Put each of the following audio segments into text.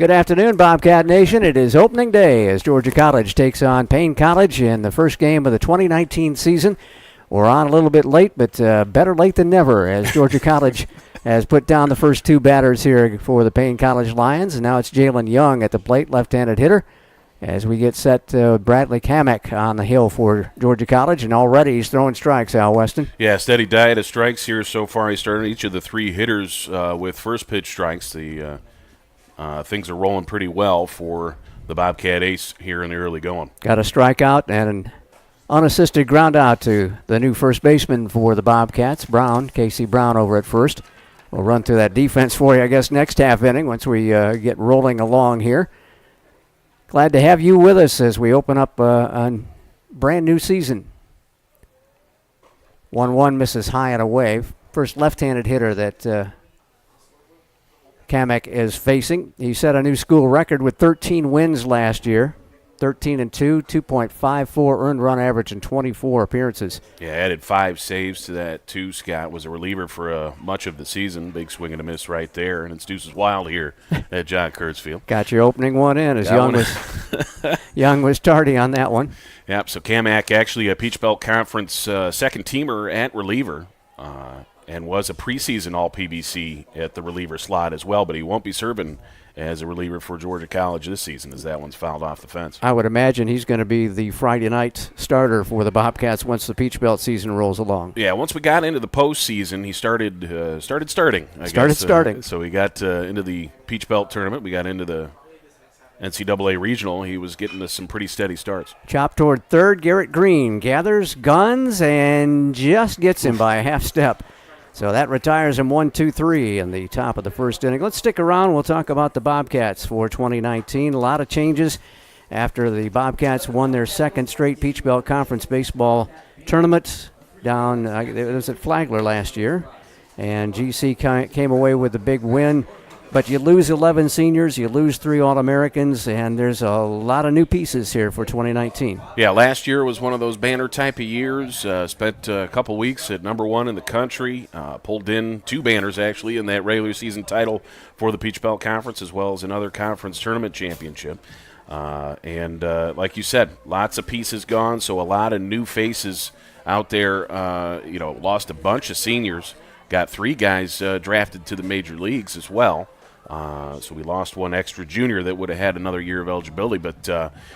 Good afternoon, Bobcat Nation. It is opening day as Georgia College takes on Paine College in the first game of the 2019 season. We're on a little bit late, but better late than never as Georgia College has put down the first two batters here for the Paine College Lions. And now it's Jalen Young at the plate, left-handed hitter, as we get set Bradley Camic on the hill for Georgia College. And already he's throwing strikes, Al Weston. Yeah, steady diet of strikes here so far. He started each of the three hitters with first pitch strikes. Things are rolling pretty well for the Bobcat ace here in the early going. Got a strikeout and an unassisted ground out to the new first baseman for the Bobcats, Casey Brown over at first. We'll run through that defense for you, I guess, next half inning once we get rolling along here. Glad to have you with us as we open up a brand new season. 1-1 misses high and away. First left-handed hitter that Camic is facing. He set a new school record with 13 wins last year. 13-2, 2.54 earned run average in 24 appearances. Yeah, added 5 saves to that too. Scott was a reliever for much of the season. Big swing and a miss right there, and it's Deuces Wild here at John Kurtzfield. Got your opening one in as Young was tardy on that one. Yep, so Camic actually a Peach Belt Conference second teamer at reliever. And was a preseason All-PBC at the reliever slot as well, but he won't be serving as a reliever for Georgia College this season as that one's fouled off the fence. I would imagine he's going to be the Friday night starter for the Bobcats once the Peach Belt season rolls along. Yeah, once we got into the postseason, he started starting. So we got into the Peach Belt tournament. We got into the NCAA regional. He was getting to some pretty steady starts. Chop toward third. Garrett Green gathers guns and just gets him by a half step. So that retires him 1-2-3 in the top of the first inning. Let's stick around. We'll talk about the Bobcats for 2019. A lot of changes after the Bobcats won their second straight Peach Belt Conference baseball tournament down. It was at Flagler last year, and GC came away with a big win. But you lose 11 seniors, you lose 3 All-Americans, and there's a lot of new pieces here for 2019. Yeah, last year was one of those banner type of years. Spent a couple weeks at number 1 in the country. Pulled in 2 banners, actually, in that regular season title for the Peach Belt Conference as well as another conference tournament championship. And like you said, lots of pieces gone, so a lot of new faces out there. Lost a bunch of seniors. Got 3 guys drafted to the major leagues as well. So we lost 1 extra junior that would have had another year of eligibility. But,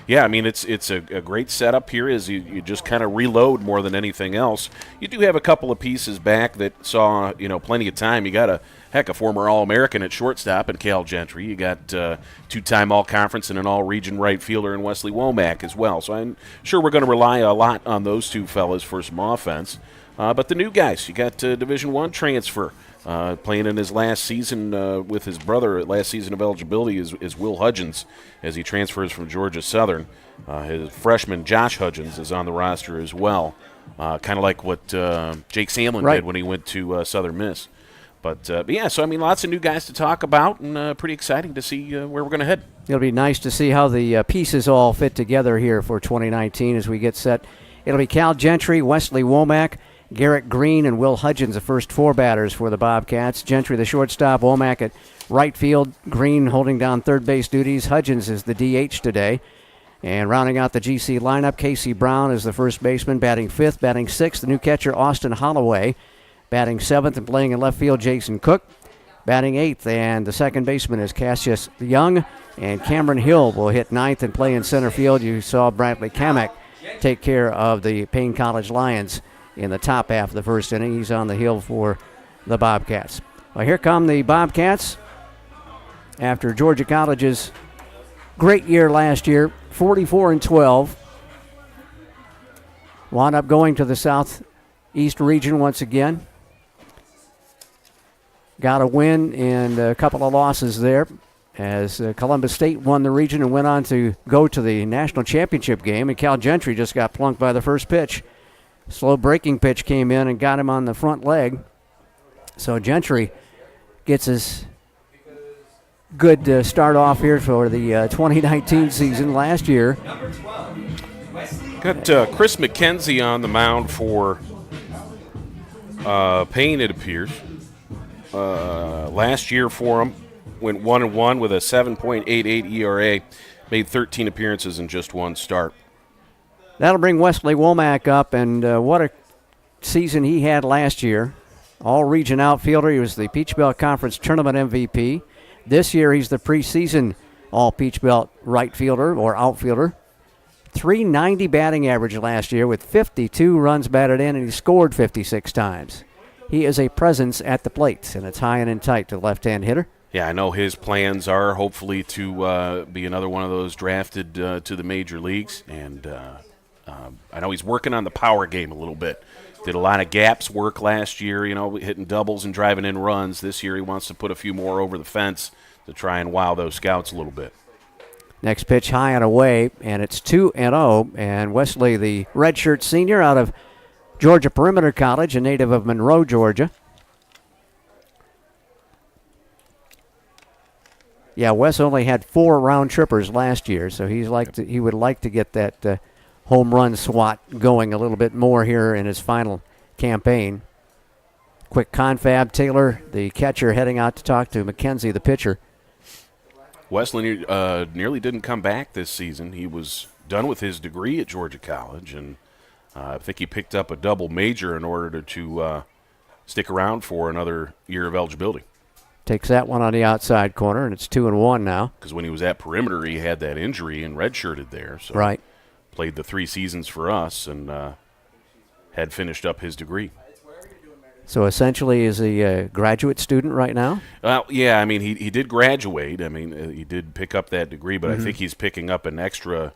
it's a great setup here as you just kind of reload more than anything else. You do have a couple of pieces back that saw, plenty of time. You got a former All-American at shortstop in Cal Gentry. You got 2-time All-Conference and an All-Region right fielder in Wesley Womack as well. So I'm sure we're going to rely a lot on those 2 fellas for some offense. But the new guys, you got Division I transfer. Playing in his last season with his brother, last season of eligibility is Will Hudgens as he transfers from Georgia Southern. His freshman Josh Hudgens is on the roster as well, kind of like what Jake Samlin did when he went to Southern Miss. But lots of new guys to talk about, and pretty exciting to see where we're going to head. It'll be nice to see how the pieces all fit together here for 2019 as we get set. It'll be Cal Gentry, Wesley Womack, Garrett Green, and Will Hudgens, the first 4 batters for the Bobcats. Gentry, the shortstop, Womack at right field, Green holding down third base duties. Hudgens is the DH today. And rounding out the GC lineup, Casey Brown is the first baseman, batting 5th, batting 6th, the new catcher, Austin Holloway. Batting 7th and playing in left field, Jason Cook. Batting 8th, and the second baseman is Cassius Young. And Cameron Hill will hit 9th and play in center field. You saw Bradley Camic take care of the Paine College Lions in the top half of the first inning. He's on the hill for the Bobcats. Well, here come the Bobcats after Georgia College's great year last year, 44-12. Wound up going to the Southeast region once again. Got a win and a couple of losses there as Columbus State won the region and went on to go to the national championship game, and Cal Gentry just got plunked by the first pitch. Slow breaking pitch came in and got him on the front leg. So Gentry gets his good start off here for the 2019 season. Last year, got Chris McKenzie on the mound for Paine, it appears. Last year for him, went 1-1 with a 7.88 ERA, made 13 appearances in just one start. That'll bring Wesley Womack up, and what a season he had last year. All-region outfielder. He was the Peach Belt Conference Tournament MVP. This year he's the preseason All-Peach Belt right fielder or outfielder. .390 batting average last year with 52 runs batted in, and he scored 56 times. He is a presence at the plate, and it's high and in tight to the left-hand hitter. Yeah, I know his plans are hopefully to be another one of those drafted to the major leagues, and I know he's working on the power game a little bit. Did a lot of gaps work last year, hitting doubles and driving in runs. This year he wants to put a few more over the fence to try and wow those scouts a little bit. Next pitch high and away, and it's 2-0. And Wesley, the redshirt senior out of Georgia Perimeter College, a native of Monroe, Georgia. Yeah, Wes only had 4 round trippers last year, so he would like to get that home run swat going a little bit more here in his final campaign. Quick confab. Taylor, the catcher, heading out to talk to McKenzie, the pitcher. Wesley nearly didn't come back this season. He was done with his degree at Georgia College, and I think he picked up a double major in order to stick around for another year of eligibility. Takes that one on the outside corner, and it's 2-1 now. Because when he was at perimeter, he had that injury and redshirted there. So right. Played the 3 seasons for us and had finished up his degree. So essentially, is he a graduate student right now? Yeah, I mean, he did graduate. I mean, he did pick up that degree, but I think he's picking up an extra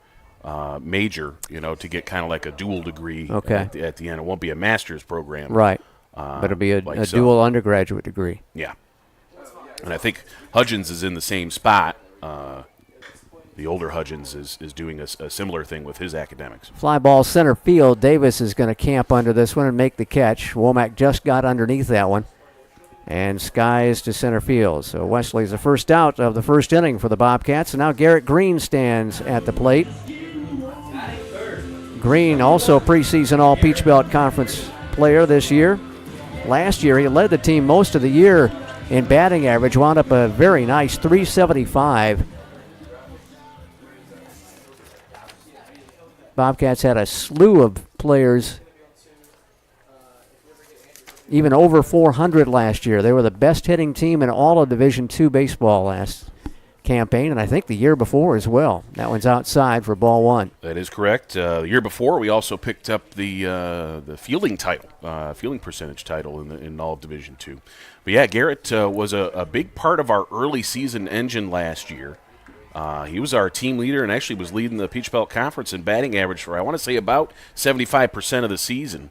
major, to get kind of like a dual degree at the end. It won't be a master's program. Right, but it'll be a dual undergraduate degree. Yeah. And I think Hudgens is in the same spot. The older Hudgens is doing a similar thing with his academics. Fly ball center field. Davis is going to camp under this one and make the catch. Womack just got underneath that one and skies to center field. So Wesley's the first out of the first inning for the Bobcats. And now Garrett Green stands at the plate. Green, also preseason All-Peach Belt Conference player this year. Last year he led the team most of the year in batting average, wound up a very nice .375. Bobcats had a slew of players even over 400 last year. They were the best hitting team in all of Division II baseball last campaign, and I think the year before as well. That one's outside for ball 1. That is correct. The year before, we also picked up the fielding title, fielding percentage title in all of Division II. But yeah, Garrett was a big part of our early season engine last year. He was our team leader and actually was leading the Peach Belt Conference in batting average for, I want to say, about 75% of the season.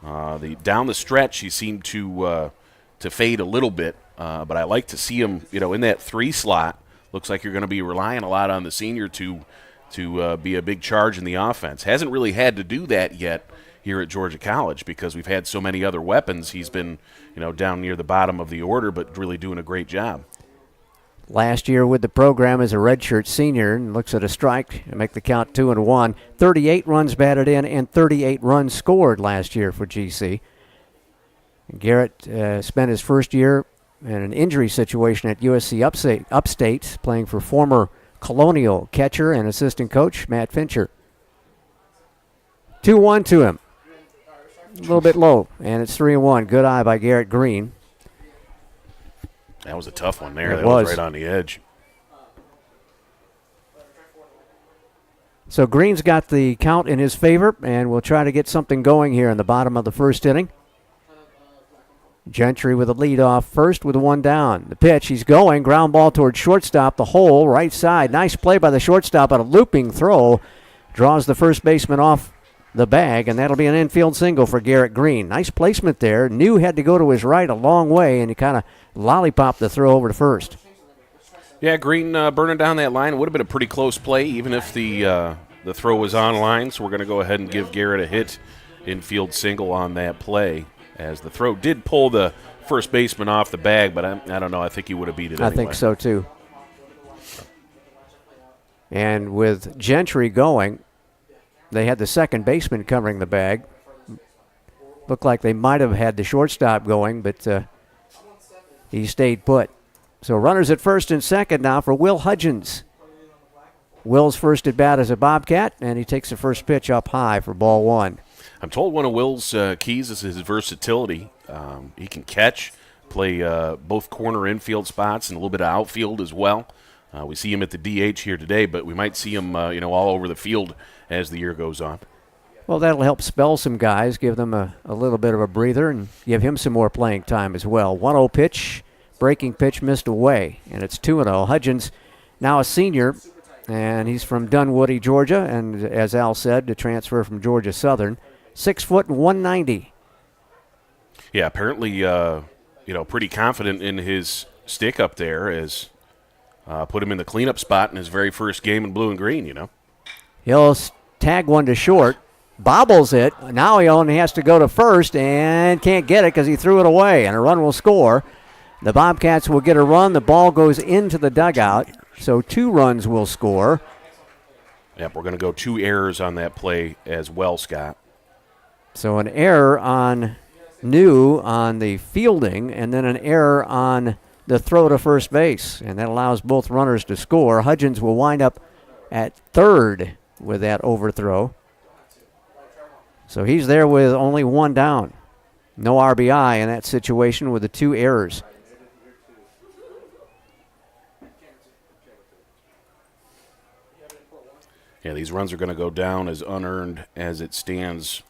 Down the stretch, he seemed to fade a little bit, but I like to see him, in that 3 slot. Looks like you're going to be relying a lot on the senior to be a big charge in the offense. Hasn't really had to do that yet here at Georgia College because we've had so many other weapons. He's been, down near the bottom of the order, but really doing a great job. Last year with the program as a redshirt senior, and looks at a strike and make the count 2-1. 38 runs batted in and 38 runs scored last year for GC. Garrett spent his first year in an injury situation at USC Upstate, playing for former Colonial catcher and assistant coach Matt Fincher. 2-1 to him. A little bit low, and it's 3-1. Good eye by Garrett Green. That was a tough one there. That was right on the edge. So Green's got the count in his favor, and we'll try to get something going here in the bottom of the first inning. Gentry with a lead off first with 1 down. The pitch, he's going. Ground ball towards shortstop, the hole, right side. Nice play by the shortstop, but a looping throw draws the first baseman off the bag, and that'll be an infield single for Garrett Green. Nice placement there. Knew had to go to his right a long way, and he kind of lollipopped the throw over to first. Yeah, Green burning down that line. It would have been a pretty close play, even if the throw was on line. So we're going to go ahead and give Garrett a hit infield single on that play, as the throw did pull the first baseman off the bag, but I don't know. I think he would have beat it anyway. I think so, too. And with Gentry going, they had the second baseman covering the bag. Looked like they might have had the shortstop going, but he stayed put. So runners at first and second now for Will Hudgens. Will's first at bat as a Bobcat, and he takes the first pitch up high for ball one. I'm told one of Will's keys is his versatility. He can catch, play both corner infield spots and a little bit of outfield as well. We see him at the DH here today, but we might see him all over the field as the year goes on. Well, that'll help spell some guys, give them a little bit of a breather, and give him some more playing time as well. 1-0 pitch, breaking pitch missed away, and it's 2-0. Hudgens, now a senior, and he's from Dunwoody, Georgia, and as Al said, to transfer from Georgia Southern. 6 foot and 190. Yeah, apparently, pretty confident in his stick up there as put him in the cleanup spot in his very first game in blue and green, He'll tag one to short, bobbles it. Now he only has to go to first and can't get it because he threw it away, and a run will score. The Bobcats will get a run. The ball goes into the dugout, so 2 runs will score. Yep, we're going to go 2 errors on that play as well, Scott. So an error on New on the fielding, and then an error on the throw to first base, and that allows both runners to score. Hudgens will wind up at third with that overthrow. So he's there with only 1 down. No RBI in that situation with the 2 errors. Yeah, these runs are going to go down as unearned as it stands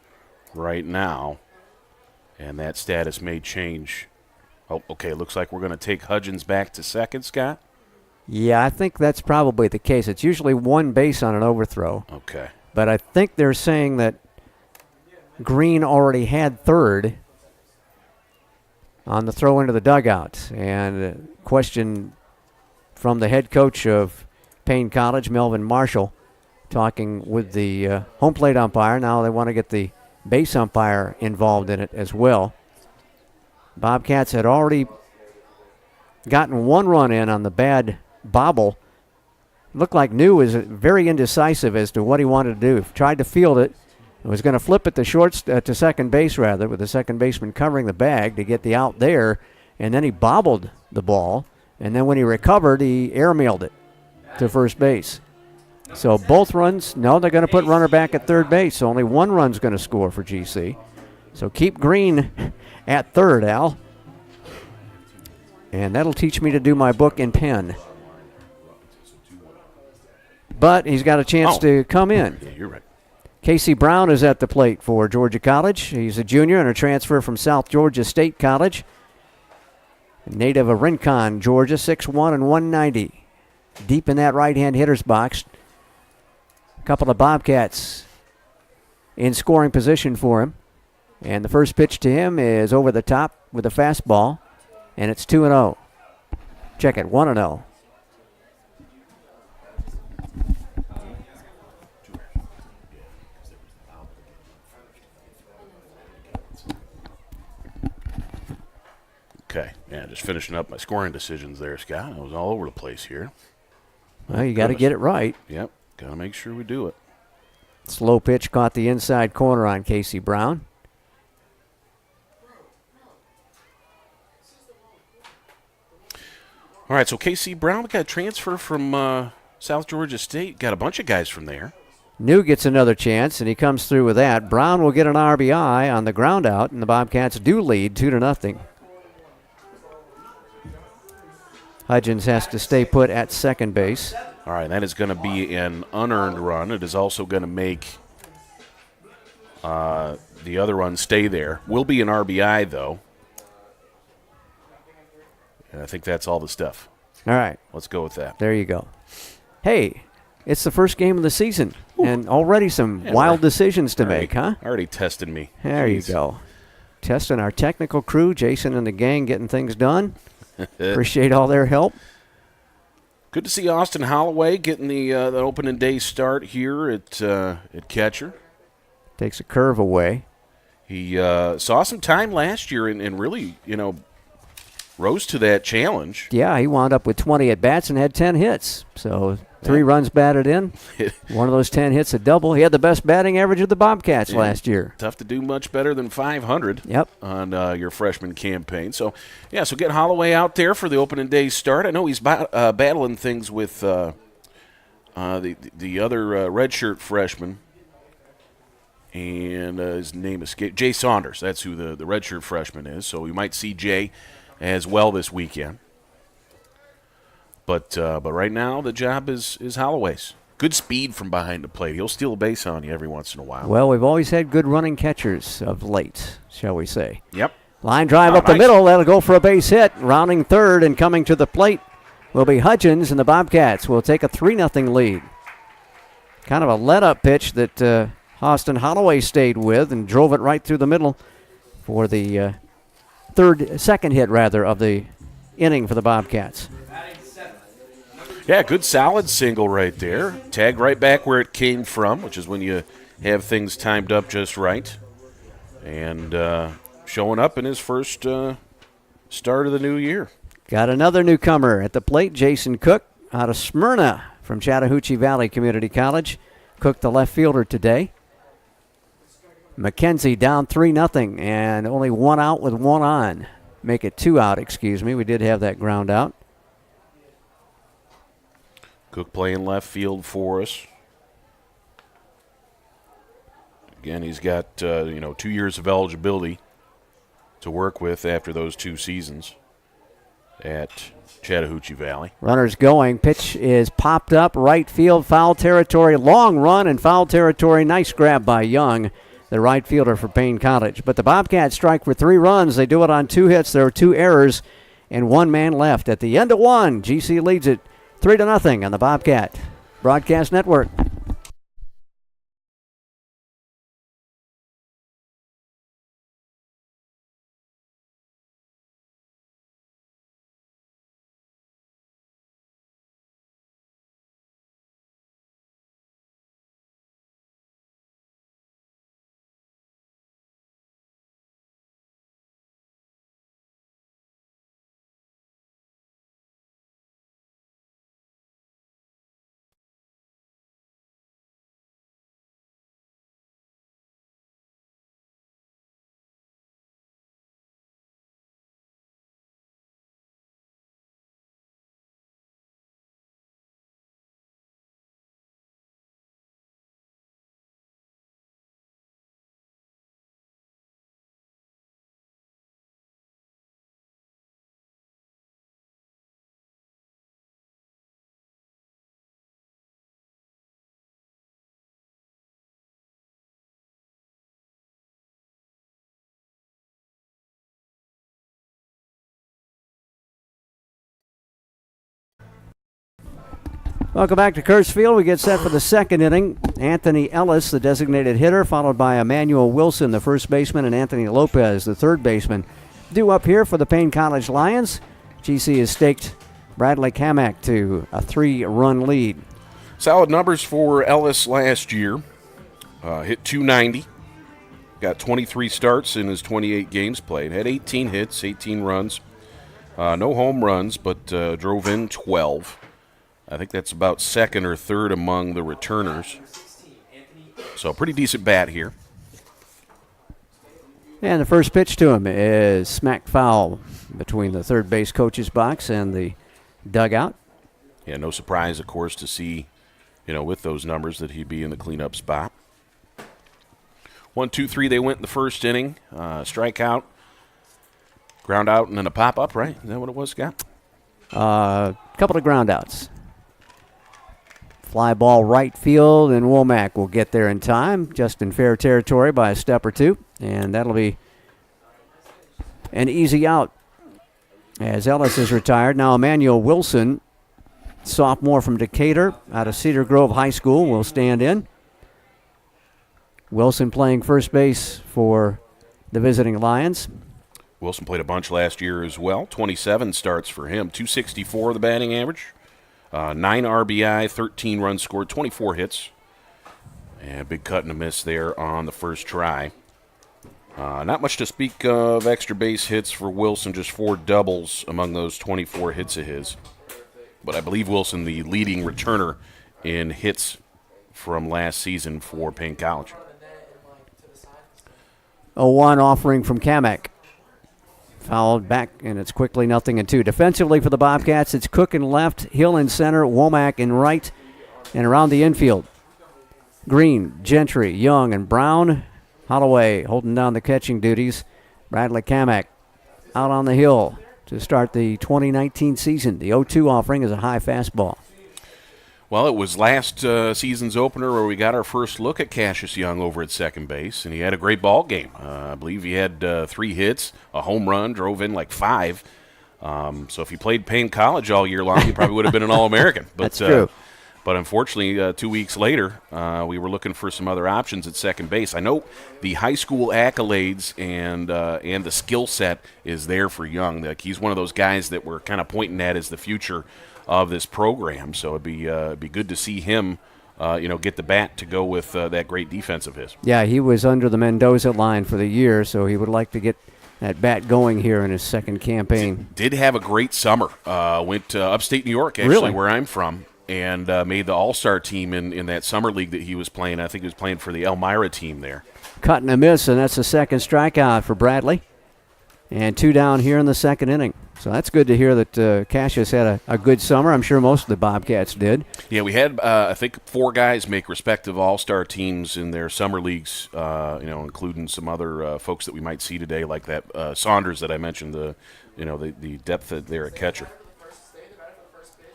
right now, and that status may change. Oh, okay, looks like we're going to take Hudgens back to second, Scott? Yeah, I think that's probably the case. It's usually 1 base on an overthrow. Okay. But I think they're saying that Green already had third on the throw into the dugout. And a question from the head coach of Paine College, Melvin Marshall, talking with the home plate umpire. Now they want to get the base umpire involved in it as well. Bobcats had already gotten 1 run in on the bad bobble. Looked like New was very indecisive as to what he wanted to do. Tried to field it. Was going to flip it to second base, rather, with the second baseman covering the bag to get the out there, and then he bobbled the ball, and then when he recovered, he airmailed it to first base. So both runs, no, they're going to put runner back at third base, so only 1 run's going to score for GC. So keep Green at third, Al. And that'll teach me to do my book in pen. But he's got a chance to come in. Yeah, you're right. Casey Brown is at the plate for Georgia College. He's a junior and a transfer from South Georgia State College. Native of Rincon, Georgia, 6'1" and 190. Deep in that right-hand hitter's box. A couple of Bobcats in scoring position for him. And the first pitch to him is over the top with a fastball. And it's 2-0. Check it, 1-0. Okay, yeah, just finishing up my scoring decisions there, Scott. I was all over the place here. Well, you got to get it right. Yep, got to make sure we do it. Slow pitch caught the inside corner on Casey Brown. All right, so Casey Brown got a transfer from South Georgia State. Got a bunch of guys from there. New gets another chance, and he comes through with that. Brown will get an RBI on the ground out, and the Bobcats do lead 2-0. Hudgens has to stay put at second base. All right, that is going to be an unearned run. It is also going to make the other run stay there. Will be an RBI, though. And I think that's all the stuff. All right. Let's go with that. There you go. Hey, it's the first game of the season, and already some wild decisions to make, huh? Already tested me. There you go. Testing our technical crew, Jason and the gang getting things done. Appreciate all their help. Good to see Austin Holloway getting the opening day start here at catcher. Takes a curve away. He saw some time last year and really, rose to that challenge. Yeah, he wound up with 20 at-bats and had 10 hits. So 3 runs batted in. One of those 10 hits a double. He had the best batting average of the Bobcats last year. Tough to do much better than 500 on your freshman campaign. So get Holloway out there for the opening day start. I know he's battling things with the other redshirt freshman. And his name escaped. Jay Saunders. That's who the redshirt freshman is. So we might see Jay as well this weekend. But right now the job is Holloway's. Good speed from behind the plate. He'll steal a base on you every once in a while. Well, we've always had good running catchers of late, shall we say. Yep. Line drive up the middle. That'll go for a base hit. Rounding third and coming to the plate will be Hudgens, and the Bobcats will take a 3-0 lead. Kind of a let-up pitch that Austin Holloway stayed with and drove it right through the middle for the second hit of the inning for the Bobcats. Yeah, good solid single right there. Tagged right back where it came from, which is when you have things timed up just right. And showing up in his first start of the new year. Got another newcomer at the plate, Jason Cook out of Smyrna from Chattahoochee Valley Community College. Cook, the left fielder today. McKenzie down 3-0 and only 1 out with 1 on. Make it 2 out, excuse me. We did have that ground out. Cook playing left field for us. Again, he's got 2 years of eligibility to work with after those 2 seasons at Chattahoochee Valley. Runners going. Pitch is popped up. Right field, foul territory. Long run in foul territory. Nice grab by Young, the right fielder for Paine College. But the Bobcats strike for 3 runs. They do it on 2 hits. There are 2 errors and 1 man left. At the end of 1, GC leads it 3-0 on the Bobcat Broadcast Network. Welcome back to Kurtz Field. We get set for the second inning. Anthony Ellis, the designated hitter, followed by Emmanuel Wilson, the first baseman, and Anthony Lopez, the third baseman. Due up here for the Paine College Lions. GC has staked Bradley Camic to a 3-run lead. Solid numbers for Ellis last year. Hit .290. Got 23 starts in his 28 games played. Had 18 hits, 18 runs. No home runs, but drove in 12. I think that's about second or third among the returners. So pretty decent bat here. And the first pitch to him is smack foul between the third base coach's box and the dugout. Yeah, no surprise, of course, to see, with those numbers that he'd be in the cleanup spot. 1, 2, 3, they went in the first inning. Strikeout, ground out, and then a pop-up, right? Is that what it was, Scott? A couple of ground outs. Fly ball right field, and Womack will get there in time, just in fair territory by a step or 2, and that'll be an easy out as Ellis is retired. Now Emmanuel Wilson, sophomore from Decatur, out of Cedar Grove High School, will stand in. Wilson playing first base for the visiting Lions. Wilson played a bunch last year as well. 27 starts for him. .264 the batting average. 9 RBI, 13 runs scored, 24 hits. And big cut and a miss there on the first try. Not much to speak of extra base hits for Wilson, just 4 doubles among those 24 hits of his. But I believe Wilson, the leading returner in hits from last season for Paine College. 0-1 offering from Camic. Fouled back, and it's quickly 0-2. Defensively for the Bobcats, it's Cook in left, Hill in center, Womack in right, and around the infield. Green, Gentry, Young, and Brown. Holloway holding down the catching duties. Bradley Camic out on the hill to start the 2019 season. The 0-2 offering is a high fastball. Well, it was last season's opener where we got our first look at Cassius Young over at second base, and he had a great ball game. I believe he had 3 hits, a home run, drove in like 5. So if he played Paine College all year long, he probably would have been an All-American. But, That's true. But unfortunately, 2 weeks later, we were looking for some other options at second base. I know the high school accolades and the skill set is there for Young. Like, he's one of those guys that we're kind of pointing at as the future of this program. So it'd be good to see him, get the bat to go with that great defense of his. Yeah, he was under the Mendoza line for the year, so he would like to get that bat going here in his second campaign. Did have a great summer. Went to upstate New York, actually, Really? where I'm from, and made the All-Star team in that summer league that he was playing. I think he was playing for the Elmira team there. Cut and a miss, and that's the second strikeout for Bradley. And 2 down here in the second inning. So that's good to hear that Cassius had a good summer. I'm sure most of the Bobcats did. Yeah, we had, I think, 4 guys make respective all-star teams in their summer leagues, including some other folks that we might see today, like that Saunders that I mentioned, the depth there at catcher.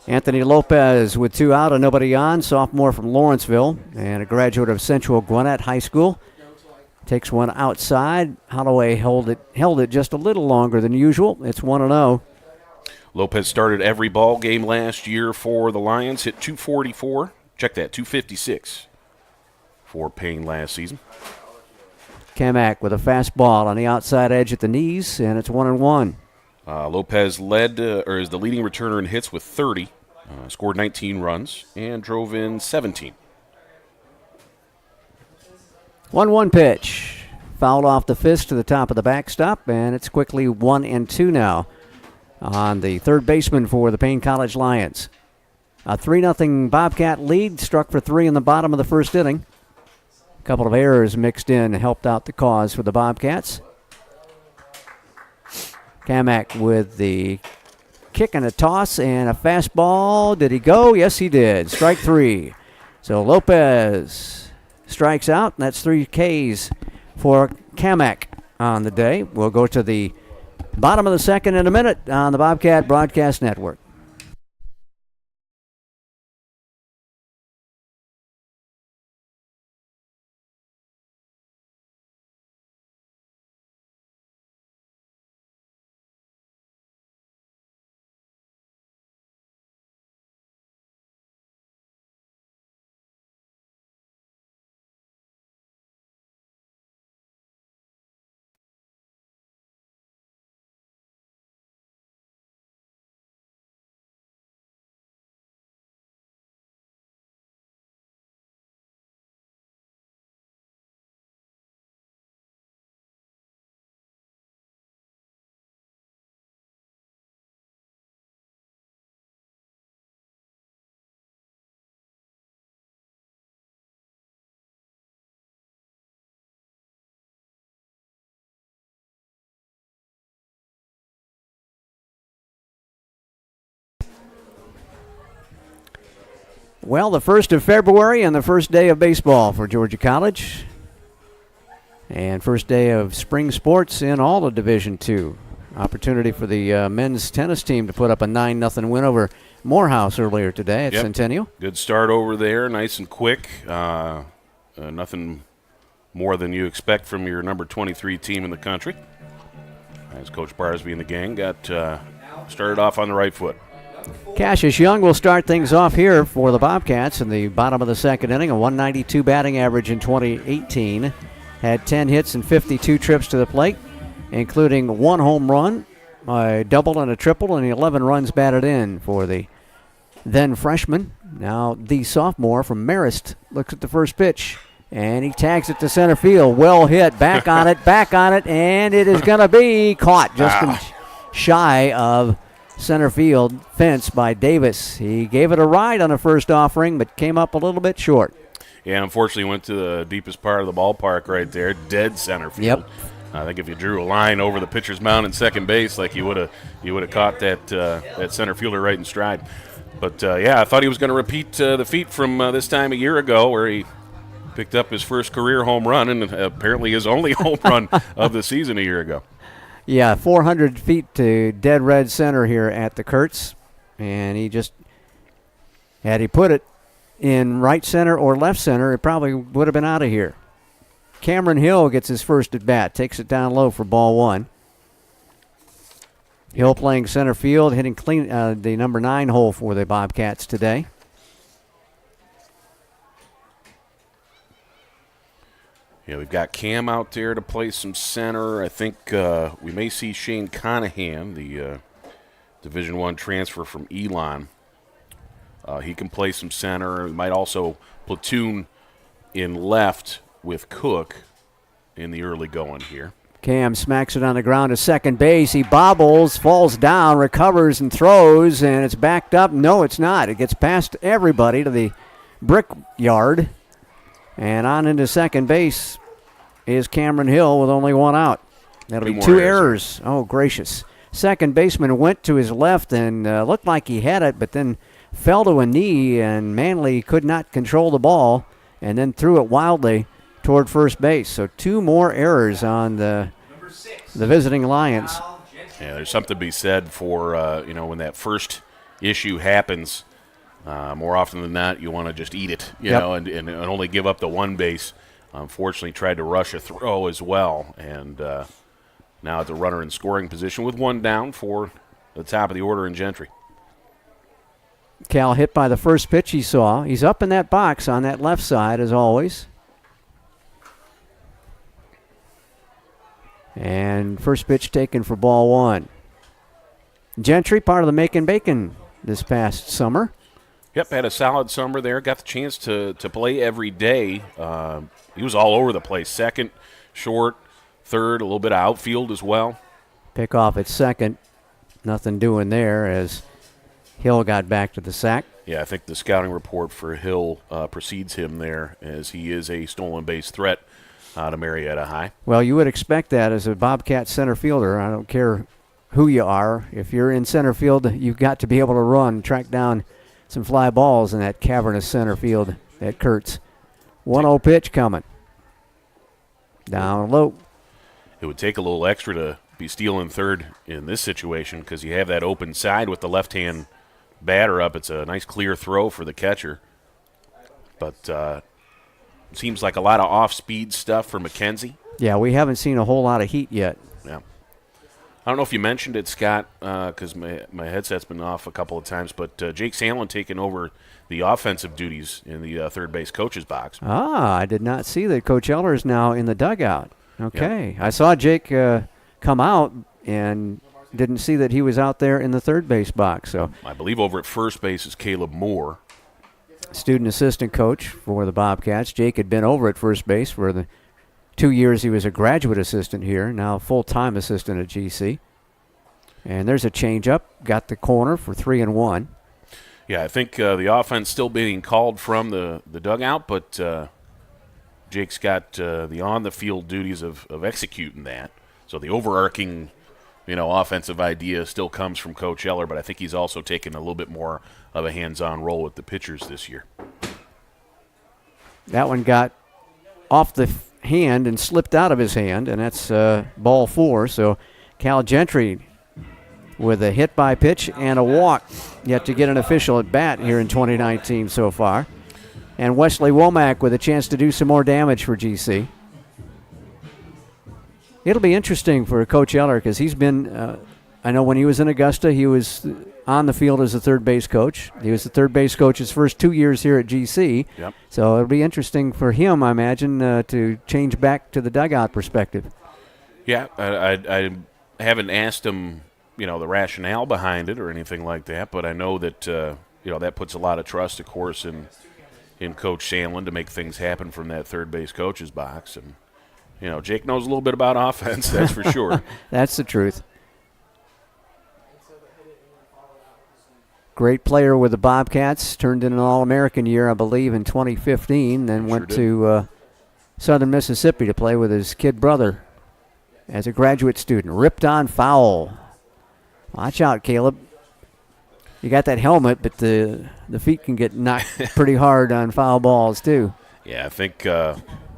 Anthony Lopez with 2 out and nobody on, sophomore from Lawrenceville and a graduate of Central Gwinnett High School. Takes one outside. Holloway held it just a little longer than usual. It's 1-0. Lopez started every ball game last year for the Lions. Hit 244. Check that, 256 for Paine last season. Camic with a fastball on the outside edge at the knees, and it's 1-1. Lopez is the leading returner in hits with 30. Scored 19 runs and drove in 17. 1-1 pitch. Fouled off the fist to the top of the backstop, and it's quickly 1-2 now on the third baseman for the Paine College Lions. A 3-0 Bobcat lead, struck for 3 in the bottom of the first inning. A couple of errors mixed in helped out the cause for the Bobcats. Camic with the kick and a toss and a fastball. Did he go? Yes, he did. Strike 3. So Lopez strikes out, and that's 3 Ks for Camic on the day. We'll go to the bottom of the second in a minute on the Bobcat Broadcast Network. Well, the 1st of February and the first day of baseball for Georgia College. And first day of spring sports in all of Division II. Opportunity for the men's tennis team to put up a 9-0 win over Morehouse earlier today at Centennial. Good start over there, nice and quick. Nothing more than you expect from your number 23 team in the country. As Coach Barsby and the gang got started off on the right foot. Cassius Young will start things off here for the Bobcats in the bottom of the second inning. A 192 batting average in 2018. Had 10 hits and 52 trips to the plate, including 1 home run, a double and a triple, and 11 runs batted in for the then freshman. Now the sophomore from Marist looks at the first pitch, and he tags it to center field. Well hit, back on it, and it is going to be caught just shy of center field fence by Davis. He gave it a ride on the first offering, but came up a little bit short. Yeah, unfortunately went to the deepest part of the ballpark right there, dead center field. Yep. I think if you drew a line over the pitcher's mound in second base, like you would have caught that center fielder right in stride. But I thought he was going to repeat the feat from this time a year ago, where he picked up his first career home run and apparently his only home run of the season a year ago. Yeah, 400 feet to dead red center here at the Kurtz, and he just had he put it in right center or left center, it probably would have been out of here. Cameron Hill gets his first at bat, takes it down low for ball one. Hill playing center field, hitting clean the number 9 hole for the Bobcats today. Yeah, we've got Cam out there to play some center. I think we may see Shane Conahan, the Division I transfer from Elon. He can play some center. We might also platoon in left with Cook in the early going here. Cam smacks it on the ground to second base. He bobbles, falls down, recovers and throws, and it's backed up. No, it's not. It gets past everybody to the brick yard. And on into second base is Cameron Hill with only one out. That'll be 2 errors. Oh, gracious. Second baseman went to his left and looked like he had it, but then fell to a knee, and Manley could not control the ball and then threw it wildly toward first base. So 2 more errors on the visiting Lions. Yeah, there's something to be said for, when that first issue happens, more often than not, you want to just eat it, you know, and only give up the one base. Unfortunately, tried to rush a throw as well, and now at the runner in scoring position with 1 down for the top of the order in Gentry. Cal hit by the first pitch he saw. He's up in that box on that left side, as always. And first pitch taken for ball 1. Gentry, part of the Macon Bacon this past summer. Yep, had a solid summer there. Got the chance to play every day. He was all over the place. Second, short, third, a little bit of outfield as well. Pick off at second. Nothing doing there as Hill got back to the sack. Yeah, I think the scouting report for Hill precedes him there, as he is a stolen base threat to Marietta High. Well, you would expect that as a Bobcat center fielder. I don't care who you are. If you're in center field, you've got to be able to run, track down some fly balls in that cavernous center field at Kurtz. 1-0 pitch coming. Down low. It would take a little extra to be stealing third in this situation, because you have that open side with the left-hand batter up. It's a nice clear throw for the catcher. But seems like a lot of off-speed stuff for McKenzie. Yeah, we haven't seen a whole lot of heat yet. Yeah. I don't know if you mentioned it, Scott, because my headset's been off a couple of times, but Jake Sandlin taking over the offensive duties in the third base coach's box. Ah, I did not see that Coach Eller is now in the dugout. Okay. Yep. I saw Jake come out and didn't see that he was out there in the third base box. So I believe over at first base is Caleb Moore. Student assistant coach for the Bobcats. Jake had been over at first base for the 2 years he was a graduate assistant here, now full-time assistant at GC. And there's a change-up. Got the corner for 3-1. Yeah, I think the offense still being called from the dugout, but Jake's got the on-the-field duties of executing that. So the overarching, offensive idea still comes from Coach Eller, but I think he's also taken a little bit more of a hands-on role with the pitchers this year. That one got off the hand and slipped out of his hand, and that's ball 4. So Cal Gentry with a hit by pitch and a walk, yet to get an official at bat here in 2019 so far. And Wesley Womack with a chance to do some more damage for GC. It'll be interesting for Coach Eller because he's been, I know when he was in Augusta, he was on the field as a third base coach. He was the third base coach his first 2 years here at GC. Yep. So it'll be interesting for him, I imagine, to change back to the dugout perspective. Yeah, I haven't asked him, the rationale behind it or anything like that, but I know that, that puts a lot of trust, of course, in Coach Sandlin to make things happen from that third base coach's box. And, Jake knows a little bit about offense, that's for sure. That's the truth. Great player with the Bobcats. Turned in an All-American year, I believe, in 2015. Then went to Southern Mississippi to play with his kid brother as a graduate student. Ripped on foul. Watch out, Caleb. You got that helmet, but the feet can get knocked pretty hard on foul balls, too. Yeah, I think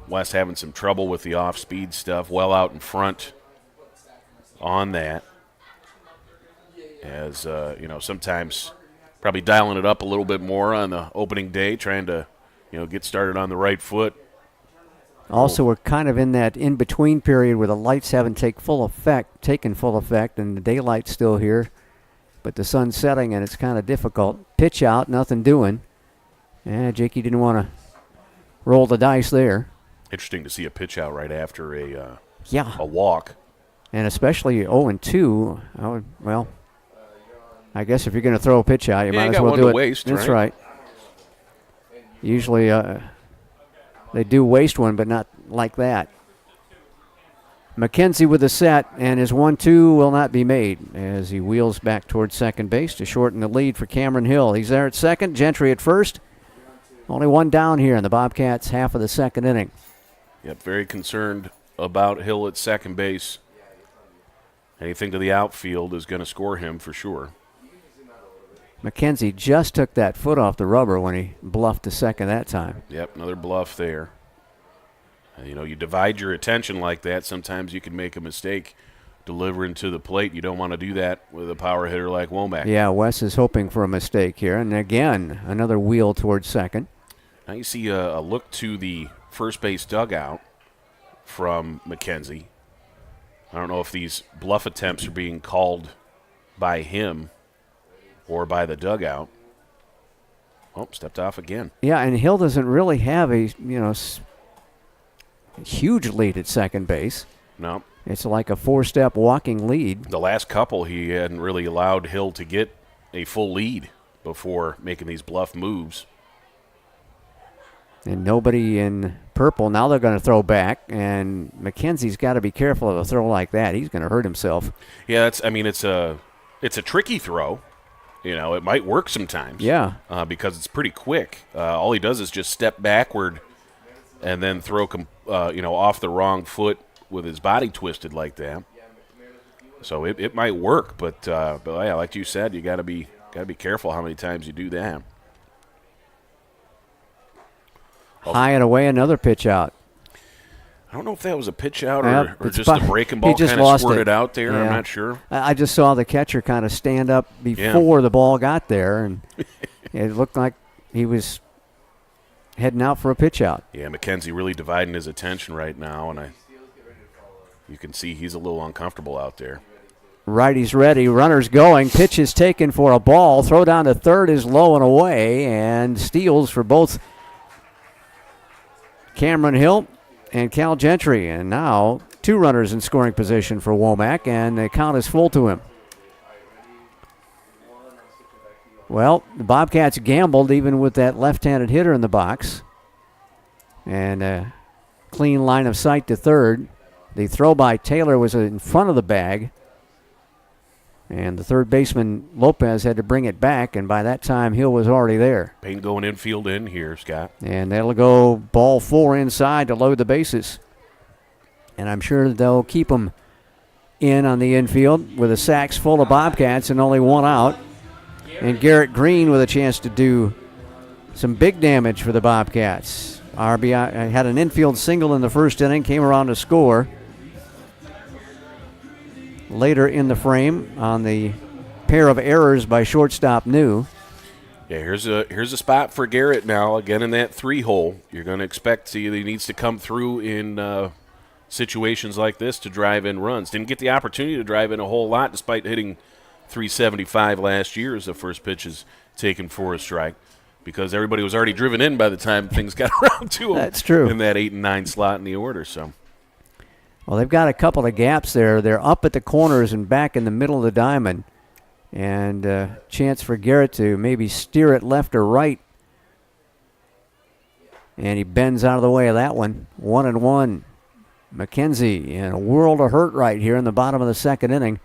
West having some trouble with the off-speed stuff, well out in front on that. As, sometimes probably dialing it up a little bit more on the opening day, trying to, get started on the right foot. Also, we're kind of in that in-between period where the lights haven't taken full effect, and the daylight's still here. But the sun's setting, and it's kind of difficult. Pitch out, nothing doing. Jakey didn't want to roll the dice there. Interesting to see a pitch out right after a walk. And especially 0-2. I guess if you're going to throw a pitch out, you might as well do it. Waste, That's right. Usually they do waste one, but not like that. McKenzie with the set, and his 1-2 will not be made as he wheels back towards second base to shorten the lead for Cameron Hill. He's there at second, Gentry at first. Only one down here in the Bobcats' half of the second inning. Yep, very concerned about Hill at second base. Anything to the outfield is going to score him for sure. McKenzie just took that foot off the rubber when he bluffed to second that time. Yep, another bluff there. You divide your attention like that, sometimes you can make a mistake delivering to the plate. You don't want to do that with a power hitter like Womack. Yeah, Wes is hoping for a mistake here. And again, another wheel towards second. Now you see a look to the first base dugout from McKenzie. I don't know if these bluff attempts are being called by him or by the dugout. Oh, stepped off again. Yeah, and Hill doesn't really have a, huge lead at second base. No. It's like a four-step walking lead. The last couple, he hadn't really allowed Hill to get a full lead before making these bluff moves. And nobody in purple. Now they're going to throw back, and McKenzie's got to be careful of a throw like that. He's going to hurt himself. Yeah, it's a tricky throw. It might work sometimes. Yeah. Because it's pretty quick. All he does is just step backward and then throw off the wrong foot with his body twisted like that. So it might work, but yeah, like you said, you got to be careful how many times you do that. High and away, another pitch out. I don't know if that was a pitch out or just the breaking he ball just kind of lost squirted it. out there. Yeah. I'm not sure. I just saw the catcher kind of stand up before the ball got there, and it looked like he was heading out for a pitch out. Yeah, McKenzie really dividing his attention right now, and you can see he's a little uncomfortable out there. Righty's ready, runners going, pitch is taken for a ball, throw down to third is low and away, and steals for both Cameron Hill and Cal Gentry. And now two runners in scoring position for Womack, and the count is full to him. Well, the Bobcats gambled even with that left-handed hitter in the box. And a clean line of sight to third. The throw by Taylor was in front of the bag. And the third baseman, Lopez, had to bring it back, and by that time, Hill was already there. Paine going infield in here, Scott. And that'll go ball 4 inside to load the bases. And I'm sure they'll keep them in on the infield with the sacks full of Bobcats and only one out. And Garrett Green with a chance to do some big damage for the Bobcats. RBI had an infield single in the first inning, came around to score later in the frame on the pair of errors by shortstop New. Yeah, here's a spot for Garrett now, again in that 3-hole. You're going to expect he needs to come through in situations like this to drive in runs. Didn't get the opportunity to drive in a whole lot despite hitting .375 last year as the first pitch is taken for a strike because everybody was already driven in by the time things got around to him. That's true. In that 8 and 9 slot in the order, so. Well, they've got a couple of gaps there. They're up at the corners and back in the middle of the diamond. And chance for Garrett to maybe steer it left or right. And he bends out of the way of that one. 1-1. McKenzie in a world of hurt right here in the bottom of the second inning.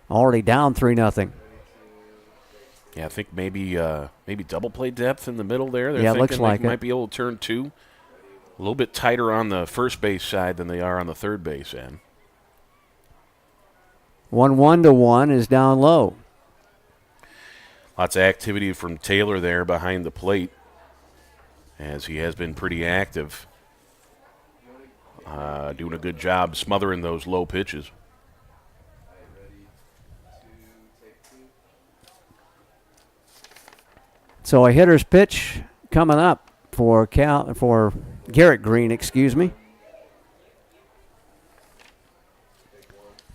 Already down 3-0. Yeah, I think maybe double play depth in the middle there. They're Yeah, it thinking looks like they it. might be able to turn 2. A little bit tighter on the first base side than they are on the third base end. 1-1 is down low. Lots of activity from Taylor there behind the plate, as he has been pretty active, doing a good job smothering those low pitches. So a hitter's pitch coming up for Garrett Green, excuse me.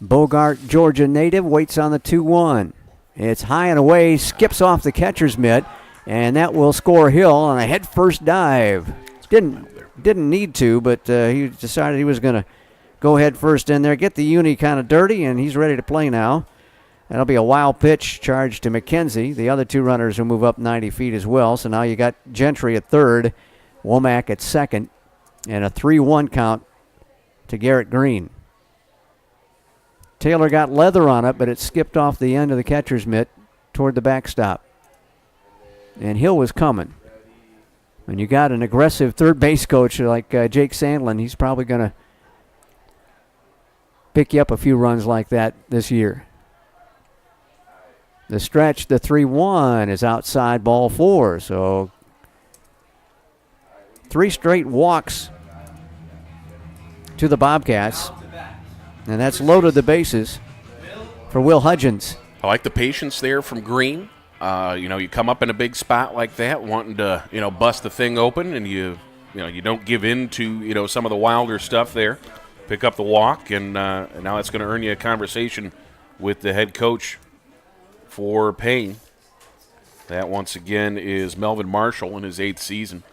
Bogart, Georgia native, waits on the 2-1. It's high and away, skips off the catcher's mitt, and that will score Hill on a head-first dive. Didn't need to, but he decided he was going to go head first in there, get the uni kind of dirty, and he's ready to play now. That'll be a wild pitch charged to McKenzie. The other 2 runners will move up 90 feet as well. So now you got Gentry at third, Womack at second, and a 3-1 count to Garrett Green. Taylor got leather on it, but it skipped off the end of the catcher's mitt toward the backstop. And Hill was coming. When you got an aggressive third base coach like Jake Sandlin, he's probably going to pick you up a few runs like that this year. The stretch, the 3-1 is outside ball 4. So 3 straight walks to the Bobcats. And that's loaded the bases for Will Hudgens. I like the patience there from Green. You come up in a big spot like that, wanting to, bust the thing open, and you don't give in to, some of the wilder stuff there. Pick up the walk, and now that's going to earn you a conversation with the head coach for Paine. That, once again, is Melvin Marshall in his 8th season.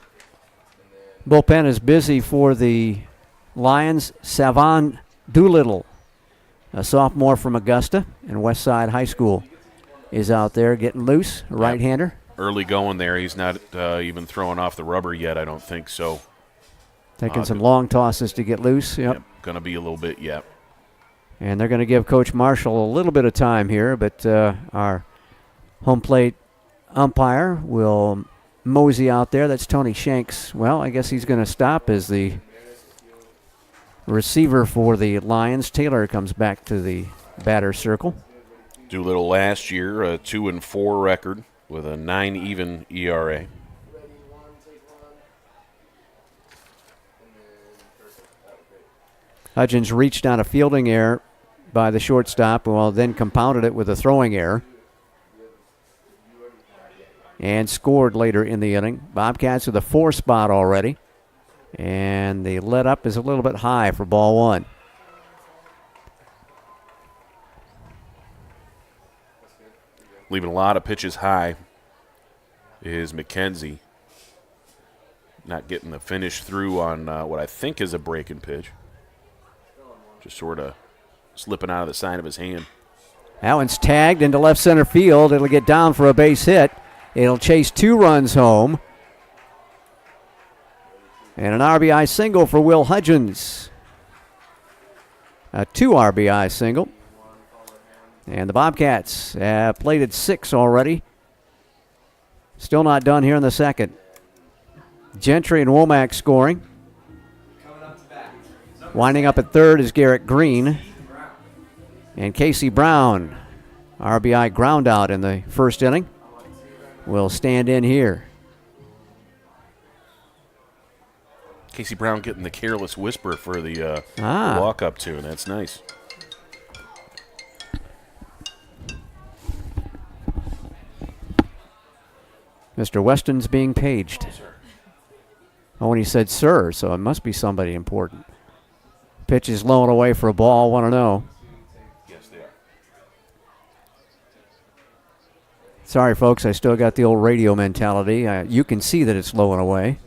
Bullpen is busy for the Lions. Savon Doolittle, a sophomore from Augusta and Westside High School, is out there getting loose, a right-hander. Early going there. He's not even throwing off the rubber yet, I don't think so. Taking some long tosses to get loose. Yep. Going to be a little bit, yep. And they're going to give Coach Marshall a little bit of time here, but our home plate umpire will mosey out there. That's Tony Shanks. Well, I guess he's going to stop as the receiver for the Lions. Taylor comes back to the batter circle. Doolittle last year, a 2-4 record with a 9 even ERA. Hudgens reached on a fielding error by the shortstop, well, then compounded it with a throwing error and scored later in the inning. Bobcats with a 4 spot already, and the let up is a little bit high for ball 1. Leaving a lot of pitches high is McKenzie. Not getting the finish through on what I think is a breaking pitch. Just sort of slipping out of the side of his hand. That one's tagged into left center field. It'll get down for a base hit. It'll chase 2 runs home. And an RBI single for Will Hudgens. A 2 RBI single. And the Bobcats have plated 6 already. Still not done here in the second. Gentry and Womack scoring. Winding up at third is Garrett Green. And Casey Brown, RBI ground out in the first inning, will stand in here. Casey Brown getting the careless whisper for the walk-up tune. That's nice. Mr. Weston's being paged. Oh, and he said, sir, so it must be somebody important. Pitch is low and away for a ball, 1-0. Yes, they are. Sorry, folks, I still got the old radio mentality. You can see that it's low and away.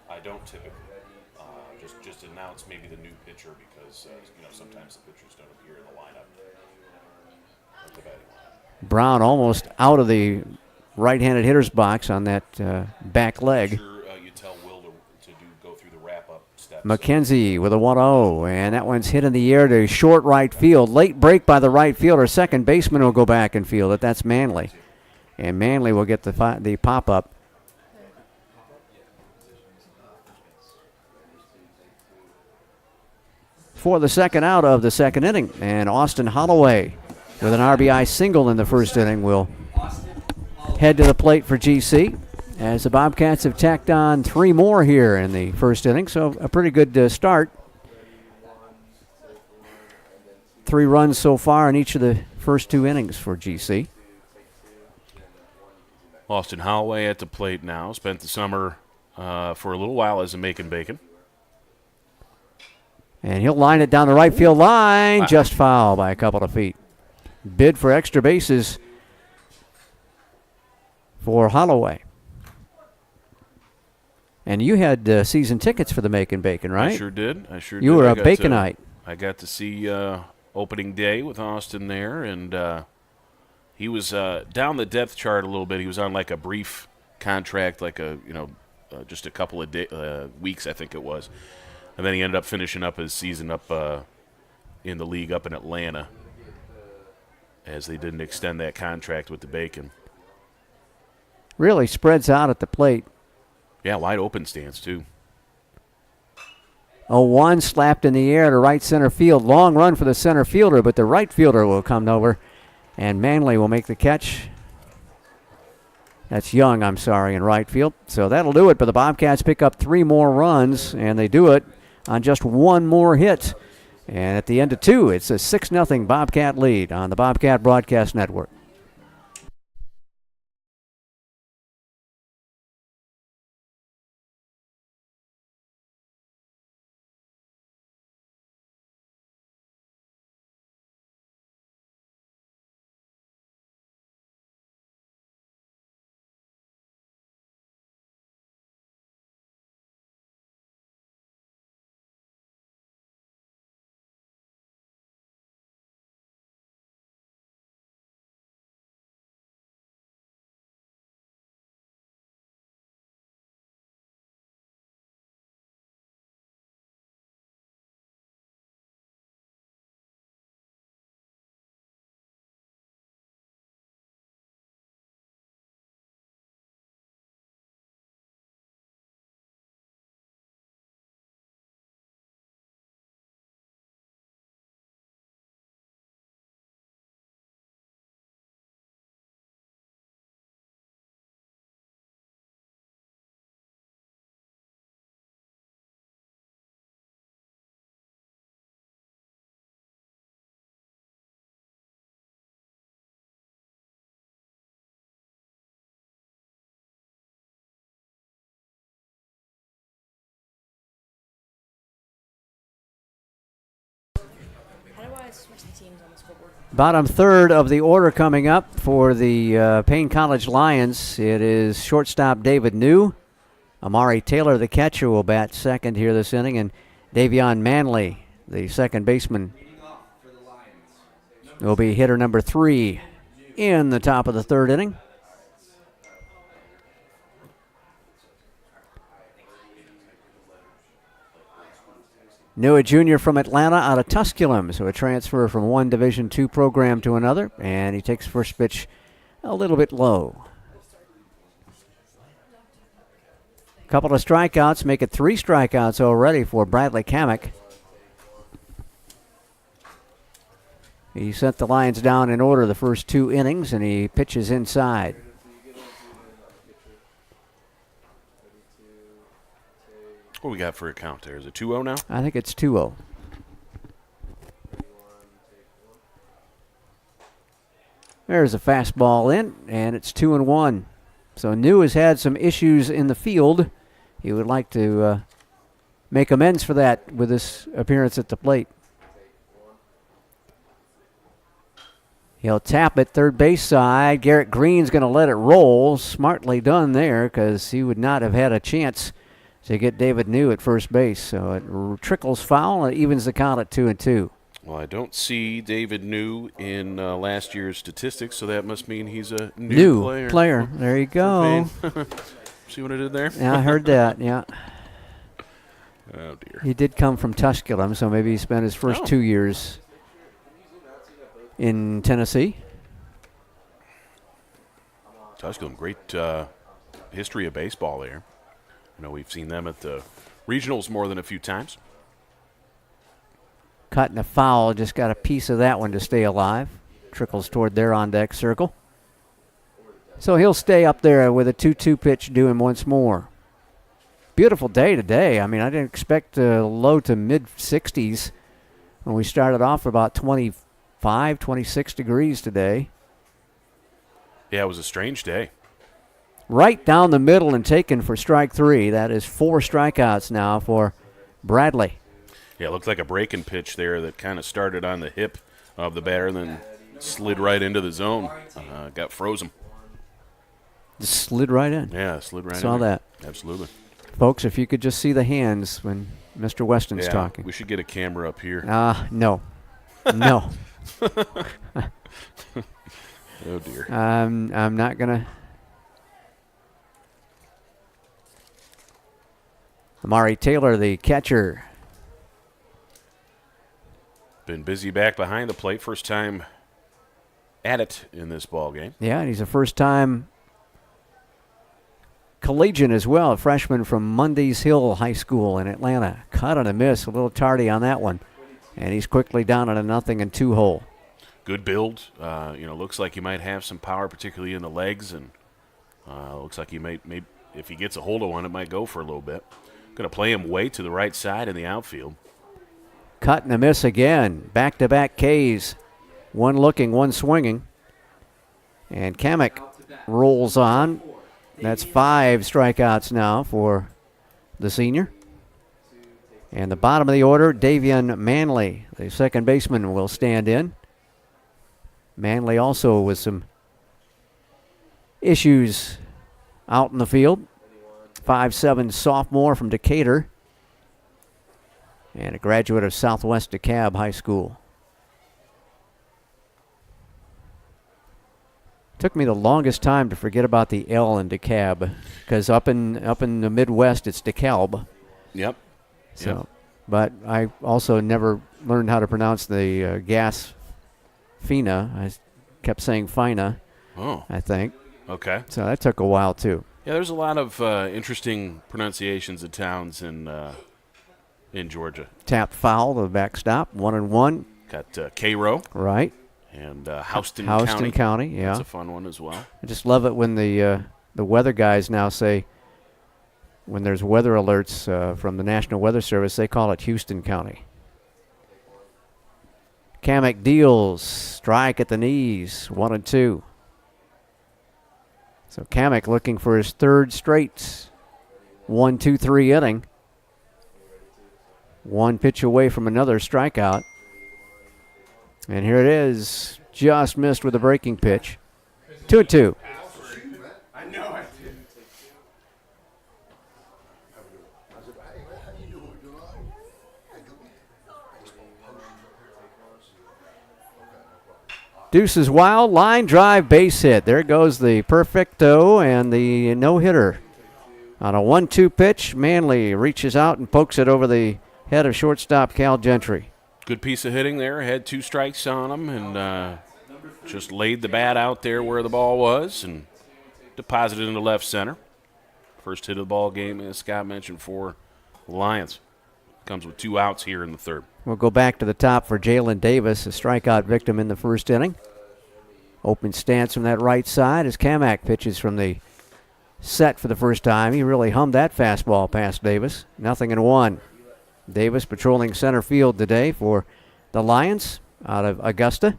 I don't typically. Just announce maybe the new pitcher because sometimes the pitchers don't appear in the lineup. Of the batting line. Brown almost out of the right-handed hitter's box on that back leg. Sure, you tell Will to go through the wrap-up steps. McKenzie with a 1-0, and that one's hit in the air to short right field. Late break by the right fielder. Second baseman will go back and field it. That's Manley. And Manley will get the pop-up. For the second out of the second inning. And Austin Holloway with an RBI single in the first inning will head to the plate for GC, as the Bobcats have tacked on 3 more here in the first inning. So a pretty good start. 3 runs so far in each of the first 2 innings for GC. Austin Holloway at the plate now. Spent the summer for a little while as a Macon Bacon. And he'll line it down the right field line, just foul by a couple of feet. Bid for extra bases for Holloway. And you had season tickets for the Macon Bacon, right? I sure did. You were a Baconite. I got to see opening day with Austin there, and he was down the depth chart a little bit. He was on like a brief contract, like just a couple of weeks, I think it was. And then he ended up finishing up his season up in the league up in Atlanta, as they didn't extend that contract with the Bacon. Really spreads out at the plate. Yeah, wide open stance, too. 0-1 slapped in the air to right center field. Long run for the center fielder, but the right fielder will come over, and Manley will make the catch. That's Young, in right field. So that'll do it, but the Bobcats pick up 3 more runs, and they do it on just 1 more hit. And at the end of 2, it's a 6-0 Bobcat lead on the Bobcat Broadcast Network. Bottom third of the order coming up for the Paine College Lions. It is shortstop David New. Amari Taylor, the catcher, will bat second here this inning, and Davion Manley, the second baseman, will be hitter number 3 in the top of the third inning. New, a junior from Atlanta out of Tusculum, so a transfer from one Division II program to another, and he takes first pitch a little bit low. Couple of strikeouts, make it 3 strikeouts already for Bradley Camic. He sent the Lions down in order the first 2 innings, and he pitches inside. What we got for a count there? Is it 2-0 now? I think it's 2-0. There's a fastball in, and it's 2-1. So New has had some issues in the field. He would like to make amends for that with his appearance at the plate. He'll tap it third base side. Garrett Green's going to let it roll. Smartly done there, because he would not have had a chance to get David New at first base. So it trickles foul and it evens the count at 2-2. Well, I don't see David New in last year's statistics, so that must mean he's a new player. There you go. See what I did there? Yeah, I heard that, yeah. Oh, dear. He did come from Tusculum, so maybe he spent his first 2 years in Tennessee. Tusculum, great history of baseball there. I know we've seen them at the regionals more than a few times. Cutting a foul, just got a piece of that one to stay alive. Trickles toward their on-deck circle. So he'll stay up there with a 2-2 pitch due him once more. Beautiful day today. I mean, I didn't expect low to mid-60s when we started off about 25, 26 degrees today. Yeah, it was a strange day. Right down the middle and taken for strike 3. That is 4 strikeouts now for Bradley. Yeah, it looked like a breaking pitch there that kind of started on the hip of the batter, then slid right into the zone. Got frozen. Just slid right in. Yeah, slid right in. Saw that. Absolutely. Folks, if you could just see the hands when Mr. Weston's talking. We should get a camera up here. No. No. Oh, dear. I'm not going to. Amari Taylor, the catcher. Been busy back behind the plate. First time at it in this ball game. Yeah, and he's a first-time collegian as well, a freshman from Mundy's Hill High School in Atlanta. Cut on a miss, a little tardy on that one. And he's quickly down at a 0-2 hole. Good build. Looks like he might have some power, particularly in the legs, and looks like he may, if he gets a hold of one, it might go for a little bit. Going to play him way to the right side in the outfield. Cut and a miss again. Back-to-back Ks. One looking, one swinging. And Camic rolls on. That's 5 strikeouts now for the senior. And the bottom of the order, Davian Manley, the second baseman, will stand in. Manley also with some issues out in the field. 5'7" sophomore from Decatur. And a graduate of Southwest DeKalb High School. Took me the longest time to forget about the L in DeKalb, because up in the Midwest it's DeKalb. Yep. So, but I also never learned how to pronounce the gas Fina. I kept saying Fina. Oh. I think. Okay. So that took a while too. Yeah, there's a lot of interesting pronunciations of towns in Georgia. Tap foul, the backstop, 1-1. Got Cairo. Right. And Houston County. Houston County, yeah. That's a fun one as well. I just love it when the weather guys now say, when there's weather alerts from the National Weather Service, they call it Houston County. Camic deals, strike at the knees, 1-2. So Camic looking for his third straight 1-2-3 inning. One pitch away from another strikeout. And here it is, just missed with a breaking pitch. 2-2. I know I did. Deuces wild, line drive, base hit. There goes the perfecto and the no-hitter. On a 1-2 pitch, Manley reaches out and pokes it over the head of shortstop Cal Gentry. Good piece of hitting there. Had 2 strikes on him and just laid the bat out there where the ball was and deposited into left center. First hit of the ball game, as Scott mentioned, for the Lions. Comes with 2 outs here in the third. We'll go back to the top for Jalen Davis, a strikeout victim in the first inning. Open stance from that right side as Camic pitches from the set for the first time. He really hummed that fastball past Davis. 0-1. Davis patrolling center field today for the Lions out of Augusta.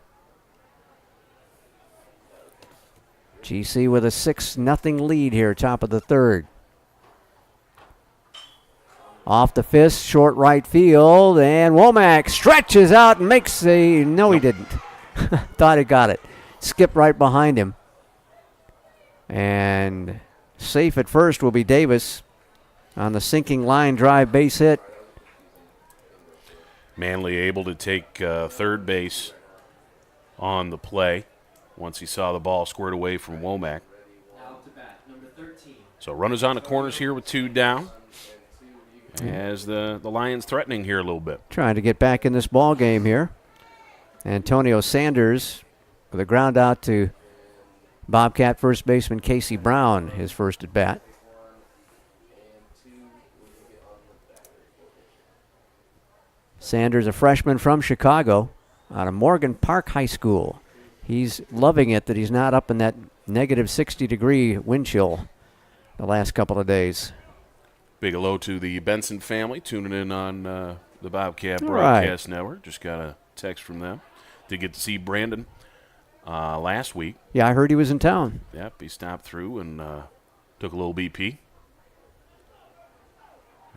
GC with a 6-0 lead here, top of the third. Off the fist, short right field, and Womack stretches out and makes a... No, he didn't. Thought he got it. Skipped right behind him. And safe at first will be Davis on the sinking line drive base hit. Manley able to take third base on the play once he saw the ball squared away from Womack. So runners on the corners here with 2 down. As the Lions threatening here a little bit. Trying to get back in this ball game here. Antonio Sanders with a ground out to Bobcat first baseman Casey Brown, his first at bat. Sanders, a freshman from Chicago, out of Morgan Park High School. He's loving it that he's not up in that negative 60-degree wind chill the last couple of days. Big hello to the Benson family tuning in on the Bobcat Broadcast Network. Just got a text from them. Did get to see Brandon last week. Yeah, I heard he was in town. Yep, he stopped through and took a little BP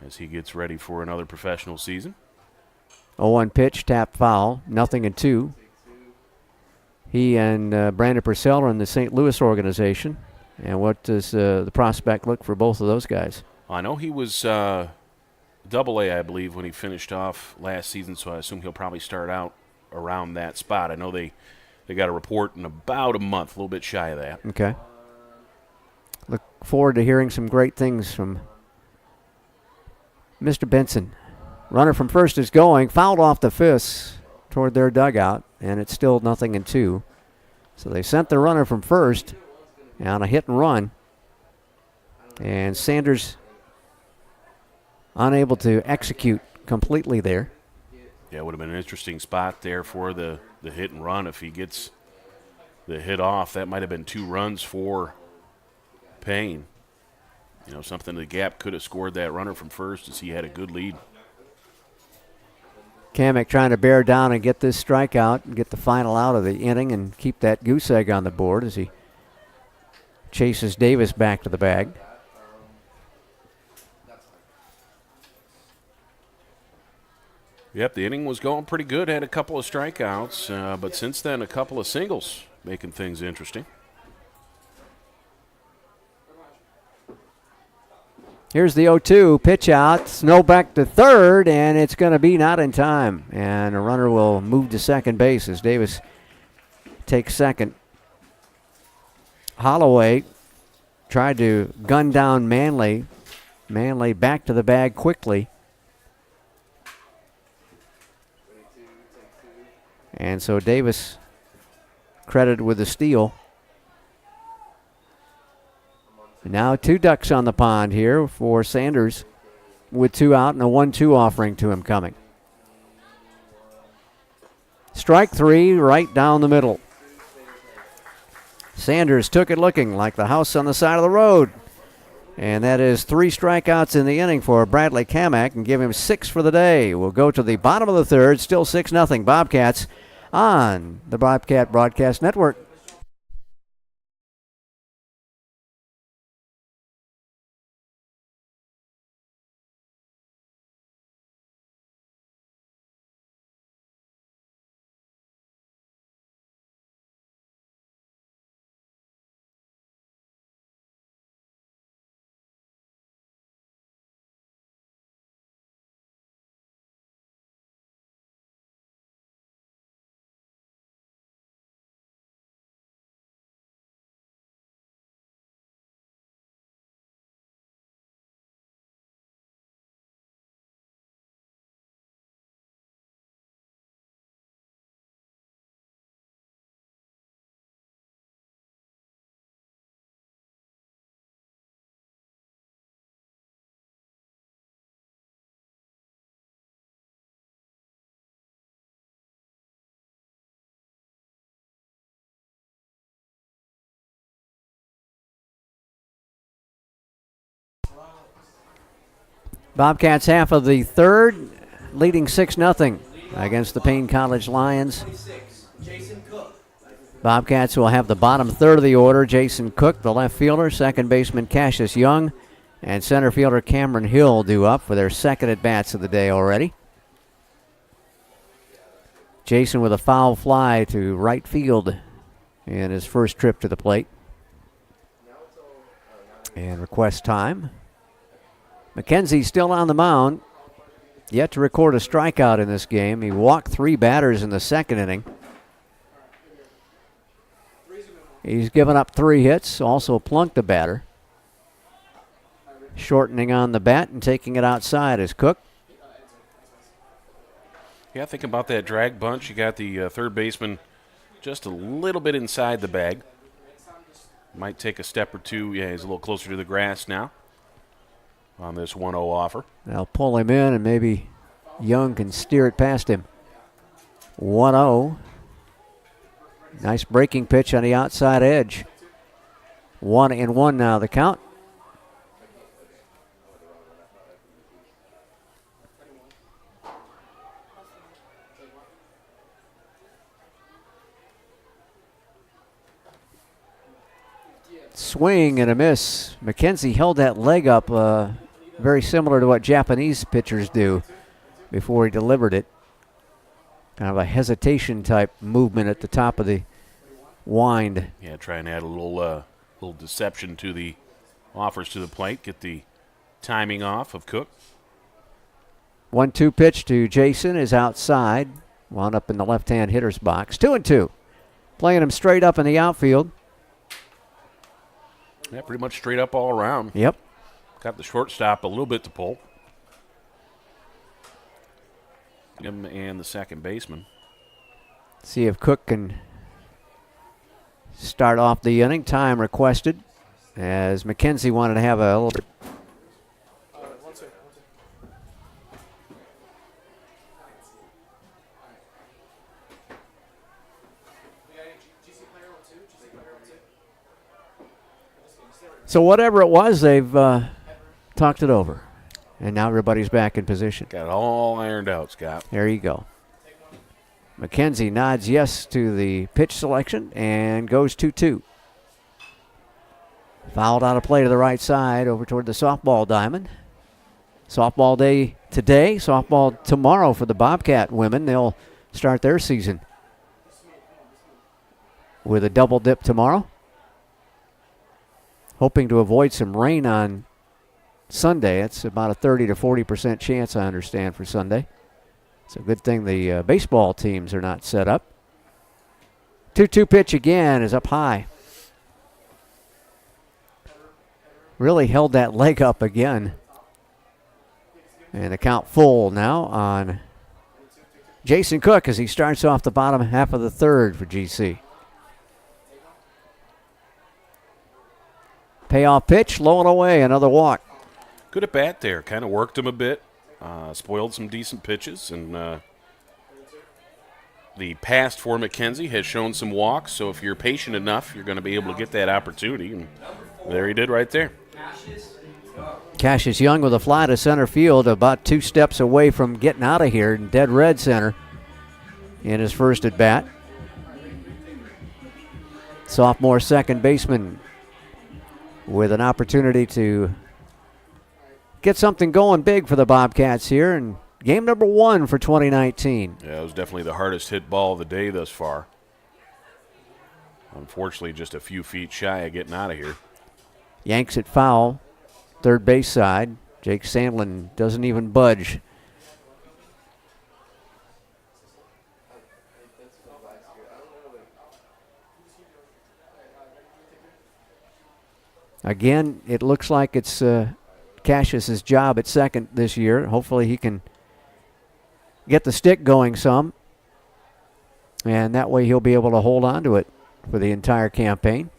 as he gets ready for another professional season. 0-1 pitch, tap foul, 0-2. He and Brandon Purcell are in the St. Louis organization. And what does the prospect look for both of those guys? I know he was Double-A, I believe, when he finished off last season, so I assume he'll probably start out around that spot. I know they got a report in about a month, a little bit shy of that. Okay. Look forward to hearing some great things from Mr. Benson. Runner from first is going, fouled off the fist toward their dugout, and it's still 0-2. So they sent the runner from first on a hit and run, and Sanders unable to execute completely there. Yeah, it would have been an interesting spot there for the hit and run. If he gets the hit off, that might have been 2 runs for Paine. You know, something the gap could have scored that runner from first as he had a good lead. Camic trying to bear down and get this strikeout and get the final out of the inning and keep that goose egg on the board as he chases Davis back to the bag. Yep, the inning was going pretty good. Had a couple of strikeouts, but since then a couple of singles, making things interesting. Here's the 0-2 pitch out. Snow back to third, and it's going to be not in time. And a runner will move to second base as Davis takes second. Holloway tried to gun down Manley. Manley back to the bag quickly. And so Davis credited with the steal. Now 2 ducks on the pond here for Sanders with 2 out and a 1-2 offering to him coming. Strike 3 right down the middle. Sanders took it looking like the house on the side of the road. And that is 3 strikeouts in the inning for Bradley Camic and give him 6 for the day. We'll go to the bottom of the third, still 6-0 Bobcats on the Bobcat Broadcast Network. Bobcats half of the third, leading 6-0 against the Paine College Lions. Bobcats will have the bottom third of the order. Jason Cook, the left fielder, second baseman Cassius Young, and center fielder Cameron Hill due up for their second at-bats of the day already. Jason with a foul fly to right field in his first trip to the plate. And request time. McKenzie still on the mound, yet to record a strikeout in this game. He walked 3 batters in the second inning. He's given up 3 hits, also plunked a batter. Shortening on the bat and taking it outside is Cook. Yeah, think about that drag bunch. You got the third baseman just a little bit inside the bag. Might take a step or two. Yeah, he's a little closer to the grass now on this 1-0 offer. They'll pull him in, and maybe Young can steer it past him. 1-0. Nice breaking pitch on the outside edge. 1-1 now the count. Swing and a miss. McKenzie held that leg up very similar to what Japanese pitchers do before he delivered it. Kind of a hesitation type movement at the top of the wind. Yeah, try and add a little deception to the offers to the plate. Get the timing off of Cook. 1-2 pitch to Jason is outside. Wound up in the left-hand hitter's box. 2-2. Playing him straight up in the outfield. Yeah, pretty much straight up all around. Yep. Got the shortstop a little bit to pull. Him and the second baseman. See if Cook can start off the inning. Time requested as McKenzie wanted to have a little bit. So whatever it was, they've talked it over. And now everybody's back in position. Got it all ironed out, Scott. There you go. McKenzie nods yes to the pitch selection and goes 2-2. Fouled out of play to the right side over toward the softball diamond. Softball day today, softball tomorrow for the Bobcat women. They'll start their season with a double dip tomorrow. Hoping to avoid some rain on Sunday. It's about a 30 to 40% chance, I understand, for Sunday. It's a good thing the baseball teams are not set up. 2-2 pitch again is up high. Really held that leg up again. And the count full now on Jason Cook as he starts off the bottom half of the third for GC. Payoff pitch, low and away, another walk. Good at bat there. Kind of worked him a bit. Spoiled some decent pitches. And the past for McKenzie has shown some walks. So if you're patient enough, you're going to be able to get that opportunity. And there he did right there. Cassius Young with a fly to center field, about 2 steps away from getting out of here in dead red center in his first at bat. Sophomore second baseman with an opportunity to get something going big for the Bobcats here in game number 1 for 2019. Yeah, it was definitely the hardest hit ball of the day thus far. Unfortunately, just a few feet shy of getting out of here. Yanks it foul, third base side. Jake Sandlin doesn't even budge. Again, it looks like it's Cassius's job at second this year. Hopefully he can get the stick going some, and that way he'll be able to hold on to it for the entire campaign.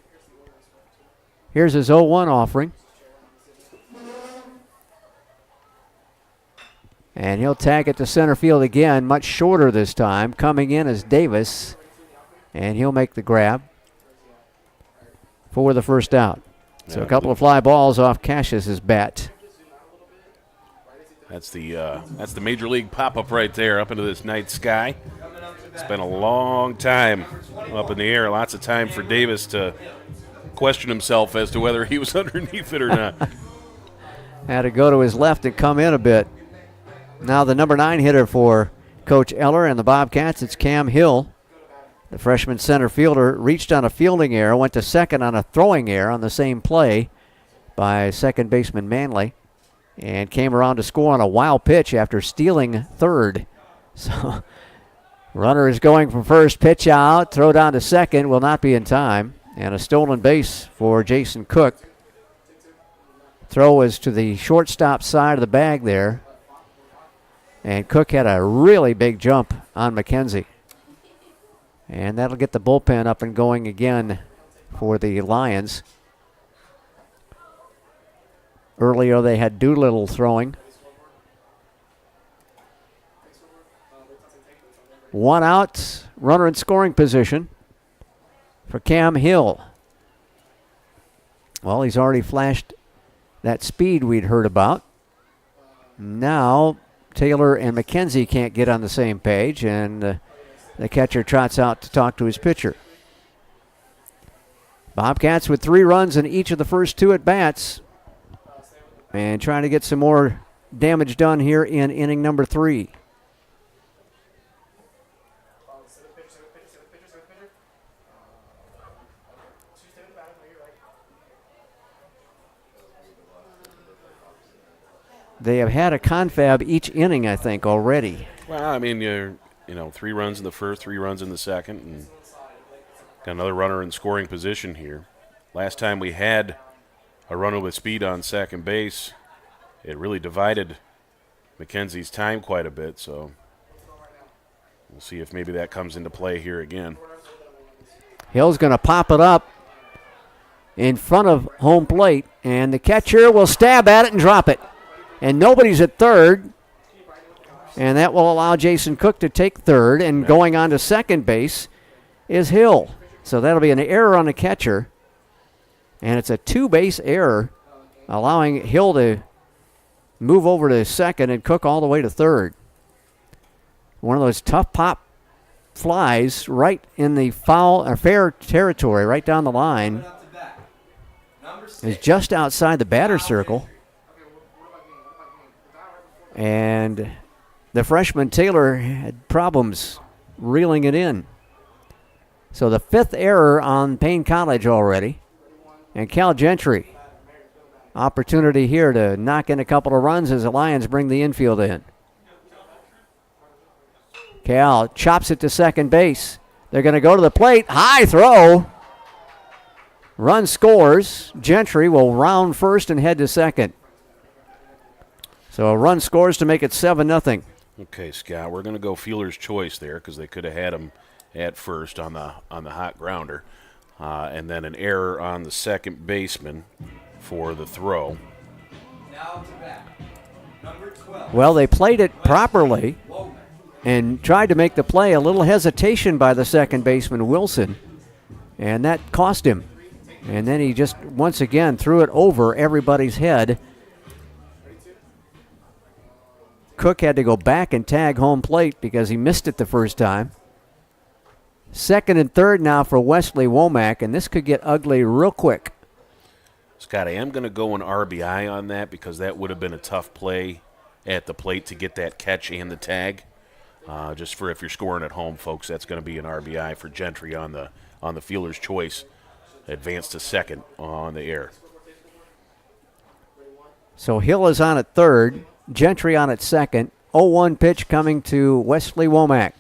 Here's his 0-1 offering. And he'll tag it to center field again, much shorter this time. Coming in is Davis, and he'll make the grab for the first out. So a couple of fly balls off Cassius's bat. That's the major league pop-up right there up into this night sky. It's been a long time up in the air. Lots of time for Davis to question himself as to whether he was underneath it or not. Had to go to his left and come in a bit. Now the number 9 hitter for Coach Eller and the Bobcats, it's Cam Hill. The freshman center fielder reached on a fielding error, went to second on a throwing error on the same play by second baseman Manley, and came around to score on a wild pitch after stealing third. So runner is going from first, pitch out, throw down to second, will not be in time, and a stolen base for Jason Cook. Throw is to the shortstop side of the bag there, and Cook had a really big jump on McKenzie. And that'll get the bullpen up and going again for the Lions. Earlier they had Doolittle throwing. 1 out, runner in scoring position for Cam Hill. Well, he's already flashed that speed we'd heard about. Now Taylor and McKenzie can't get on the same page, and the catcher trots out to talk to his pitcher. Bobcats with 3 runs in each of the first 2 at-bats, and trying to get some more damage done here in inning number 3. They have had a confab each inning, I think, already. Well, I mean, you know, 3 runs in the first, 3 runs in the second, and got another runner in scoring position here. Last time we had a runner with speed on second base, it really divided McKenzie's time quite a bit, so we'll see if maybe that comes into play here again. Hill's going to pop it up in front of home plate, and the catcher will stab at it and drop it. And nobody's at third, and that will allow Jason Cook to take third, and going on to second base is Hill. So that'll be an error on the catcher, and it's a 2-base error, allowing Hill to move over to second and Cook all the way to third. One of those tough pop flies right in the foul or fair territory, right down the line, is just outside the batter circle. And the freshman Taylor had problems reeling it in. So the 5th error on Paine College already. And Cal Gentry, opportunity here to knock in a couple of runs as the Lions bring the infield in. Cal chops it to second base. They're going to go to the plate. High throw. Run scores. Gentry will round first and head to second. So a run scores to make it 7-0. Okay, Scott, we're going to go fielder's choice there because they could have had him at first on the hot grounder. And then an error on the second baseman for the throw. Now to bat. Number 12. Well, they played it properly and tried to make the play. A little hesitation by the second baseman, Wilson, and that cost him. And then he just, once again, threw it over everybody's head. Cook had to go back and tag home plate because he missed it the first time. Second and third now for Wesley Womack, and this could get ugly real quick. Scott, I am going to go an RBI on that because that would have been a tough play at the plate to get that catch and the tag. Just for if you're scoring at home, folks, that's going to be an RBI for Gentry on the fielder's choice. Advance to second on the air. So Hill is on at third. Gentry on at second. 0-1 pitch coming to Wesley Womack.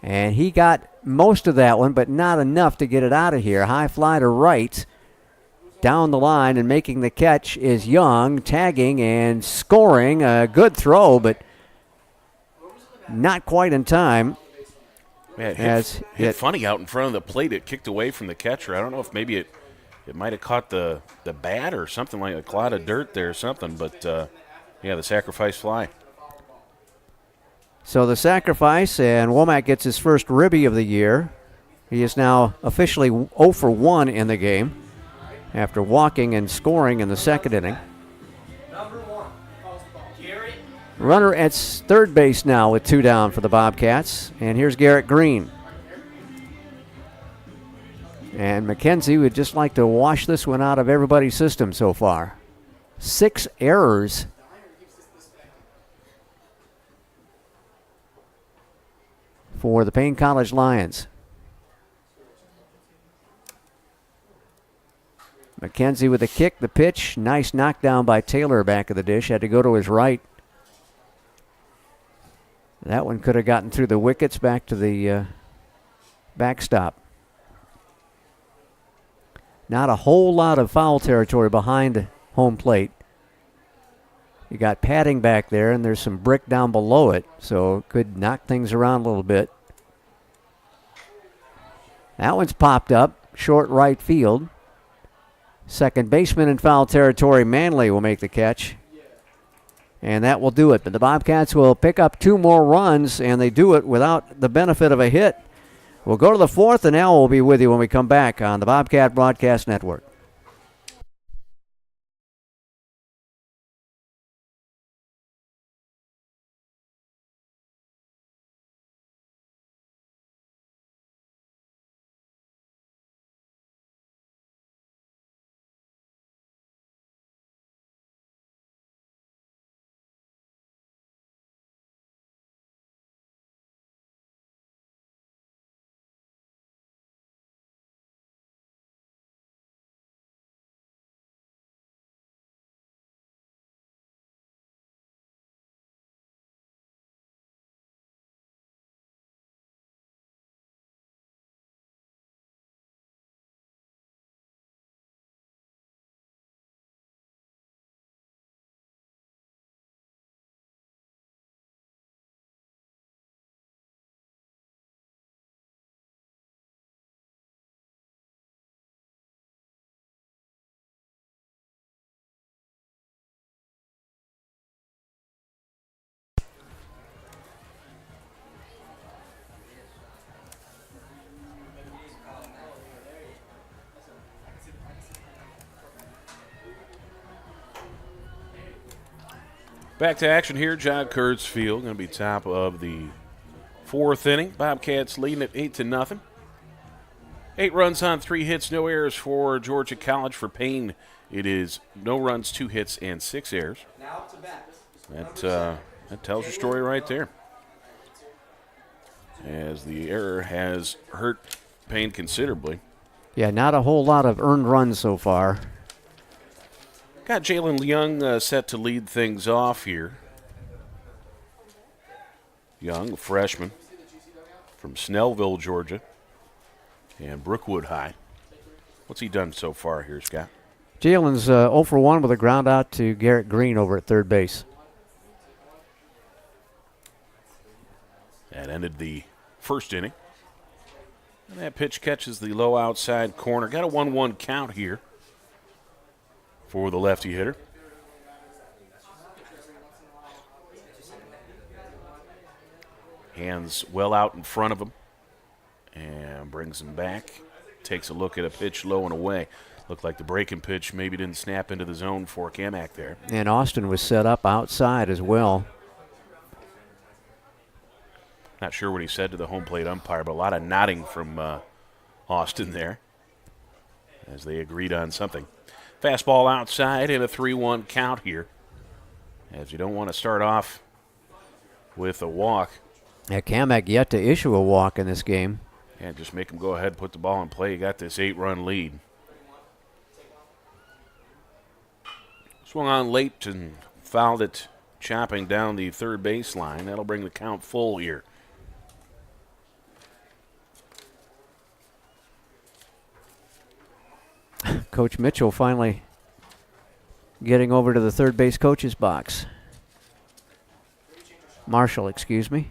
And he got most of that one, but not enough to get it out of here. High fly to right. Down the line and making the catch is Young, tagging and scoring. A good throw, but not quite in time. Man, it hit funny out in front of the plate. It kicked away from the catcher. I don't know if maybe it might have caught the bat or something, like a clod of dirt there or something, but yeah, the sacrifice fly. So the sacrifice, and Womack gets his first ribby of the year. He is now officially 0 for 1 in the game after walking and scoring in the second inning. Runner at third base now with 2 down for the Bobcats. And here's Garrett Green. And McKenzie would just like to wash this one out of everybody's system so far. 6 errors. For the Paine College Lions. McKenzie with a kick, the pitch. Nice knockdown by Taylor back of the dish. Had to go to his right. That one could have gotten through the wickets back to the backstop. Not a whole lot of foul territory behind home plate. You got padding back there, and there's some brick down below it, so it could knock things around a little bit. That one's popped up. short right field. Second baseman in foul territory, Manley, will make the catch. And that will do it. But the Bobcats will pick up 2 more runs, and they do it without the benefit of a hit. We'll go to the 4th, and Al will be with you when we come back on the Bobcat Broadcast Network. Back to action here. John Kurtz Field going to be top of the 4th inning. Bobcats leading at 8-0. 8 runs on 3 hits, no errors for Georgia College. For Paine, it is no runs, 2 hits, and 6 errors. Now to bat. That tells your story right there. As the error has hurt Paine considerably. Yeah, not a whole lot of earned runs so far. Got Jalen Young set to lead things off here. Young, a freshman from Snellville, Georgia, and Brookwood High. What's he done so far here, Scott? Jalen's 0 for 1 with a ground out to Garrett Green over at third base. That ended the 1st inning. And that pitch catches the low outside corner. Got a 1-1 count here for the lefty hitter. Hands well out in front of him and brings him back. Takes a look at a pitch low and away. Looked like the breaking pitch maybe didn't snap into the zone for Camic there. And Austin was set up outside as well. Not sure what he said to the home plate umpire, but a lot of nodding from Austin there as they agreed on something. Fastball outside and a 3-1 count here, as you don't want to start off with a walk. Yeah, Camic yet to issue a walk in this game. Yeah, just make him go ahead and put the ball in play. You got this 8-run lead. Swung on late and fouled it, chopping down the third baseline. That'll bring the count full here. Coach Mitchell finally getting over to the third base coach's box. Marshall, excuse me.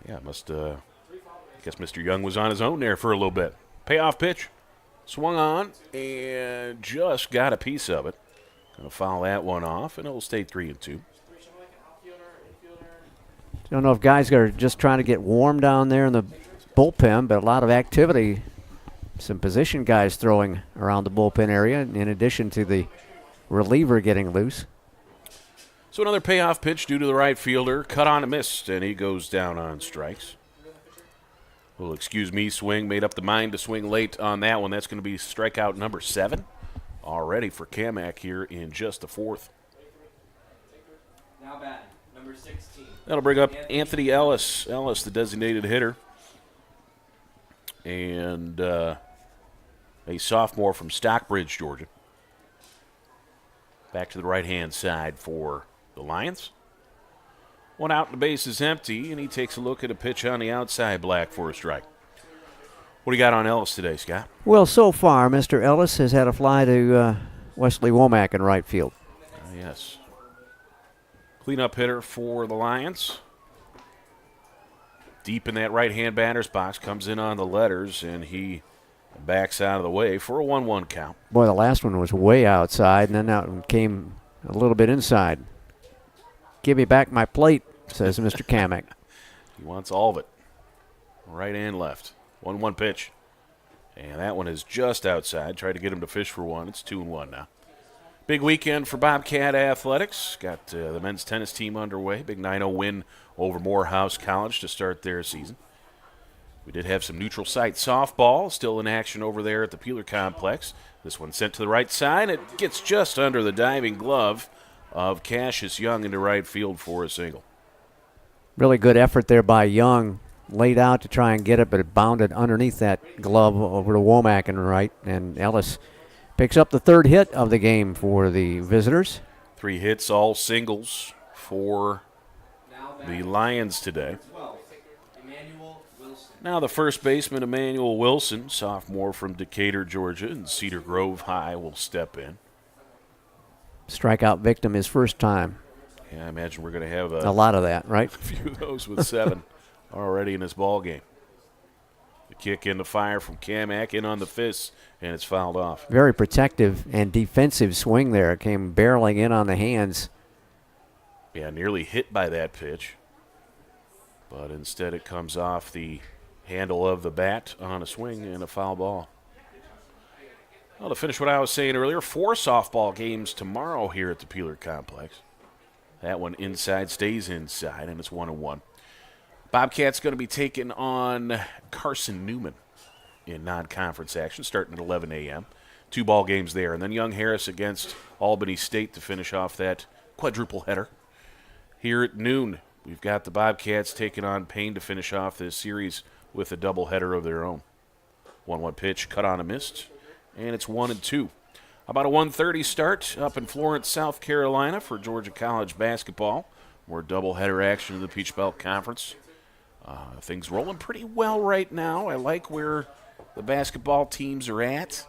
Yeah, I guess Mr. Young was on his own there for a little bit. Payoff pitch. Swung on and just got a piece of it. Going to foul that one off, and it'll stay 3-2. Don't know if guys are just trying to get warm down there in the bullpen, but a lot of activity. Some position guys throwing around the bullpen area in addition to the reliever getting loose. So another payoff pitch due to the right fielder. Cut on and missed, and he goes down on strikes. Well, excuse me, swing. Made up the mind to swing late on that one. That's going to be strikeout number 7 already for Camic here in just the 4th. Now batting, number 16. That'll bring up Anthony Ellis. Ellis, the designated hitter. And a sophomore from Stockbridge, Georgia. Back to the right-hand side for the Lions. One out and the base is empty, and he takes a look at a pitch on the outside, black for a strike. What do you got on Ellis today, Scott? Well, so far, Mr. Ellis has had a fly to Wesley Womack in right field. Yes. Cleanup hitter for the Lions. Deep in that right-hand batter's box, comes in on the letters, and he Backs out of the way for a 1-1 count. Boy, the last one was way outside, and then that one came a little bit inside. Give me back my plate, says Mr. Camic. He wants all of it, right and left. 1-1 pitch. And that one is just outside. Tried to get him to fish for one. It's 2-1 now. Big weekend for Bobcat Athletics. Got the men's tennis team underway. Big 9-0 win over Morehouse College to start their season. We did have some neutral site softball still in action over there at the Peeler Complex. This one sent to the right side. It gets just under the diving glove of Cassius Young into right field for a single. Really good effort there by Young. Laid out to try and get it, but it bounded underneath that glove over to Womack and right. And Ellis picks up the third hit of the game for the visitors. 3 hits, all singles for the Lions today. Now the first baseman, Emmanuel Wilson, sophomore from Decatur, Georgia, and Cedar Grove High, will step in. Strikeout victim his first time. Yeah, I imagine we're going to have a lot of that, right? A few of those with 7 already in this ball game. The kick in the fire from Camic in on the fist, and it's fouled off. Very protective and defensive swing there. It came barreling in on the hands. Yeah, nearly hit by that pitch. But instead it comes off the handle of the bat on a swing and a foul ball. Well, to finish what I was saying earlier, 4 softball games tomorrow here at the Peeler Complex. That one inside stays inside, and it's 1-1. Bobcats going to be taking on Carson Newman in non-conference action starting at 11 a.m. 2 ball games there, and then Young Harris against Albany State to finish off that quadruple header. Here at noon, we've got the Bobcats taking on Paine to finish off this series with a doubleheader of their own. 1-1 pitch, cut on a missed, and it's 1-2. About a 1:30 start up in Florence, South Carolina for Georgia College basketball. More doubleheader action in the Peach Belt Conference. Things rolling pretty well right now. I like where the basketball teams are at.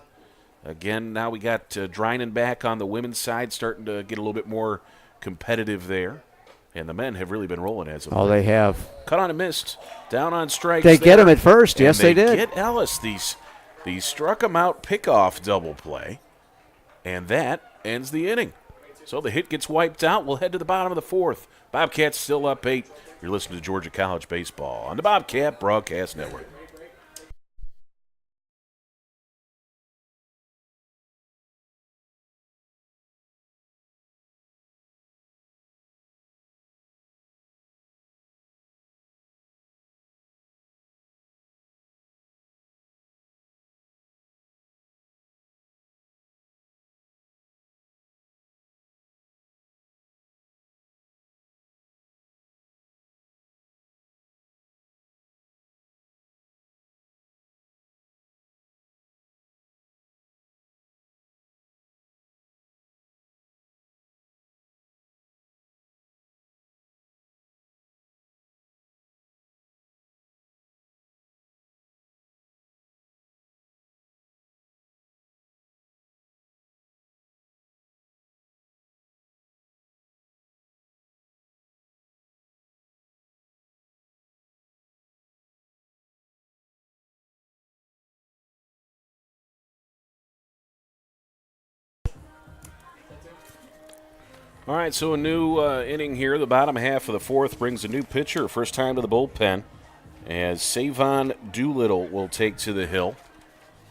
Again, now we got Drynan back on the women's side, starting to get a little bit more competitive there. And the men have really been rolling as of late. They have. Cut on a missed. Down on strikes. They get him at first. Yes, they did. Get Ellis. These struck him out pickoff double play. And that ends the inning. So the hit gets wiped out. We'll head to the bottom of the 4th. Bobcats still up 8. You're listening to Georgia College Baseball on the Bobcat Broadcast Network. All right, so a new inning here. The bottom half of the 4th brings a new pitcher, first time to the bullpen, as Savon Doolittle will take to the hill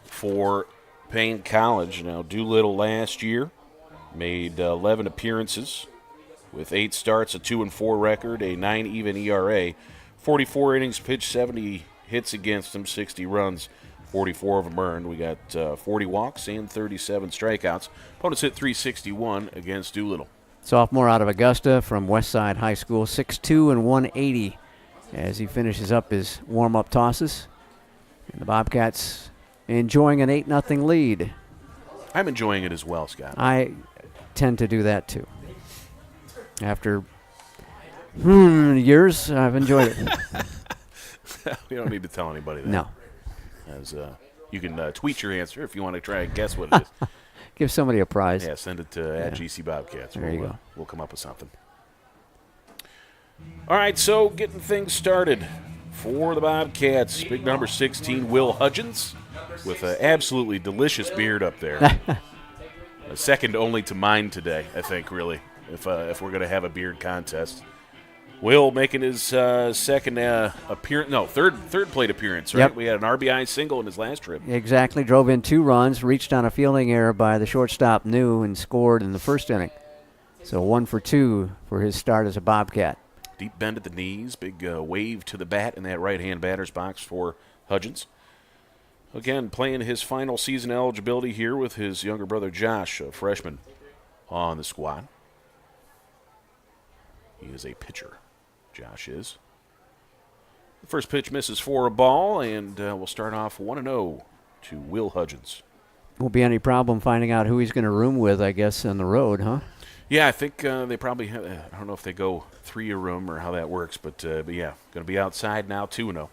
for Paine College. Now, Doolittle last year made 11 appearances with 8 starts, a 2-4 record, a 9 even ERA, 44 innings pitched, 70 hits against him, 60 runs, 44 of them earned. We got 40 walks and 37 strikeouts. Opponents hit .361 against Doolittle. Sophomore out of Augusta from Westside High School, 6'2" and 180 as he finishes up his warm-up tosses. And the Bobcats enjoying an 8-0 lead. I'm enjoying it as well, Scott. I tend to do that too. After years, I've enjoyed it. We don't need to tell anybody that. No. As you can tweet your answer if you want to try and guess what it is. Give somebody a prize. Yeah, send it to at GC Bobcats. There you go. We'll come up with something. All right, so getting things started for the Bobcats. Big number 16, Will Hudgens, with an absolutely delicious beard up there. Second only to mine today, I think, really, if we're going to have a beard contest. Will making his second appearance, no, third plate appearance, right? Yep. We had an RBI single in his last trip. Exactly. Drove in 2 runs, reached on a fielding error by the shortstop New, and scored in the first inning. So 1 for 2 for his start as a Bobcat. Deep bend at the knees, big wave to the bat in that right-hand batter's box for Hudgens. Again, playing his final season eligibility here with his younger brother Josh, a freshman, on the squad. He is a pitcher, Josh is. The first pitch misses for a ball, and we'll start off 1-0 to Will Hudgens. Won't be any problem finding out who he's going to room with, I guess, on the road, huh? Yeah, I think they probably have, I don't know if they go 3 a room or how that works, but yeah, going to be outside now, 2-0.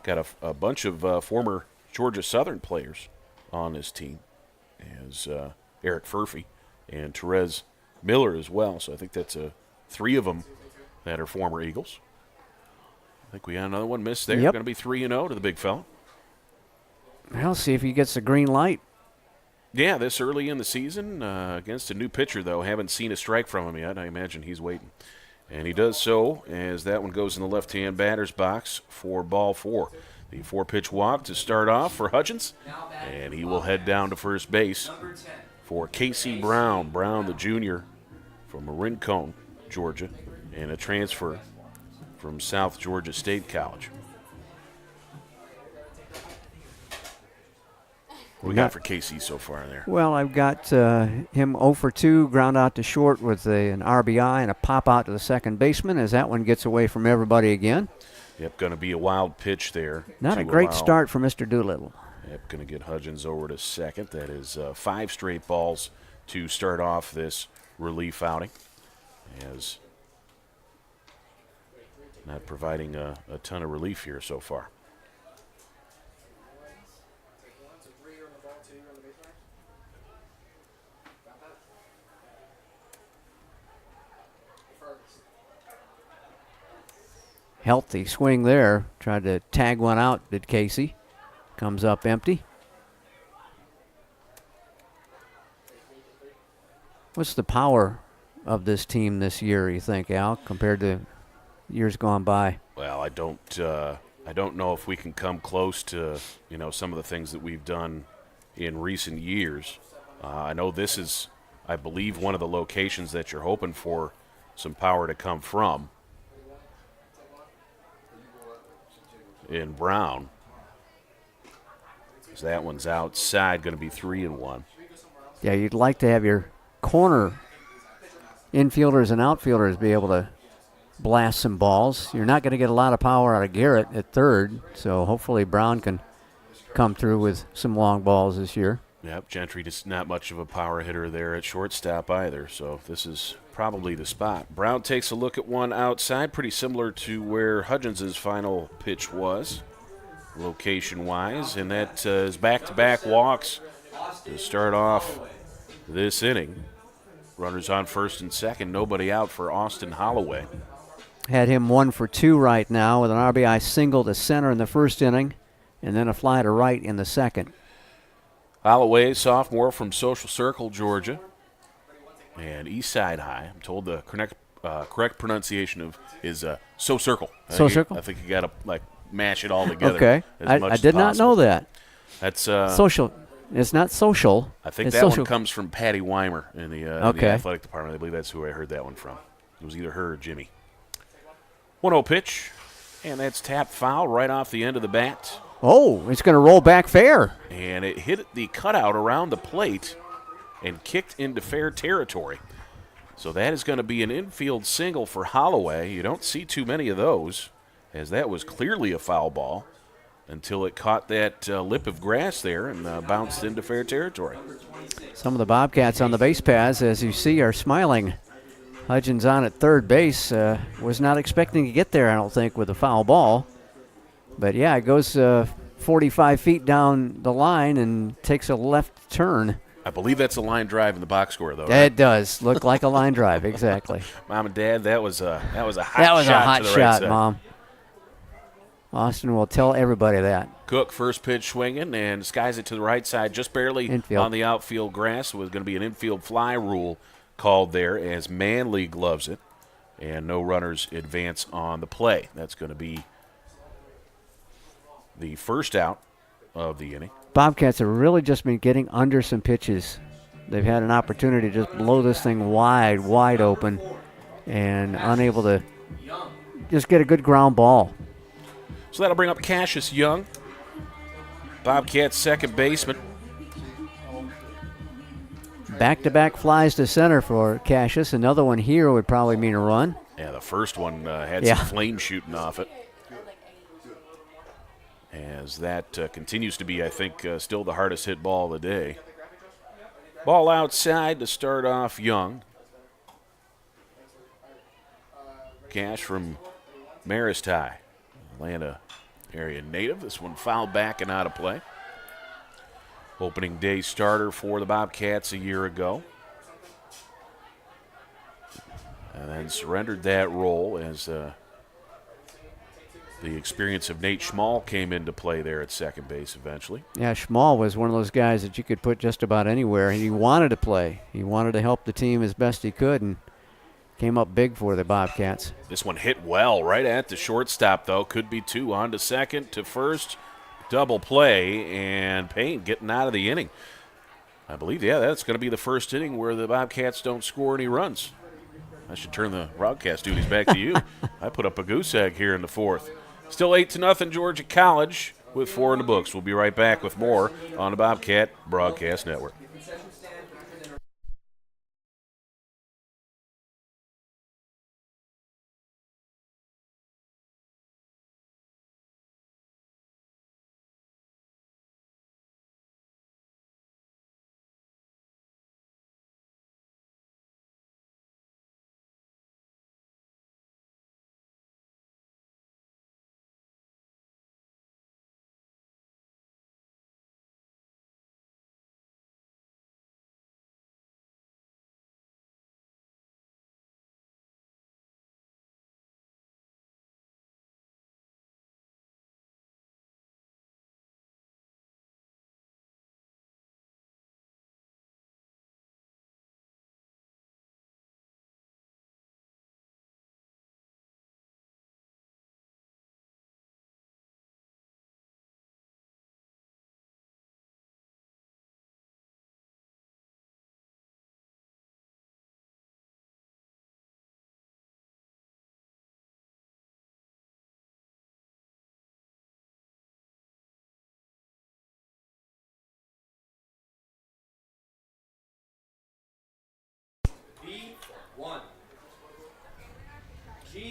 Got a bunch of former Georgia Southern players on his team, as Eric Furphy and Therese Miller as well. So I think that's 3 of them that are former Eagles. I think we had another one missed there. Yep. Going to be 3-0 to the big fella. Well, see if he gets the green light. Yeah, this early in the season against a new pitcher, though. Haven't seen a strike from him yet. I imagine he's waiting. And he does so as that one goes in the left-hand batter's box for ball 4. The 4-pitch walk to start off for Hudgens. And he will head down to first base for Casey Brown. Brown, the junior from Rincon, Georgia, and a transfer from South Georgia State College. What we got for KC so far there? Well, I've got him 0 for 2, ground out to short with an RBI and a pop out to the second baseman as that one gets away from everybody again. Yep, going to be a wild pitch there. Not a great start for Mr. Doolittle. Yep, going to get Hudgens over to second. That is 5 straight balls to start off this relief outing, as not providing a ton of relief here so far. Healthy swing there. Tried to tag one out, did Casey. Comes up empty. What's the power of this team this year, you think, Al, compared to years gone by? Well, I don't know if we can come close to, some of the things that we've done in recent years. I know this is, I believe, one of the locations that you're hoping for some power to come from. In Brown, so that one's outside, going to be 3-1. Yeah, you'd like to have your corner infielders and outfielders be able to blast some balls. You're not going to get a lot of power out of Garrett at third, so hopefully Brown can come through with some long balls this year. Yep, Gentry just not much of a power hitter there at shortstop either, so this is probably the spot. Brown takes a look at one outside, pretty similar to where Hudgens' final pitch was, location-wise, and that is back-to-back walks to start off this inning. Runners on first and second, nobody out for Austin Holloway. Had him 1 for 2 right now with an RBI single to center in the first inning and then a fly to right in the second. Holloway, sophomore from Social Circle, Georgia, and Eastside High. I'm told the correct pronunciation of is So Circle. Circle? I think you got to mash it all together. Okay, I did not know that. That's social. It's not social. I think it's that social. one comes from Patty Weimer in the athletic department. I believe that's who I heard that one from. It was either her or Jimmy. 1-0 pitch, and that's tapped foul right off the end of the bat. Oh, it's going to roll back fair. And it hit the cutout around the plate and kicked into fair territory. So that is going to be an infield single for Holloway. You don't see too many of those, as that was clearly a foul ball until it caught that lip of grass there and bounced into fair territory. Some of the Bobcats on the base paths, as you see, are smiling. Hudgens on at third base. Was not expecting to get there, I don't think, with a foul ball. But, yeah, it goes 45 feet down the line and takes a left turn. I believe that's a line drive in the box score, though. Right? It does look like a line drive, exactly. Mom and Dad, that was a hot shot. That was a hot to the shot, right side. Mom. Austin will tell everybody that. Cook first pitch swinging and skies it to the right side, just barely Infield. on the outfield grass. It was going to be an infield fly rule called there as Manley gloves it, and no runners advance on the play. That's going to be the first out of the inning. Bobcats have really just been getting under some pitches. They've had an opportunity to just blow this thing wide open and unable to just get a good ground ball. So that'll bring up Cassius Young, Bobcats second baseman. Back-to-back flies to center for Cassius. Another one here would probably mean a run. Yeah, the first one had some flame shooting off it. As that continues to be, I think, still the hardest hit ball of the day. Ball outside to start off Young. Cash from Marist, Atlanta area native. This one fouled back and out of play. Opening day starter for the Bobcats a year ago. And then surrendered that role as the experience of Nate Schmall came into play there at second base eventually. Yeah, Schmall was one of those guys that you could put just about anywhere. He wanted to play. He wanted to help the team as best he could and came up big for the Bobcats. This one hit well right at the shortstop, though. Could be two. On to second, to first. Double play, and Paine getting out of the inning. I believe, that's going to be the first inning where the Bobcats don't score any runs. I should turn the broadcast duties back to you. I put up a goose egg here in the fourth. Still 8-0 Georgia College with 4 in the books. We'll be right back with more on the Bobcat Broadcast Network.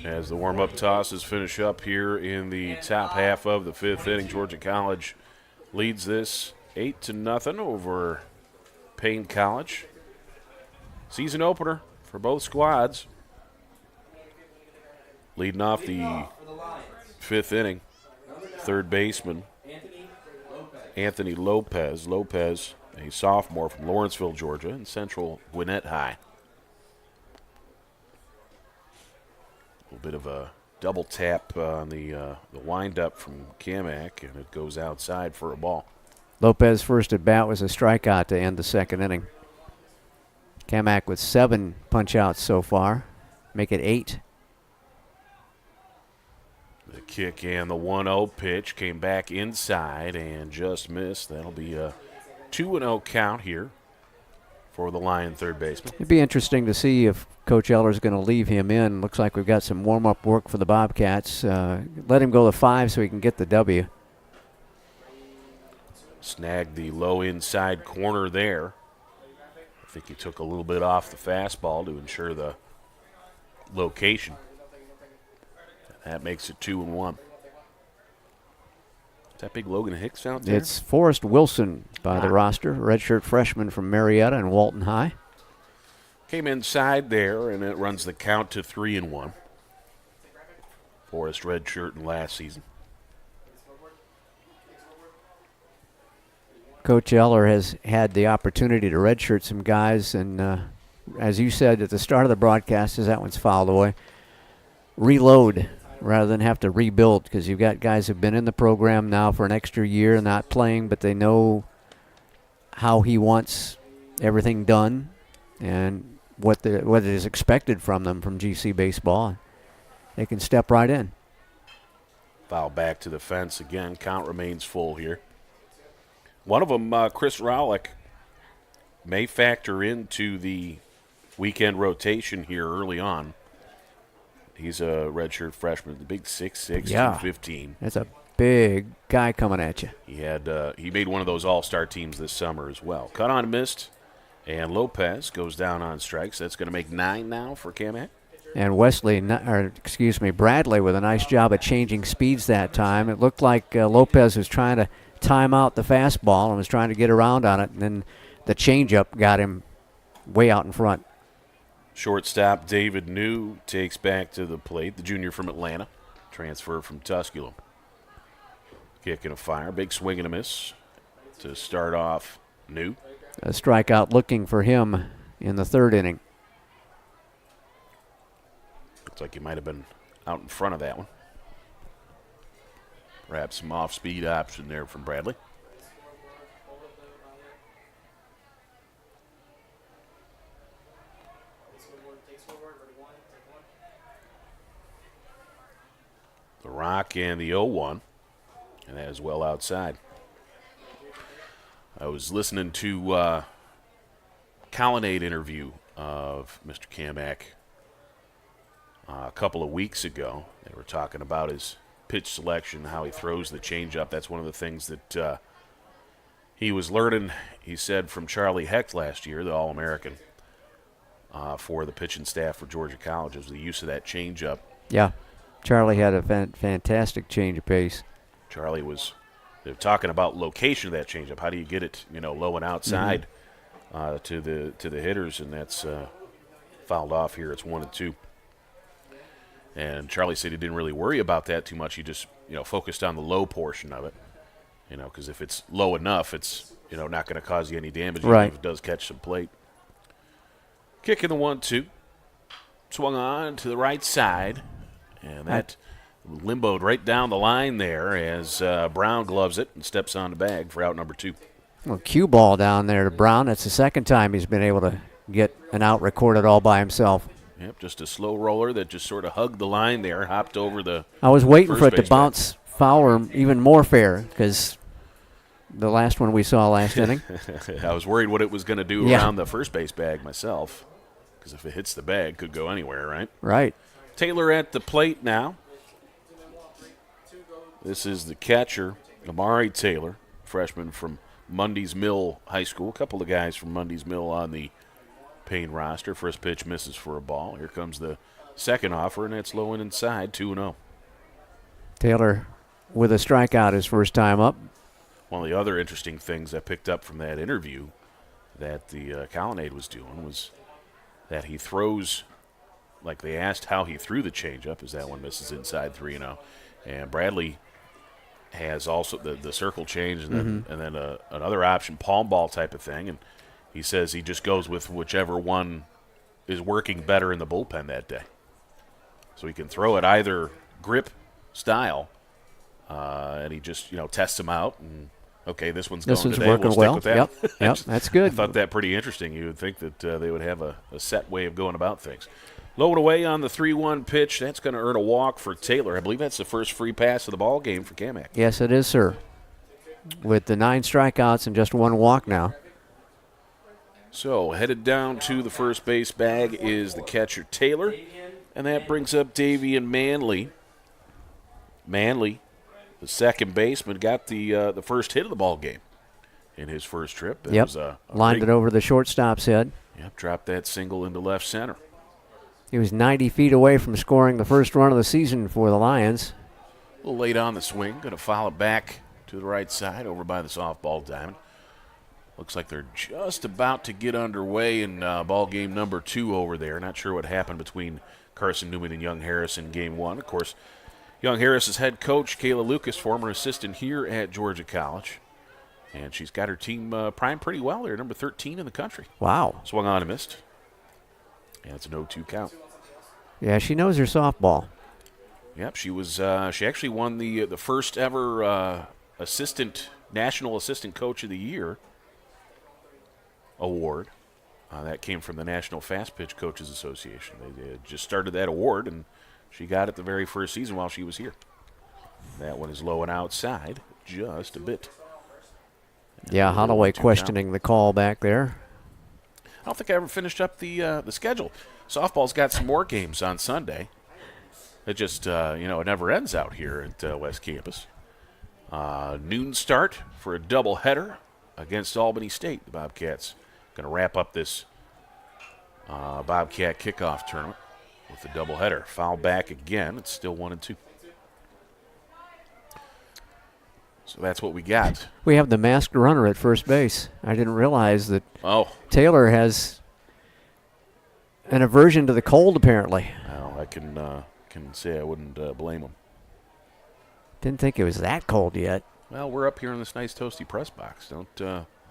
As the warm-up tosses finish up here in the top half of the fifth inning, Georgia College leads this 8-0 over Paine College. Season opener for both squads. Leading off the fifth inning, third baseman Anthony Lopez. Lopez, a sophomore from Lawrenceville, Georgia, and Central Gwinnett High. A little bit of a double tap on the windup from Camic, and it goes outside for a ball. Lopez first at bat was a strikeout to end the second inning. Camic with 7 punch-outs so far, make it 8. The kick and the 1-0 pitch came back inside and just missed. That'll be a 2-0 count here for the Lion third baseman. It'd be interesting to see if Coach Eller's going to leave him in. Looks like we've got some warm-up work for the Bobcats. Let him go to 5 so he can get the W. Snagged the low inside corner there. I think he took a little bit off the fastball to ensure the location. That makes it 2-1. Is that big Logan Hicks out there? It's Forrest Wilson by the roster, redshirt freshman from Marietta and Walton High. Came inside there, and it runs the count to 3-1. Forrest redshirt in last season. Coach Eller has had the opportunity to redshirt some guys, and as you said at the start of the broadcast, as that one's fouled away, reload rather than have to rebuild, because you've got guys who've been in the program now for an extra year, not playing, but they know how he wants everything done and what is expected from them from GC baseball. They can step right in. Foul back to the fence again. Count remains full here. One of them, Chris Rowlick, may factor into the weekend rotation here early on. He's a redshirt freshman, the big 6'6", 215. That's a big guy coming at you. He made one of those all-star teams this summer as well. Cut on missed, and Lopez goes down on strikes. That's going to make 9 now for Camic. And Bradley with a nice job of changing speeds that time. It looked like Lopez was trying to time out the fastball and was trying to get around on it, and then the changeup got him way out in front. Shortstop David New takes back to the plate, the junior from Atlanta, transfer from Tusculum. Kick and a fire, big swing and a miss to start off New. A strikeout looking for him in the third inning. Looks like he might have been out in front of that one. Perhaps some off-speed option there from Bradley. The rock and the 0-1, and that is well outside. I was listening to Colonnade interview of Mr. Camic a couple of weeks ago. They were talking about his pitch selection, how he throws the changeup. That's one of the things that he was learning, he said, from Charlie Hecht last year, the All-American, for the pitching staff for Georgia College, was the use of that changeup. Yeah, Charlie had a fantastic change of pace. They're talking about location of that changeup. How do you get it, low and outside to the hitters, and that's fouled off here. It's 1-2. And Charlie said he didn't really worry about that too much. He just, focused on the low portion of it, because if it's low enough, it's, not going to cause you any damage, right, even if it does catch some plate. Kick in the 1-2. Swung on to the right side, and that limboed right down the line there as Brown gloves it and steps on the bag for out number 2. Well, cue ball down there to Brown. That's the second time he's been able to get an out recorded all by himself. Yep, just a slow roller that just sort of hugged the line there, hopped over the I was waiting for it to base bounce foul or even more fair, because the last one we saw last inning. I was worried what it was going to do around the first base bag myself, because if it hits the bag, it could go anywhere, right? Right. Taylor at the plate now. This is the catcher, Amari Taylor, freshman from Mundy's Mill High School. A couple of guys from Mundy's Mill on the Paine roster. First pitch misses for a ball. Here comes the second offer, and it's low and inside, 2-0. Taylor with a strikeout his first time up. One of the other interesting things I picked up from that interview that the Colonnade was doing was that he throws, like they asked how he threw the changeup, as that one misses inside 3-0. And Bradley has also the circle change and then another option, palm ball type of thing. And he says he just goes with whichever one is working better in the bullpen that day. So he can throw it either grip style, and he just, tests them out. And, okay, this one's going today. Working we'll well. Stick with that. Yep, that's good. I thought that pretty interesting. You would think that they would have a set way of going about things. Low and away on the 3-1 pitch. That's going to earn a walk for Taylor. I believe that's the first free pass of the ball game for Camic. Yes, it is, sir. With the 9 strikeouts and just 1 walk now. So headed down to the first base bag is the catcher Taylor, and that brings up Davian Manley. Manley, the second baseman, got the first hit of the ball game in his first trip. It was lined it over the shortstop's head. Yep, dropped that single into left center. He was 90 feet away from scoring the first run of the season for the Lions. A little late on the swing. Going to foul it back to the right side over by the softball diamond. Looks like they're just about to get underway in ball game number 2 over there. Not sure what happened between Carson Newman and Young Harris in game 1. Of course, Young Harris's head coach, Kayla Lucas, former assistant here at Georgia College. And she's got her team primed pretty well. They're number 13 in the country. Wow. Swung on and missed. And it's an 0-2 count. Yeah, she knows her softball. Yep, she was. She actually won the first ever National Assistant Coach of the Year award. That came from the National Fast Pitch Coaches Association. They had just started that award, and she got it the very first season while she was here. That one is low and outside just a bit. Yeah, Holloway questioning the call back there. I don't think I ever finished up the schedule. Softball's got some more games on Sunday. It just, it never ends out here at West Campus. Noon start for a doubleheader against Albany State. The Bobcats going to wrap up this Bobcat kickoff tournament with the doubleheader. Foul back again. It's still 1-2. So that's what we got. We have the masked runner at first base. I didn't realize that Taylor has an aversion to the cold, apparently. Well, I can say I wouldn't blame him. Didn't think it was that cold yet. Well, we're up here in this nice toasty press box.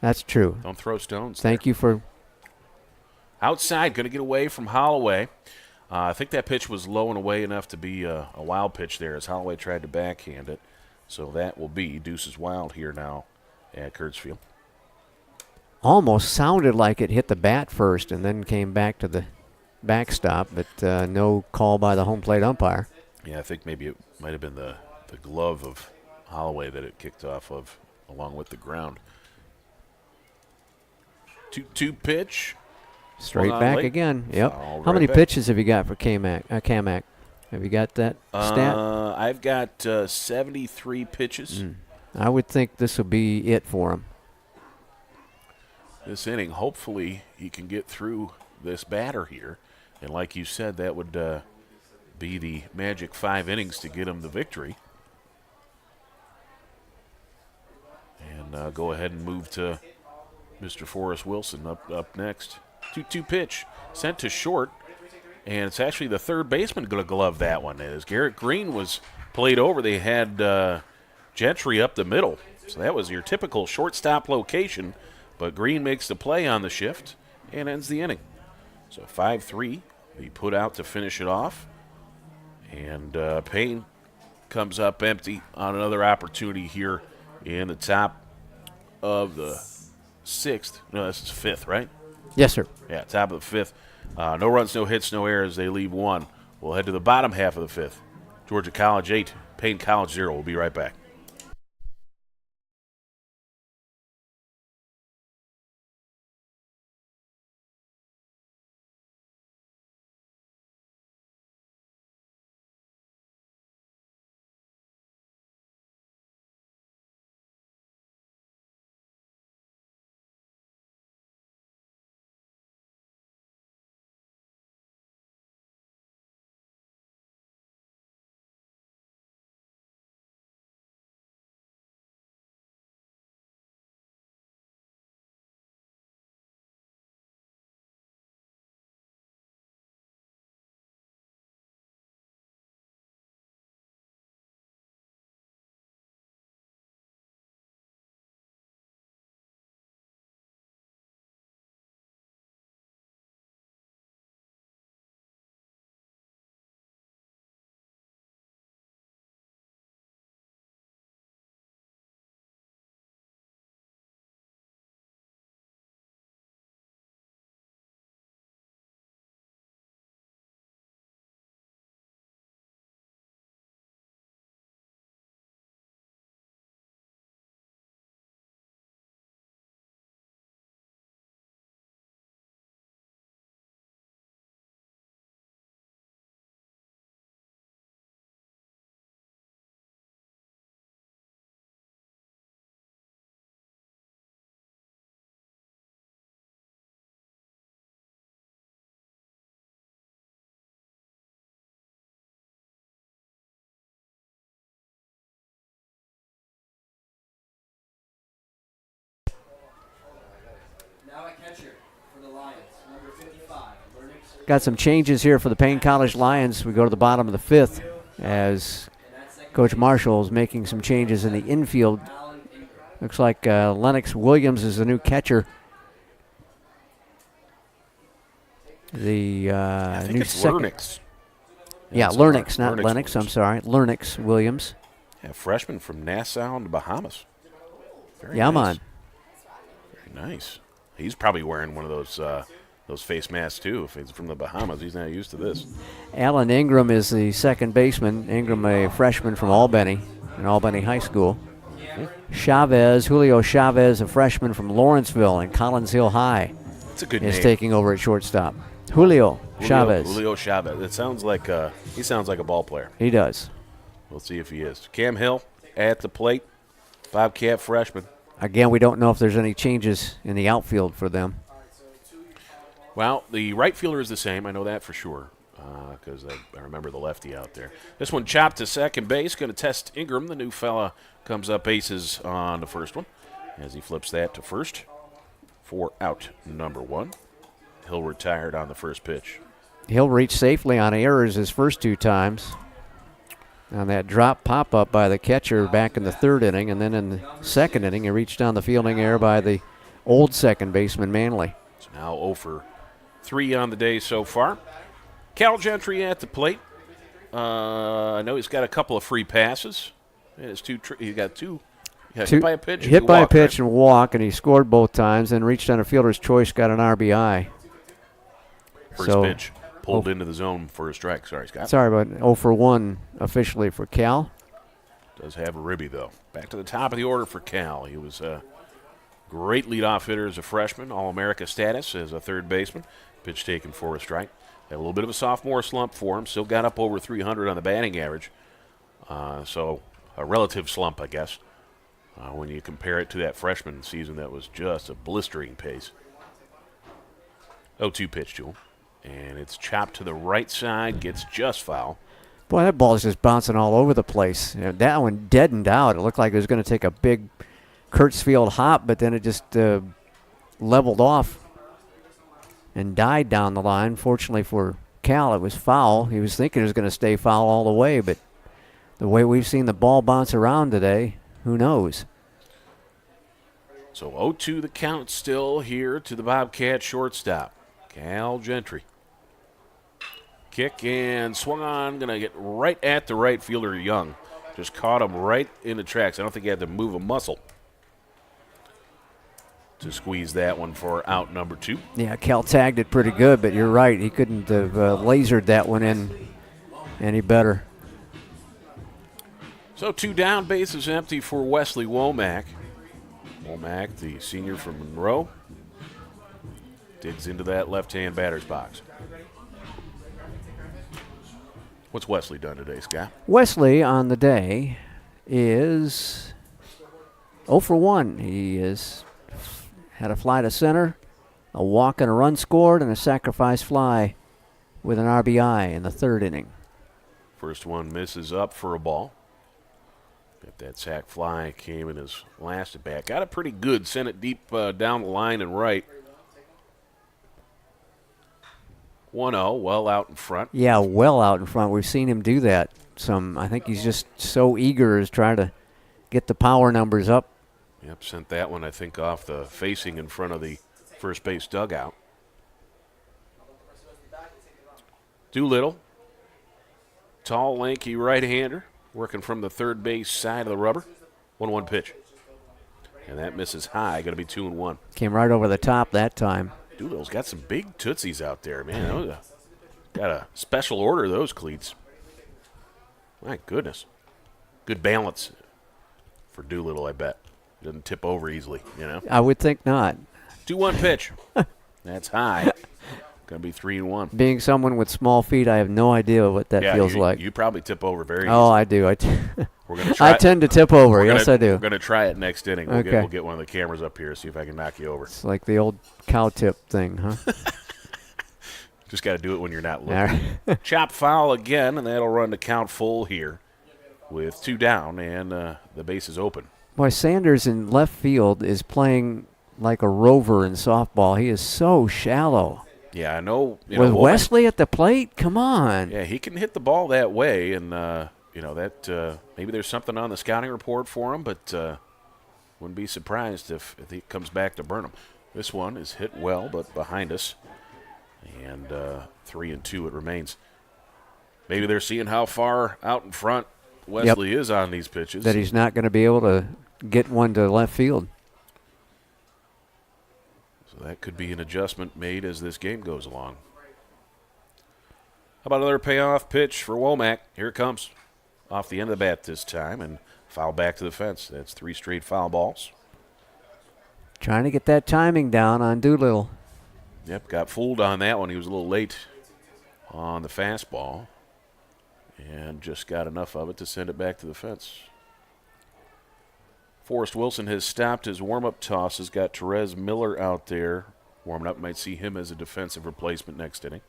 That's true. Don't throw stones. Thank you for. Outside, going to get away from Holloway. I think that pitch was low and away enough to be a wild pitch there as Holloway tried to backhand it. So that will be Deuce's Wild here now at Kurtzfield. Almost sounded like it hit the bat first and then came back to the backstop, but no call by the home plate umpire. Yeah, I think maybe it might have been the glove of Holloway that it kicked off of along with the ground. 2-2 pitch. Straight back late. Again. Yep. How many pitches have you got for Camic? Have you got that stat? I've got 73 pitches. I would think this will be it for him. This inning, hopefully he can get through this batter here. And like you said, that would be the magic 5 innings to get him the victory. And go ahead and move to Mr. Forrest Wilson up next. 2-2 pitch sent to short. And it's actually the third baseman going to glove that one. As Garrett Green was played over, they had Gentry up the middle. So that was your typical shortstop location. But Green makes the play on the shift and ends the inning. So 5-3, he put out to finish it off. And Paine comes up empty on another opportunity here in the top of the 6th. No, this is 5th, right? Yes, sir. Yeah, top of the 5th. No runs, no hits, no errors. They leave 1. We'll head to the bottom half of the 5th. Georgia College 8, Paine College 0. We'll be right back. Now a catcher for the Lions, number 55. Got some changes here for the Paine College Lions. We go to the bottom of the 5th as Coach Marshall is making some changes in the infield. Looks like Lennox Williams is the new catcher. I think new it's second. Lennox. Yeah, That's Lernix, not Lernix Lennox. I'm Williams. sorry. Lernix Williams. Yeah, freshman from Nassau in the Bahamas. Very Yeah, nice. man. Very nice. He's probably wearing one of those face masks too. If he's from the Bahamas, he's not used to this. Alan Ingram is the second baseman. Ingram, a freshman from Albany, in Albany High School. Chavez, Julio Chavez, a freshman from Lawrenceville and Collins Hill High, It's a good is name. taking over at shortstop. Julio Chavez. Julio Chavez. It sounds like he sounds like a ball player. He does. We'll see if he is. Cam Hill at the plate. Bobcat freshman. Again, we don't know if there's any changes in the outfield for them. Well, the right fielder is the same. I know that for sure because I remember the lefty out there. This one chopped to second base. Going to test Ingram. The new fella comes up aces on the first one as he flips that to first for out number one. Hill retired on the first pitch. He'll reach safely on errors his first two times. On that drop pop-up by the catcher back in the third inning, and then in the second inning, he reached on the fielding error by the old second baseman, Manley. So now 0 for 3 on the day so far. Cal Gentry at the plate. I know he's got a couple of free passes. He got two. Hit by a pitch. Hit by a pitch and walk, and he scored both times, and reached on a fielder's choice, got an RBI. First pitch. Pulled into the zone for a strike. Sorry, Scott. Sorry, but 0 for 1 officially for Cal. Does have a ribby, though. Back to the top of the order for Cal. He was a great leadoff hitter as a freshman, All-America status as a third baseman. Pitch taken for a strike. Had a little bit of a sophomore slump for him. Still got up over 300 on the batting average. So a relative slump, I guess, when you compare it to that freshman season that was just a blistering pace. 0-2 pitch to him. And it's chopped to the right side, gets just foul. Boy, that ball is just bouncing all over the place. That one deadened out. It looked like it was going to take a big Kurtzfield hop, but then it just leveled off and died down the line. Fortunately for Cal, it was foul. He was thinking it was going to stay foul all the way, but the way we've seen the ball bounce around today, who knows? So 0-2 the count still here to the Bobcat shortstop, Cal Gentry. Kick and swung on, going to get right at the right fielder, Young. Just caught him right in the tracks. I don't think he had to move a muscle to squeeze that one for out number 2. Yeah, Cal tagged it pretty good, but you're right. He couldn't have lasered that one in any better. So 2 down, bases empty for Wesley Womack. Womack, the senior from Monroe, digs into that left-hand batter's box. What's Wesley done today, Scott? Wesley on the day is 0 for 1. He has had a fly to center, a walk and a run scored, and a sacrifice fly with an RBI in the third inning. First one misses up for a ball. If that sac fly came in his last at bat. Got it pretty good. Sent it deep down the line and right. 1-0, well out in front. Yeah, well out in front. We've seen him do that some. I think he's just so eager as trying to get the power numbers up. Yep, sent that one, I think, off the facing in front of the first base dugout. Doolittle, tall, lanky right-hander, working from the third base side of the rubber. 1-1 pitch. And that misses high, going to be 2-1. Came right over the top that time. Doolittle's got some big tootsies out there, man. Got a special order of those cleats. My goodness. Good balance for Doolittle, I bet. Doesn't tip over easily, you know. I would think not. 2-1 pitch. That's high. Going to be 3-1. Being someone with small feet, I have no idea what that feels like. You probably tip over very easily. Oh, I do. We're gonna try I tend to tip over. Yes, I do. We're going to try it next inning. Okay. We'll get one of the cameras up here, see if I can knock you over. It's like the old cow tip thing, huh? Just got to do it when you're not All looking. right. Chop foul again, and that'll run the count full here with 2 down, and the base is open. Boy, Sanders in left field is playing like a rover in softball. He is so shallow. Yeah, I know. With Wesley at the plate? Come on. Yeah, he can hit the ball that way, and that maybe there's something on the scouting report for him, but wouldn't be surprised if he comes back to burn him. This one is hit well, but behind us, and 3-2 it remains. Maybe they're seeing how far out in front Wesley is on these pitches. That he's not going to be able to get one to left field. So that could be an adjustment made as this game goes along. How about another payoff pitch for Womack? Here it comes. Off the end of the bat this time and foul back to the fence. That's 3 straight foul balls. Trying to get that timing down on Doolittle. Yep, got fooled on that one. He was a little late on the fastball and just got enough of it to send it back to the fence. Forrest Wilson has stopped his warm-up tosses. Got Therese Miller out there warming up. Might see him as a defensive replacement next inning.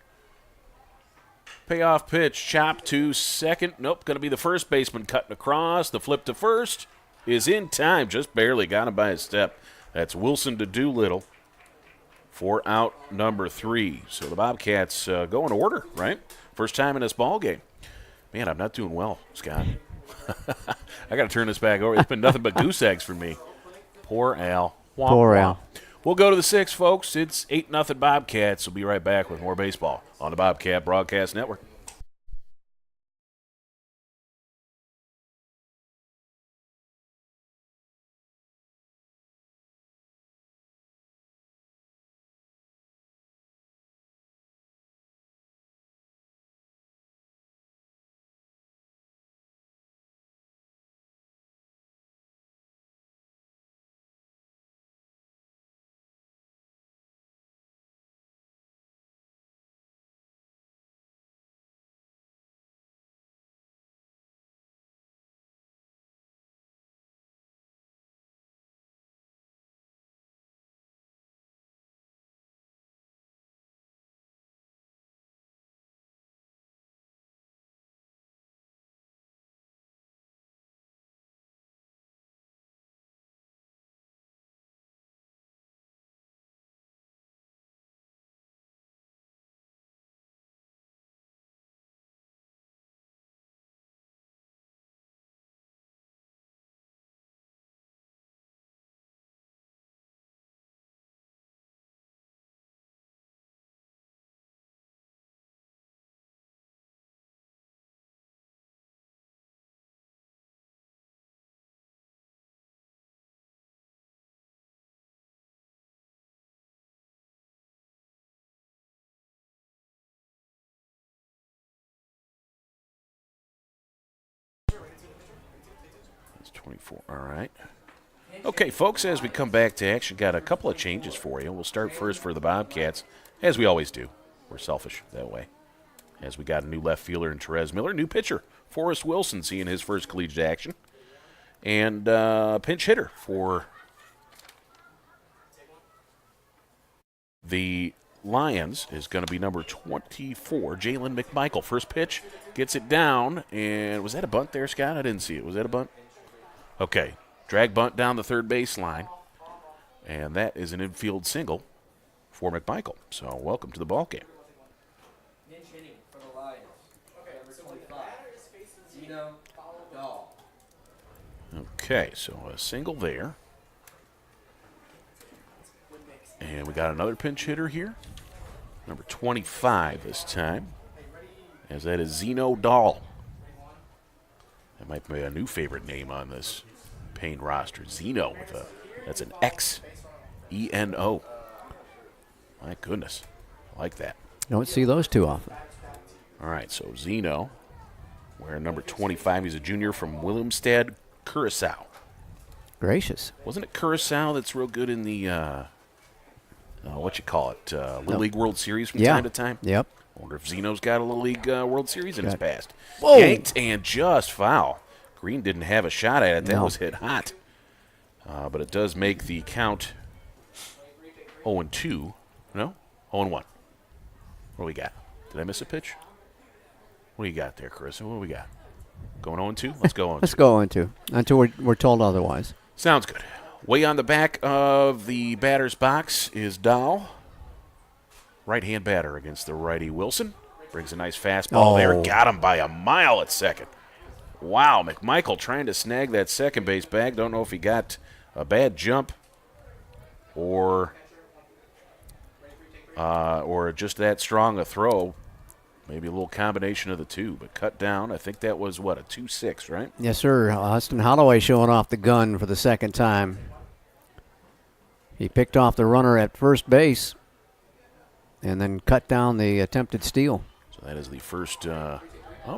Payoff pitch, chop to second. Nope, going to be the first baseman cutting across. The flip to first is in time. Just barely got him by a step. That's Wilson to Doolittle for out number 3. So the Bobcats go in order, right? First time in this ball game. Man, I'm not doing well, Scott. I got to turn this back over. It's been nothing but goose eggs for me. Poor Al. Wah, Poor wah. Al. We'll go to the 6th, folks. It's 8-0 Bobcats. We'll be right back with more baseball on the Bobcat Broadcast Network. It's 24. All right. Okay, folks, as we come back to action, got a couple of changes for you. We'll start first for the Bobcats, as we always do. We're selfish that way. As we got a new left fielder in Therese Miller, new pitcher, Forrest Wilson, seeing his first collegiate action, and pinch hitter for the Lions is going to be number 24, Jalen McMichael. First pitch, gets it down, and was that a bunt there, Scott? I didn't see it. Was that a bunt? Okay, drag bunt down the third baseline, and that is an infield single for McMichael. So welcome to the ball game. Pinch hitting for the Lions. Number 25, Zeno Dahl. Okay, so a single there. And we got another pinch hitter here, number 25 this time, as that is Zeno Dahl. That might be a new favorite name on this Paine roster. Zeno that's an X-E-N-O. My goodness, I like that. Don't see those too often. All right, so Zeno, wearing number 25. He's a junior from Willemstad, Curacao. Gracious. Wasn't it Curacao that's real good in the what you call it, Little League World Series from time to time? Yep. I wonder if Zeno's got a Little League World Series in his past. Whoa. Yanked and just foul. Green didn't have a shot at it. That was hit hot. But it does make the count 0-2. No? 0-1. What do we got? Did I miss a pitch? What do you got there, Chris? What do we got? Going 0-2? Let's go 0-2. Let's go into until we're told otherwise. Sounds good. Way on the back of the batter's box is Dahl. Right-hand batter against the righty Wilson. Brings a nice fastball there. Got him by a mile at second. Wow, McMichael trying to snag that second base bag. Don't know if he got a bad jump or just that strong a throw. maybe a little combination of the two, but cut down. I think that was, what, a 2-6, right? Yes, sir. Austin Holloway showing off the gun for the second time. He picked off the runner at first base and then cut down the attempted steal. So that is the first, going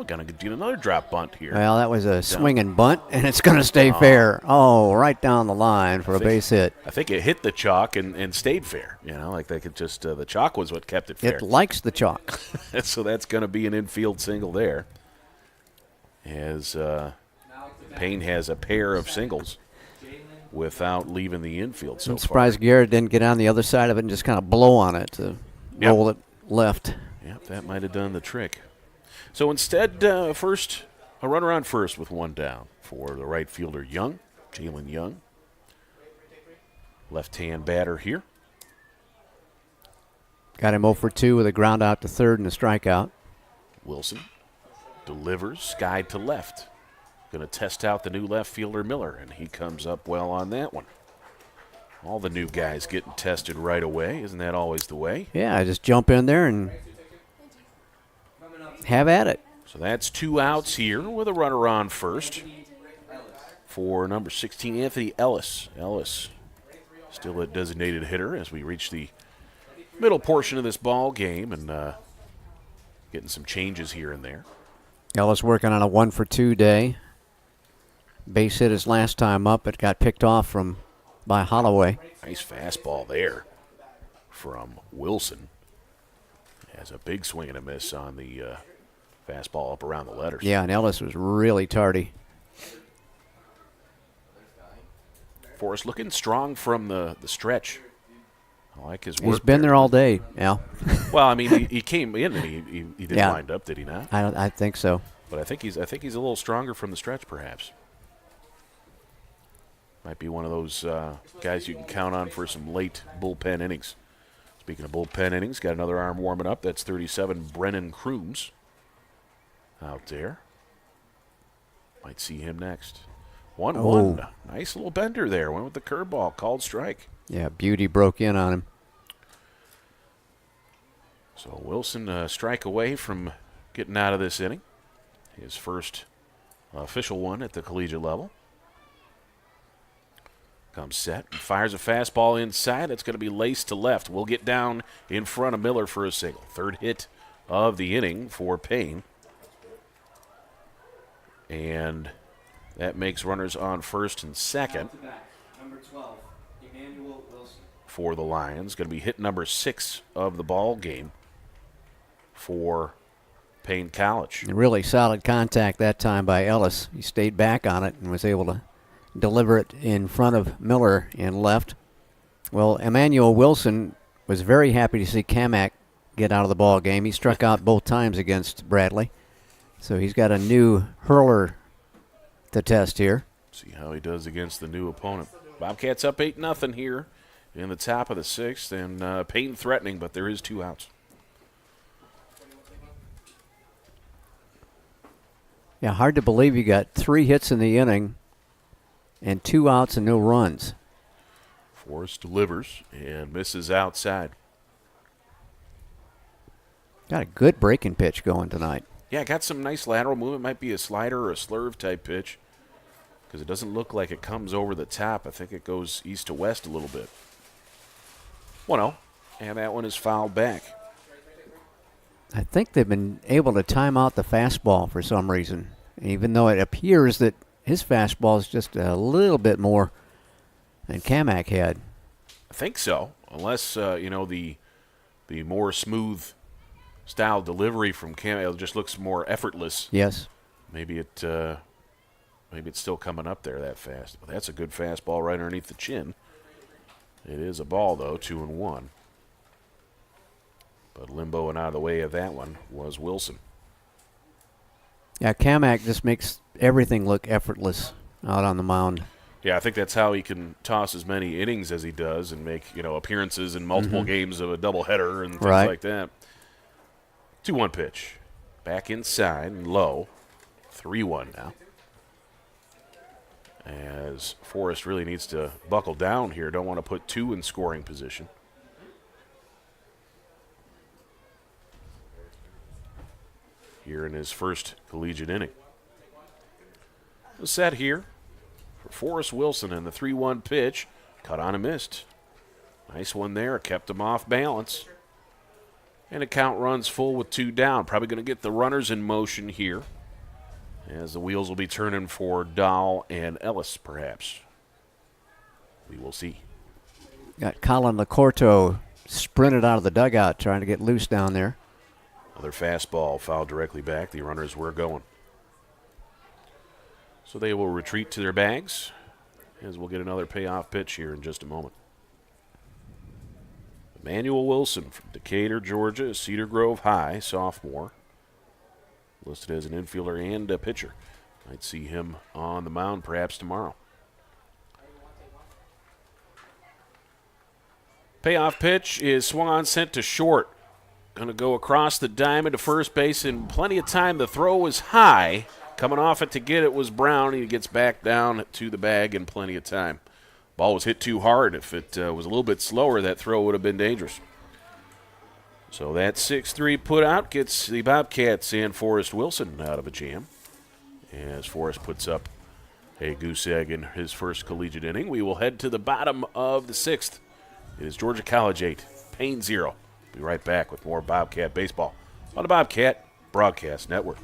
to get another drop bunt here. Well, that was a swinging bunt, and it's going to stay fair. Oh, right down the line for a base hit. I think it hit the chalk and stayed fair. Like they could just, the chalk was what kept it fair. It likes the chalk. So that's going to be an infield single there. As Paine has a pair of singles without leaving the infield so I'm surprised Garrett didn't get on the other side of it and just kind of blow on it to roll it left. Yep, that might have done the trick. So instead, first, a runner on first with one down for the right fielder, Young, Jalen Young. Left-hand batter here. Got him 0 for 2 with a ground out to third and a strikeout. Wilson delivers, skied to left. Going to test out the new left fielder, Miller, and he comes up well on that one. All the new guys getting tested right away. Isn't that always the way? Yeah, just jump in there and have at it. So that's 2 outs here with a runner on first for number 16, Anthony Ellis. Ellis still a designated hitter as we reach the middle portion of this ball game and getting some changes here and there. Ellis working on a 1 for 2 day. Base hit his last time up. It got picked off by Holloway. Nice fastball there from Wilson. Has a big swing and a miss on the fastball up around the letters. Yeah, and Ellis was really tardy. Forrest looking strong from the stretch. I like his work. He's been there all day, Al. Well, I mean, he came in and he didn't wind up, did he not? I think so. But I think he's a little stronger from the stretch, perhaps. Might be one of those guys you can count on for some late bullpen innings. Speaking of bullpen innings, got another arm warming up. That's 37, Brennan Crooms out there. Might see him next. 1-1. Nice little bender there. Went with the curveball. Called strike. Yeah, Beauty broke in on him. So Wilson strike away from getting out of this inning. His first official one at the collegiate level. Comes set and fires a fastball inside. It's going to be laced to left. We'll get down in front of Miller for a single. Third hit of the inning for Paine. And that makes runners on first and second. Number 12, Emmanuel Wilson. For the Lions. Going to be hit number 6 of the ball game for Paine College. Really solid contact that time by Ellis. He stayed back on it and was able to deliver it in front of Miller in left. Well, Emmanuel Wilson was very happy to see Camic get out of the ball game. He struck out both times against Bradley. So he's got a new hurler to test here. See how he does against the new opponent. Bobcats up 8-0 here in the top of the 6th, and Paine threatening, but there is 2 outs. Yeah, hard to believe you got 3 hits in the inning and 2 outs and no runs. Forrest delivers and misses outside. Got a good breaking pitch going tonight. Yeah, got some nice lateral movement. Might be a slider or a slurve type pitch because it doesn't look like it comes over the top. I think it goes east to west a little bit. 1-0, and that one is fouled back. I think they've been able to time out the fastball for some reason, even though it appears that his fastball is just a little bit more than Camic had. I think so, unless, the more smooth style delivery from Camic just looks more effortless. Yes. Maybe it's still coming up there that fast. But that's a good fastball right underneath the chin. It is a ball, though, 2-1. But limbo and out of the way of that one was Wilson. Yeah, Camic just makes everything look effortless out on the mound. Yeah, I think that's how he can toss as many innings as he does and make, appearances in multiple games of a doubleheader and things like that. 2-1 pitch. Back inside and low. 3-1 now. As Forrest really needs to buckle down here. Don't want to put 2 in scoring position. here in his first collegiate inning. The set here for Forrest Wilson, and the 3-1 pitch, cut on and missed. Nice one there, kept him off balance. And the count runs full with 2 down. Probably going to get the runners in motion here, as the wheels will be turning for Dahl and Ellis, perhaps. We will see. Got Colin Lacorto sprinted out of the dugout trying to get loose down there. Another fastball fouled directly back. The runners were going. So they will retreat to their bags, as we'll get another payoff pitch here in just a moment. Emmanuel Wilson from Decatur, Georgia, Cedar Grove High, sophomore. Listed as an infielder and a pitcher. Might see him on the mound perhaps tomorrow. Payoff pitch is swung on, sent to short. Going to go across the diamond to first base in plenty of time. The throw was high. Coming off it to get it was Brown. He gets back down to the bag in plenty of time. Ball was hit too hard. If it was a little bit slower, that throw would have been dangerous. So that 6-3 put out gets the Bobcats and Forrest Wilson out of a jam. As Forrest puts up a goose egg in his first collegiate inning. We will head to the bottom of the 6th. It is Georgia College 8, Paine 0. Be right back with more Bobcat baseball on the Bobcat Broadcast Network.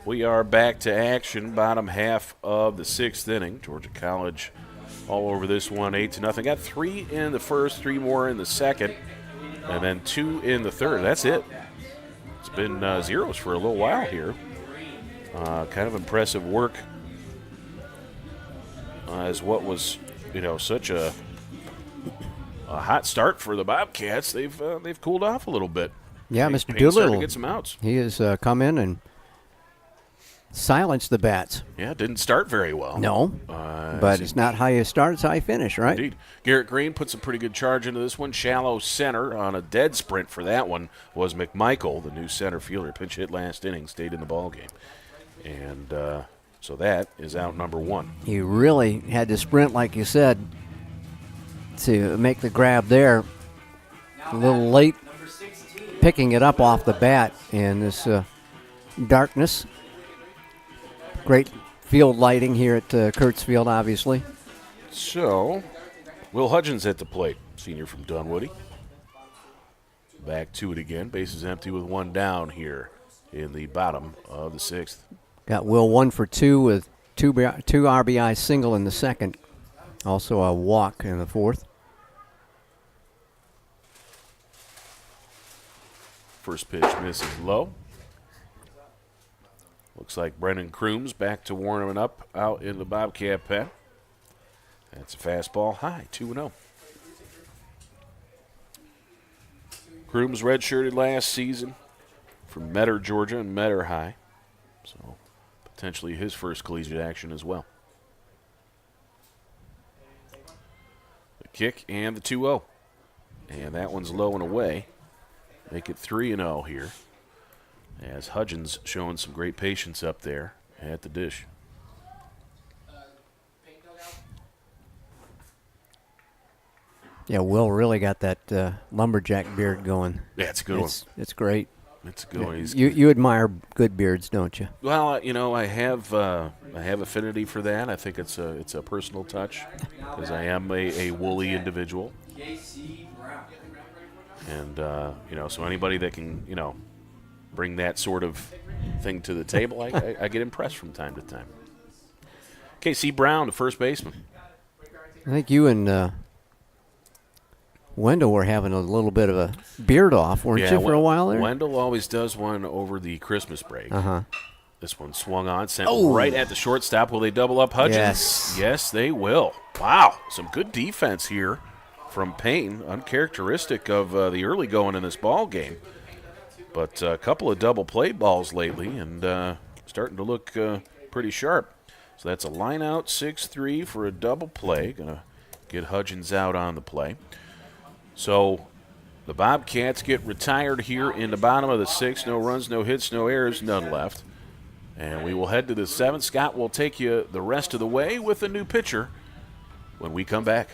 We are back to action, bottom half of the 6th inning. Georgia College all over this one, 8-0. Got 3 in the first, 3 more in the second, and then 2 in the third. That's it. It's been zeros for a little while here. Kind of impressive work as what was, such a hot start for the Bobcats. They've cooled off a little bit. Yeah, Mr. Payne's starting Doolittle. to get some outs. He has come in and silenced the bats. Yeah, didn't start very well. No, but it's not how you start, it's how you finish, right? Indeed. Garrett Green puts a pretty good charge into this one. Shallow center on a dead sprint for that one was McMichael, the new center fielder. Pinch hit last inning, stayed in the ball game. And so that is out number 1. He really had to sprint, like you said, to make the grab there. A little late picking it up off the bat in this darkness. Great field lighting here at Kurtz Field, obviously. So, Will Hudgens at the plate, senior from Dunwoody. Back to it again. Bases empty with 1 down here in the bottom of the 6th. Got Will 1 for 2 with two RBI single in the second. Also a walk in the 4th. First pitch misses low. Looks like Brennan Crooms back to warming up out in the Bobcat pen. That's a fastball high, 2-0. Crooms redshirted last season from Metter, Georgia, and Metter High. So potentially his first collegiate action as well. The kick and the 2-0. And that one's low and away. Make it 3-0 here, as Hudgens showing some great patience up there at the dish. Yeah, Will really got that lumberjack beard going. Yeah, it's a good one. It's great. It's a good one. You admire good beards, don't you? Well, I have affinity for that. I think it's a personal touch because I am a woolly individual, and so anybody that can bring that sort of thing to the table, I get impressed from time to time. KC Brown, the first baseman. I think you and Wendell were having a little bit of a beard off, weren't you, for a while there? Wendell always does one over the Christmas break. Uh-huh. This one swung on, sent right at the shortstop. Will they double up Hudgens? Yes. Yes, they will. Wow, some good defense here from Paine, uncharacteristic of the early going in this ball game. But a couple of double play balls lately and starting to look pretty sharp. So that's a line out, 6-3 for a double play. Going to get Hudgens out on the play. So the Bobcats get retired here in the bottom of the sixth. No runs, no hits, no errors, none left. And we will head to the seventh. Scott will take you the rest of the way with a new pitcher when we come back.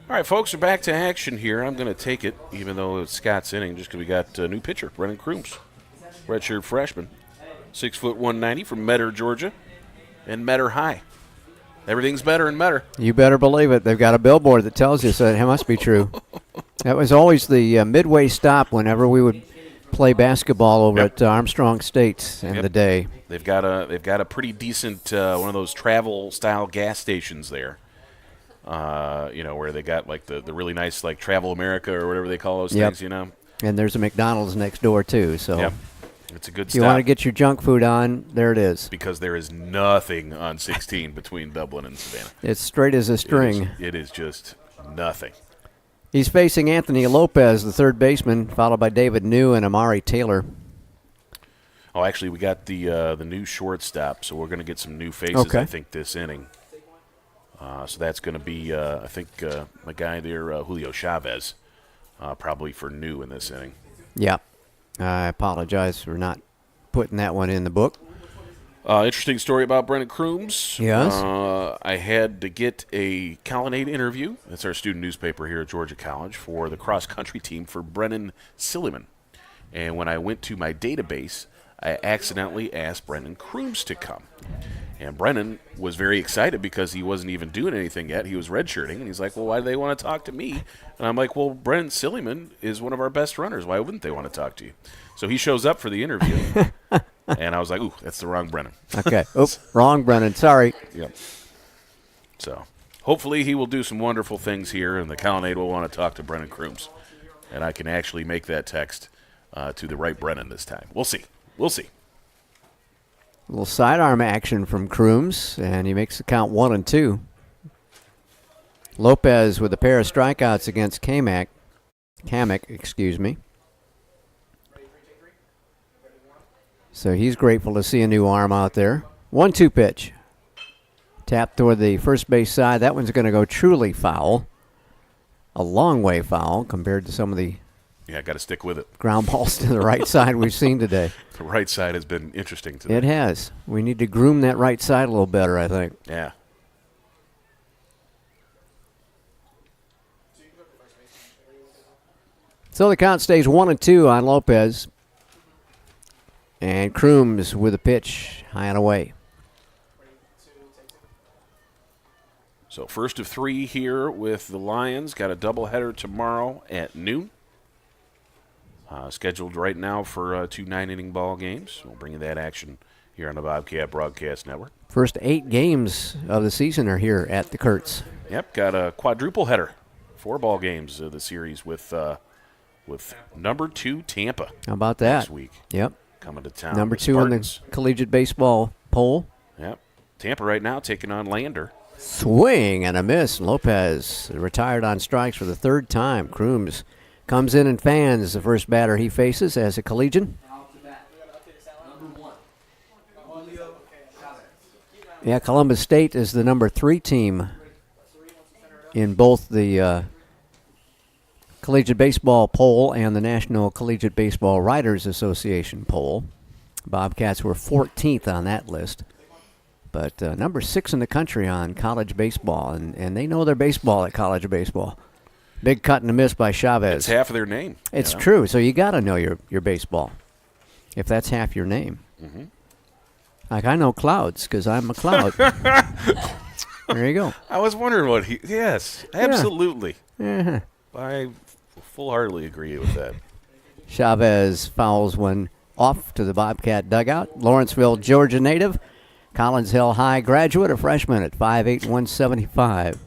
All right, folks, we're back to action here. I'm going to take it, even though it's Scott's inning, just because we got a new pitcher, Brennan Crooms, redshirt freshman, 6'1", 190 from Metter, Georgia, and Metter High. Everything's better in Metter. You better believe it. They've got a billboard that tells you, so it must be true. That was always the midway stop whenever we would play basketball over at Armstrong State in the day. They've got a pretty decent one of those travel style gas stations there. Where they got like the really nice like Travel America or whatever they call those things, And there's a McDonald's next door too. So it's a good if stop. you want to get your junk food on, there it is. Because there is nothing on 16 between Dublin and Savannah. It's straight as a string. It is just nothing. He's facing Anthony Lopez, the third baseman, followed by David New and Amari Taylor. Oh, actually, we got the new shortstop, so we're going to get some new faces, I think, this inning. So that's going to be, I think, my guy there, Julio Chavez, probably for New in this inning. Yeah. I apologize for not putting that one in the book. Interesting story about Brennan Crooms. Yes. I had to get a Colonnade interview. That's our student newspaper here at Georgia College for the cross-country team for Brennan Silliman. And when I went to my database, I accidentally asked Brennan Crooms to come. And Brennan was very excited because he wasn't even doing anything yet. He was redshirting, and he's like, well, why do they want to talk to me? And I'm like, well, Brennan Silliman is one of our best runners. Why wouldn't they want to talk to you? So he shows up for the interview, and I was like, ooh, that's the wrong Brennan. Okay. Oops, wrong Brennan. Sorry. Yep. So hopefully he will do some wonderful things here, and the Colonnade will want to talk to Brennan Crooms. And I can actually make that text to the right Brennan this time. We'll see. We'll see. A little sidearm action from Crooms, and he makes the count 1-2. Lopez with a pair of strikeouts against Camic, excuse me. So he's grateful to see a new arm out there. 1-2 pitch. Tap toward the first base side. That one's going to go truly foul. A long way foul compared to some of the got to stick with it. Ground balls to the right side we've seen today. The right side has been interesting today. It has. We need to groom that right side a little better, I think. Yeah. So the count stays 1-2 on Lopez. And Crooms with a pitch high and away. So first of 3 here with the Lions. Got a doubleheader tomorrow at noon. Scheduled right now for 2 9-inning ball games. We'll bring you that action here on the Bobcat Broadcast Network. First 8 games of the season are here at the Kurtz. Yep, got a quadruple header. 4 ball games of the series with number 2 Tampa. How about that? Next week. Yep. Coming to town. Number The 2 in the Spartans. collegiate baseball poll. Yep. Tampa right now taking on Lander. Swing and a miss. Lopez retired on strikes for the 3rd time. Crooms comes in and fans the first batter he faces as a collegian. Number 1. Julio Chavez. Yeah, Columbus State is the number 3 team in both the Collegiate Baseball poll and the National Collegiate Baseball Writers Association poll. Bobcats were 14th on that list. But number 6 in the country on college baseball, and they know their baseball at college baseball. Big cut and a miss by Chavez. It's half of their name. It's true, so you got to know your baseball, if that's half your name. Mm-hmm. Like I know Clouds because I'm a Cloud. There you go. I was wondering what he. Yes, absolutely. Yeah. I full-heartedly agree with that. Chavez fouls one off to the Bobcat dugout. Lawrenceville, Georgia native. Collins Hill High graduate, a freshman at 5'8", 175.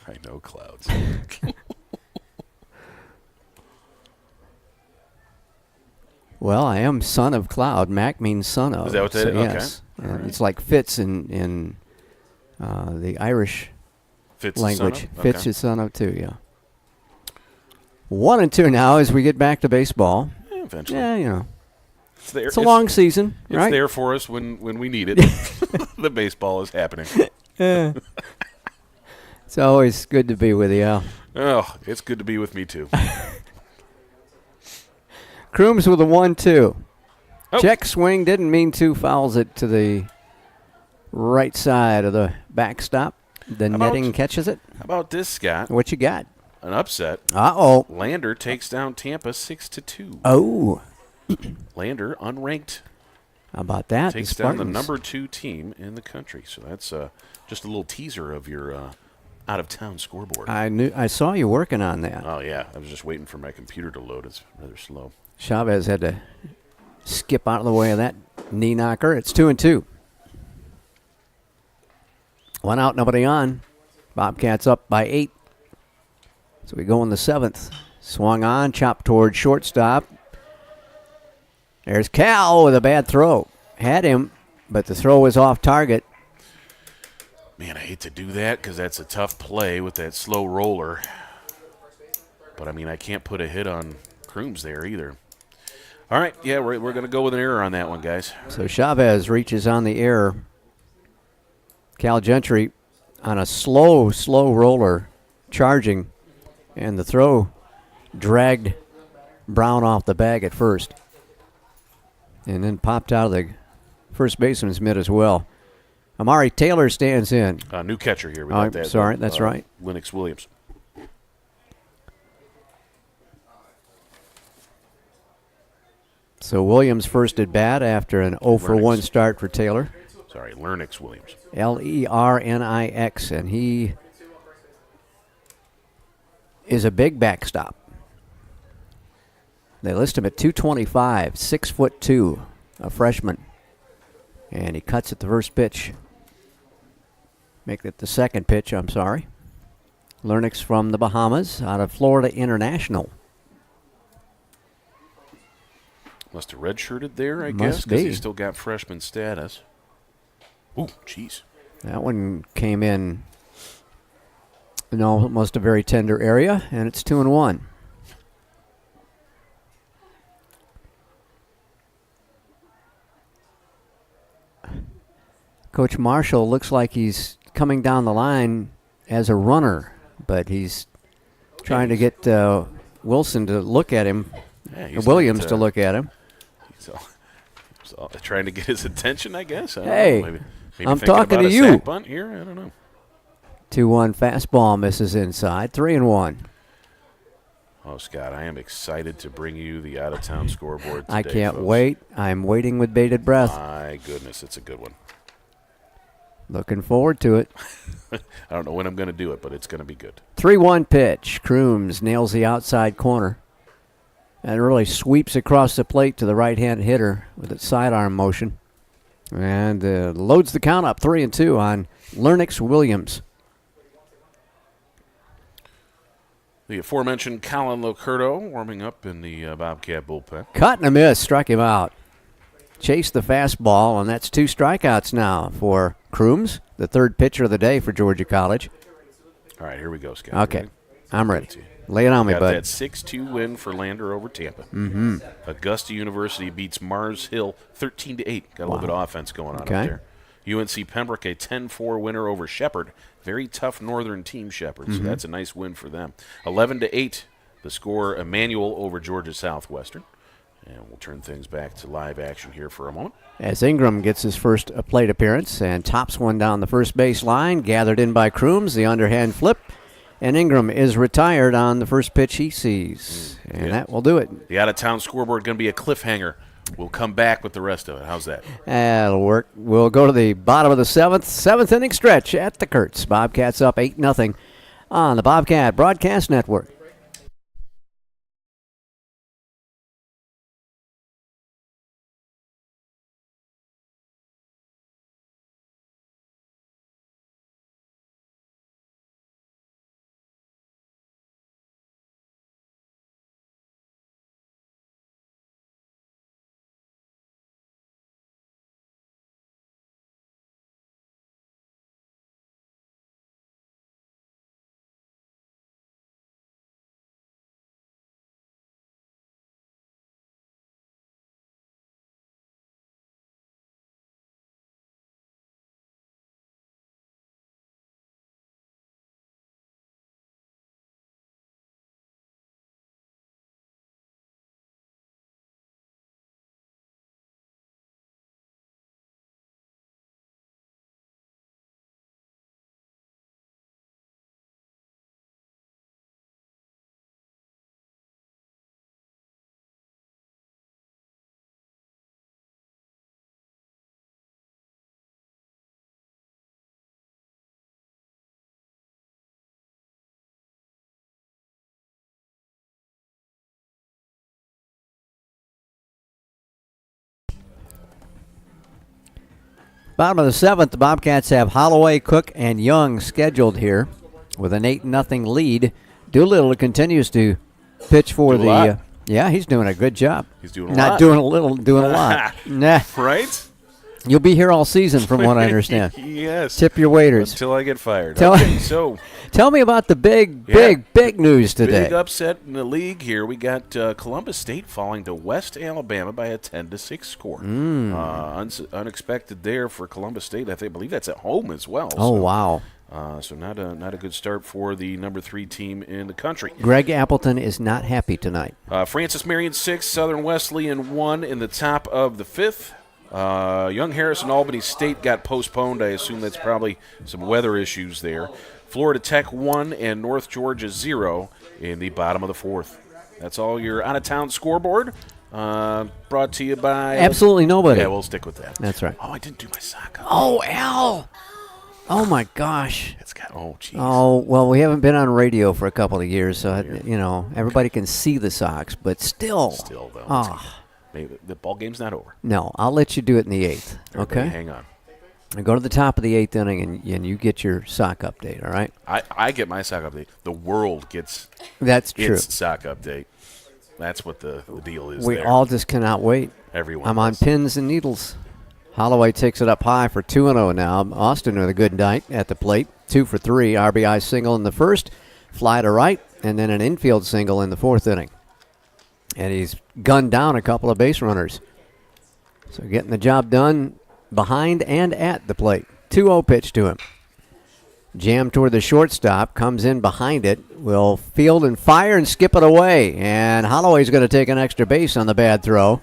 I know Clouds. Well, I am son of Cloud. Mac means son of. Is that what that so, is? Okay. Yes. All right. It's like Fitz in the Irish Fitz language. Son of? Fitz Okay. is son of too, yeah. 1-2 now as we get back to baseball. Yeah, eventually. Yeah, you know. It's there. It's a long season, It's right? there for us when we need it. The baseball is happening. Yeah. It's always good to be with you, Al. Oh, it's good to be with me, too. Crooms with a 1-2. Oh. Check swing, didn't mean to, fouls it to the right side of the backstop. The netting catches it. How about this, Scott? What you got? An upset. Uh-oh. Lander takes down Tampa 6-2. Oh. Lander, unranked, How about that? takes the down the Spartans. number 2 team in the country. So that's just a little teaser of your out-of-town scoreboard. I saw you working on that. Oh, yeah. I was just waiting for my computer to load. It's rather slow. Chavez had to skip out of the way of that knee knocker. It's 2-2. 1 out, nobody on. Bobcats up by 8. So we go in the 7th. Swung on, chopped toward shortstop. There's Cal with a bad throw. Had him, but the throw was off target. Man, I hate to do that because that's a tough play with that slow roller. But, I mean, I can't put a hit on Crooms there either. All right, yeah, we're going to go with an error on that one, guys. So Chavez reaches on the error. Cal Gentry on a slow roller charging, and the throw dragged Brown off the bag at first and then popped out of the first baseman's mitt as well. Amari Taylor stands in. New catcher here. We Oh, got that. sorry, that's right. Lennox Williams. So Williams first at bat after an 0 for 1 Lennox. start for Taylor. Sorry, Lennox Williams. Lernix, and he is a big backstop. They list him at 225, 6'2", a freshman. And he cuts at the first pitch. Make it the second pitch, I'm sorry. Lernix from the Bahamas, out of Florida International. Must have redshirted there, I Must guess, because be. he still got freshman status. Ooh, jeez. That one came in almost a very tender area, and it's 2-1. Coach Marshall looks like he's coming down the line as a runner, but he's trying to get Wilson to look at him, Yeah, or he's Williams not, to look at him. He's trying to get his attention, I guess. I don't Hey, know. Maybe I'm thinking talking about to a you. sack bunt here. I don't know. 2-1 fastball misses inside, 3-1. Oh, Scott, I am excited to bring you the out-of-town scoreboard today, I can't folks. wait. I'm waiting with bated breath. My goodness, it's a good one. Looking forward to it. I don't know when I'm going to do it, but it's going to be good. 3-1 pitch. Crooms nails the outside corner and really sweeps across the plate to the right-hand hitter with its sidearm motion. And loads the count up 3-2 on Lennox Williams. The aforementioned Colin Locurdo warming up in the Bobcat bullpen. Cut and a miss, struck him out. Chased the fastball, and that's 2 strikeouts now for Crooms, the third pitcher of the day for Georgia College. All right, here we go, Scott. Okay, I'm ready. Lay it on me, Got bud. that 6-2 win for Lander over Tampa. Mm-hmm. Augusta University beats Mars Hill 13-8. Got a little bit of offense going on up there. UNC Pembroke, a 10-4 winner over Shepherd. Very tough northern team, Shepherd, so that's a nice win for them. 11-8, the score, Emmanuel over Georgia Southwestern. And we'll turn things back to live action here for a moment. As Ingram gets his first plate appearance and tops one down the first base line, gathered in by Crooms, the underhand flip. And Ingram is retired on the first pitch he sees. And that will do it. The out-of-town scoreboard going to be a cliffhanger. We'll come back with the rest of it. How's that? That'll work. We'll go to the bottom of the seventh inning stretch at the Kurtz. Bobcats up 8-0 on the Bobcat Broadcast Network. Bottom of the seventh, the Bobcats have Holloway, Cook, and Young scheduled here with an 8-0 lead. Doolittle continues to pitch for the. Yeah, he's doing a good job. He's doing a lot. Not doing a little, doing a lot. Nah. Right? You'll be here all season, from what I understand. Yes. Tip your waiters. Until I get fired. Tell me about the big news today. Big upset in the league here. We got Columbus State falling to West Alabama by a 10-6 score. Unexpected there for Columbus State. I believe that's at home as well. Oh, wow. So not a good start for the number 3 team in the country. Greg Appleton is not happy tonight. Francis Marion 6, Southern Wesleyan 1 in the top of the 5th. Young Harrison Albany State got postponed. I assume that's probably some weather issues there. Florida Tech 1 and North Georgia 0 in the bottom of the 4th. That's all your out-of-town scoreboard. Brought to you by... Absolutely nobody. Yeah, we'll stick with that. That's right. Oh, I didn't do my sock up. Oh, Al! Oh, my gosh. Oh, jeez. Oh, well, we haven't been on radio for a couple of years, so, everybody can see the Sox, but still. Still, though. Oh. Maybe the ball game's not over. No, I'll let you do it in the 8th, Everybody okay? hang on. And go to the top of the 8th inning, and you get your sock update, all right? I get my sock update. The world gets its sock update. That's what the deal is. We there. all just cannot wait. Everyone I'm on pins and needles. Holloway takes it up high for 2-0 now. Austin with a good night at the plate. 2 for 3. RBI single in the first. Fly to right, and then an infield single in the 4th inning. And he's gunned down a couple of base runners. So getting the job done behind and at the plate. 2-0 pitch to him. Jam toward the shortstop, comes in behind it, will field and fire and skip it away. And Holloway's going to take an extra base on the bad throw.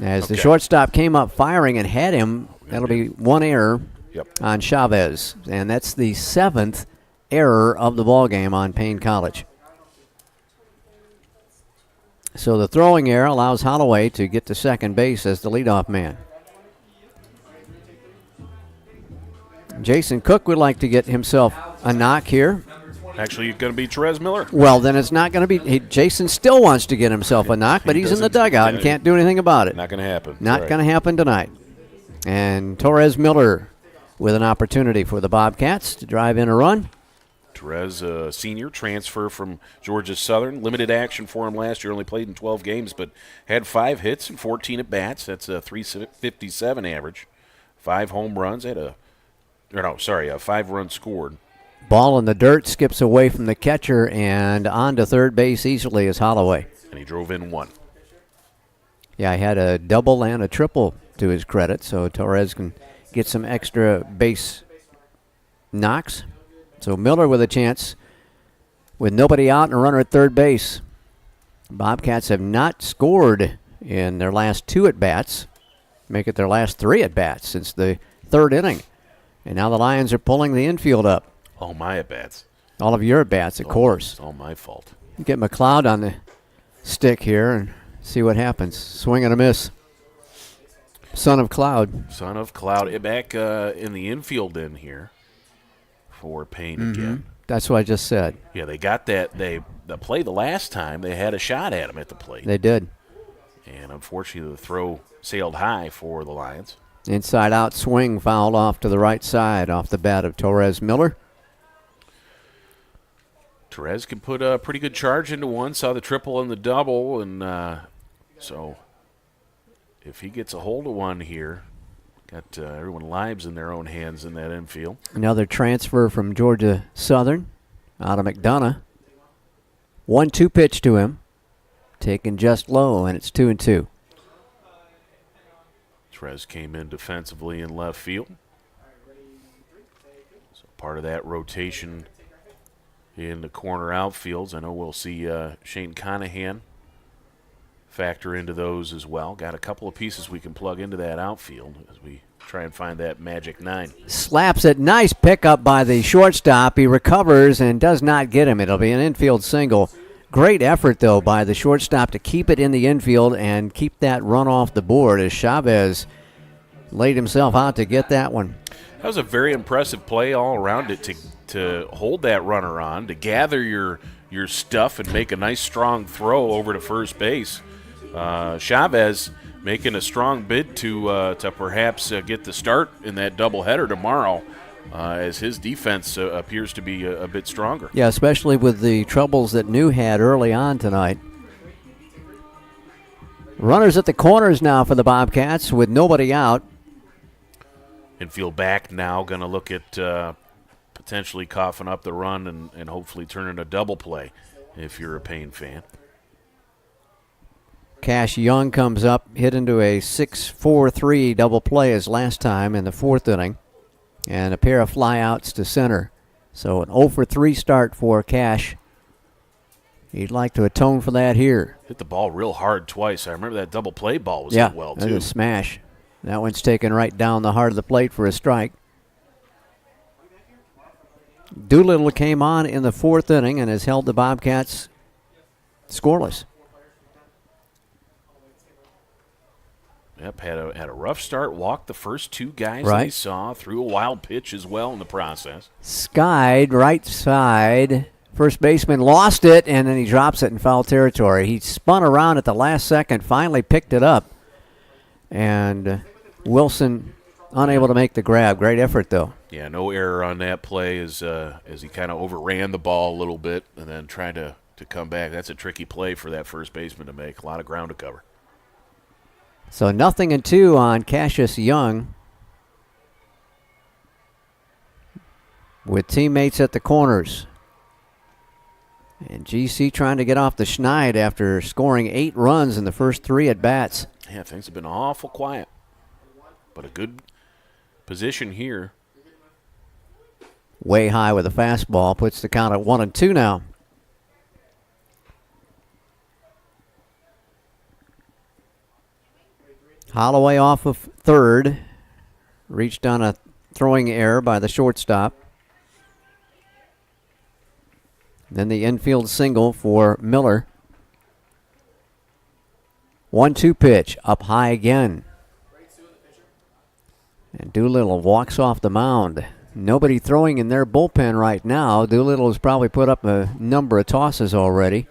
As the shortstop came up firing and had him, that'll be one error on Chavez. And that's the 7th error of the ballgame on Paine College. So the throwing error allows Holloway to get to second base as the leadoff man. Jason Cook would like to get himself a knock here. Actually, it's going to be Therese Miller. Well, then it's not going to be. Jason still wants to get himself a knock, but he's in the dugout and can't do anything about it. Not going to happen. Not going to happen tonight. And Torres Miller with an opportunity for the Bobcats to drive in a run. Therese, a senior, transfer from Georgia Southern. Limited action for him last year. Only played in 12 games, but had 5 hits and 14 at-bats. That's a .357 average. 5 home runs. A 5 runs scored. Ball in the dirt, skips away from the catcher, and on to third base easily is Holloway. And he drove in 1. Yeah, he had a double and a triple to his credit, so Torres can get some extra base knocks. So Miller with a chance with nobody out and a runner at third base. Bobcats have not scored in their last 2 at-bats. Make it their last 3 at-bats since the 3rd inning. And now the Lions are pulling the infield up. All my at-bats. All of your at-bats, of course. It's all my fault. Get McLeod on the stick here and see what happens. Swing and a miss. Son of Cloud. Son of Cloud. Back in the infield in here for Paine again. That's what I just said. Yeah, they got that. The play the last time, they had a shot at him at the plate. They did. And unfortunately, the throw sailed high for the Lions. Inside out swing fouled off to the right side off the bat of Torres Miller. Therese can put a pretty good charge into one. Saw the triple and the double, and so if he gets a hold of one here, got everyone lives in their own hands in that infield. Another transfer from Georgia Southern out of McDonough. 1-2 pitch to him. Taken just low, and it's 2-2. Therese came in defensively in left field. So part of that rotation in the corner outfields. I know we'll see Shane Conahan factor into those as well. Got a couple of pieces we can plug into that outfield as we try and find that magic 9. Slaps it. Nice pickup by the shortstop. He recovers and does not get him. It'll be an infield single. Great effort, though, by the shortstop to keep it in the infield and keep that run off the board as Chavez laid himself out to get that one. That was a very impressive play all around it to hold that runner on, to gather your stuff and make a nice strong throw over to first base. Chavez making a strong bid to perhaps get the start in that doubleheader tomorrow as his defense appears to be a bit stronger. Yeah, especially with the troubles that New had early on tonight. Runners at the corners now for the Bobcats with nobody out. Infield back now, going to look at potentially coughing up the run and hopefully turning a double play if you're a Paine fan. Cash Young comes up, hit into a 6-4-3 double play as last time in the 4th inning, and a pair of flyouts to center. So an 0-for-3 start for Cash. He'd like to atone for that here. Hit the ball real hard twice. I remember that double play ball was hit well, too. Yeah, a smash. That one's taken right down the heart of the plate for a strike. Doolittle came on in the 4th inning and has held the Bobcats scoreless. Yep, had a rough start, walked the first 2 guys right. that he saw, threw a wild pitch as well in the process. Skied right side. First baseman lost it, and then he drops it in foul territory. He spun around at the last second, finally picked it up. And Wilson unable to make the grab. Great effort, though. Yeah, no error on that play as he kind of overran the ball a little bit and then tried to come back. That's a tricky play for that first baseman to make. A lot of ground to cover. So 0-2 on Cassius Young. With teammates at the corners. And GC trying to get off the schneid after scoring 8 runs in the first 3 at-bats. Yeah, things have been awful quiet. But a good position here. Way high with a fastball. Puts the count at 1-2 now. Holloway off of third. Reached on a throwing error by the shortstop. Then the infield single for Miller. 1-2 pitch. Up high again. And Doolittle walks off the mound. Nobody throwing in their bullpen right now. Doolittle's probably put up a number of tosses already.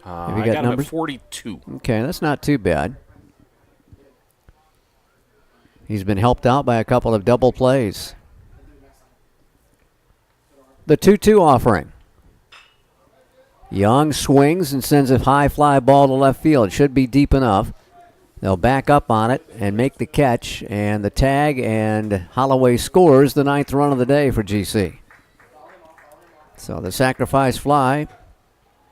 Have you I got him numbers? at 42. Okay, that's not too bad. He's been helped out by a couple of double plays. The 2-2 offering. Young swings and sends a high fly ball to left field. Should be deep enough. They'll back up on it and make the catch and the tag, and Holloway scores the 9th run of the day for GC. So the sacrifice fly,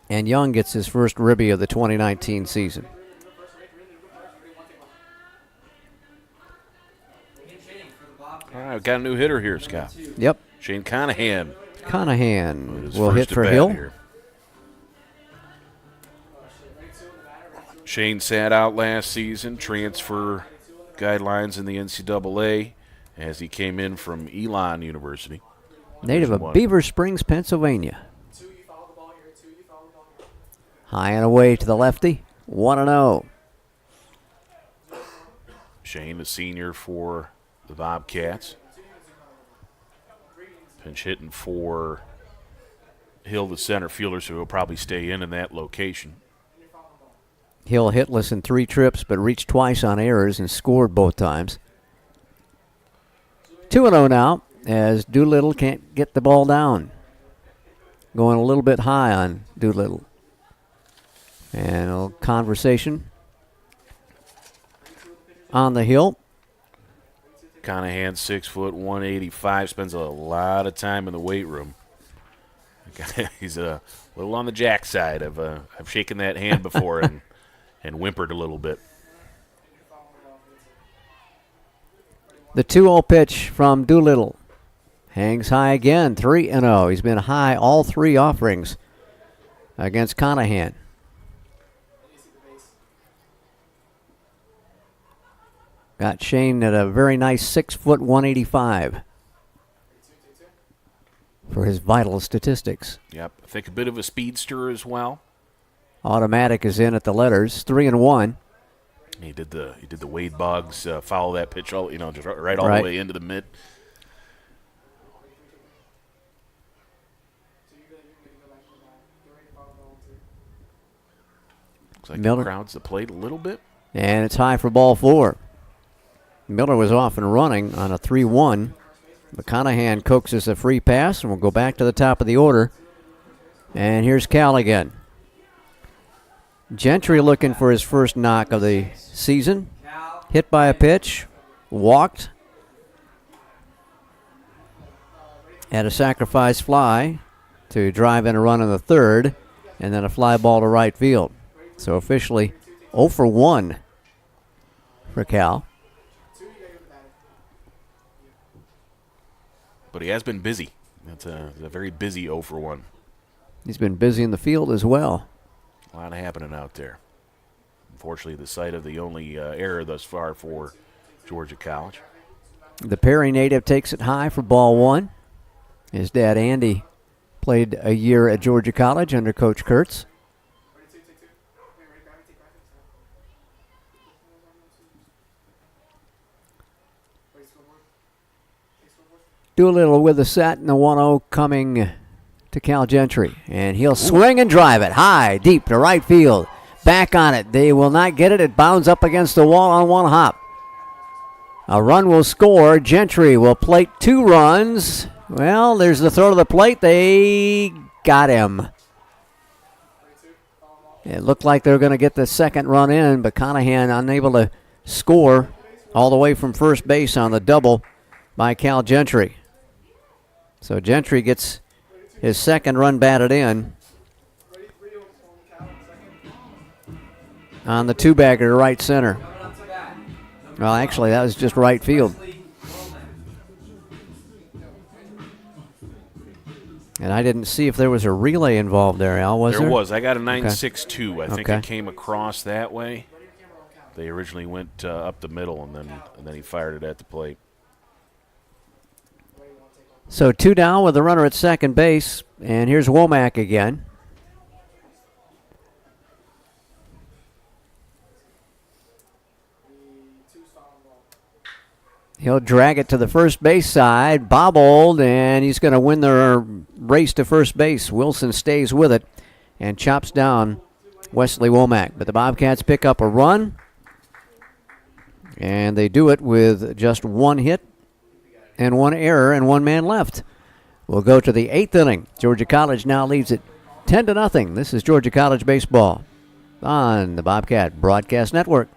and Young gets his first ribby of the 2019 season. All right, we've got a new hitter here, Scott. Yep. Shane Conahan. Conahan His will hit first for at-bat Hill. here. Shane sat out last season, transfer guidelines in the NCAA as he came in from Elon University. Native of Division I. Beaver Springs, Pennsylvania. High and away to the lefty. 1-0. Shane, a senior for the Bobcats. Pinch hitting for Hill, the center fielder, so he'll probably stay in that location. Hill hitless in 3 trips, but reached twice on errors and scored both times. 2-0 now, as Doolittle can't get the ball down. Going a little bit high on Doolittle. And a little conversation on the hill. Conahan, 6 foot, 185, spends a lot of time in the weight room. He's a little on the jack side. I've shaken that hand before and whimpered a little bit. The 2-0 pitch from Doolittle. Hangs high again, 3-0. He's been high all 3 offerings against Conahan. Got Shane at a very nice 6 foot, 185 for his vital statistics. Yep, I think a bit of a speedster as well. Automatic is in at the letters, 3-1. He did the Wade Boggs follow that pitch all just right all the way into the mid. Looks like Miller he crowds the plate a little bit. And it's high for ball 4. Miller was off and running on a 3-1. But Conahan coaxes a free pass, and we'll go back to the top of the order. And here's Cal again. Gentry looking for his first knock of the season. Hit by a pitch, walked. Had a sacrifice fly to drive in a run in the 3rd, and then a fly ball to right field. So officially 0 for 1 for Cal. But he has been busy. It's a very busy 0 for 1. He's been busy in the field as well. A lot happening out there. Unfortunately, the site of the only error thus far for Georgia College. The Perry native takes it high for ball 1. His dad, Andy, played a year at Georgia College under Coach Kurtz. Doolittle with a set and the 1-0 coming to Cal Gentry. And he'll swing and drive it high, deep to right field. Back on it. They will not get it. It bounds up against the wall on 1 hop. A run will score. Gentry will plate 2 runs. Well, there's the throw to the plate. They got him. It looked like they were going to get the second run in, but Conahan unable to score all the way from first base on the double by Cal Gentry. So Gentry gets his second run batted in on the 2-bagger to right center. Well, actually, that was just right field. And I didn't see if there was a relay involved there, Al, was there? There was. I got a 9.62. I think Okay. it came across that way. They originally went up the middle, and then he fired it at the plate. So 2 down with the runner at second base, and here's Womack again. He'll drag it to the first base side, bobbled, and he's going to win the race to first base. Wilson stays with it and chops down Wesley Womack. But the Bobcats pick up a run, and they do it with just one hit and one error and one man left. We'll go to the 8th inning. Georgia College now leads it 10-0. This is Georgia College baseball on the Bobcat Broadcast Network.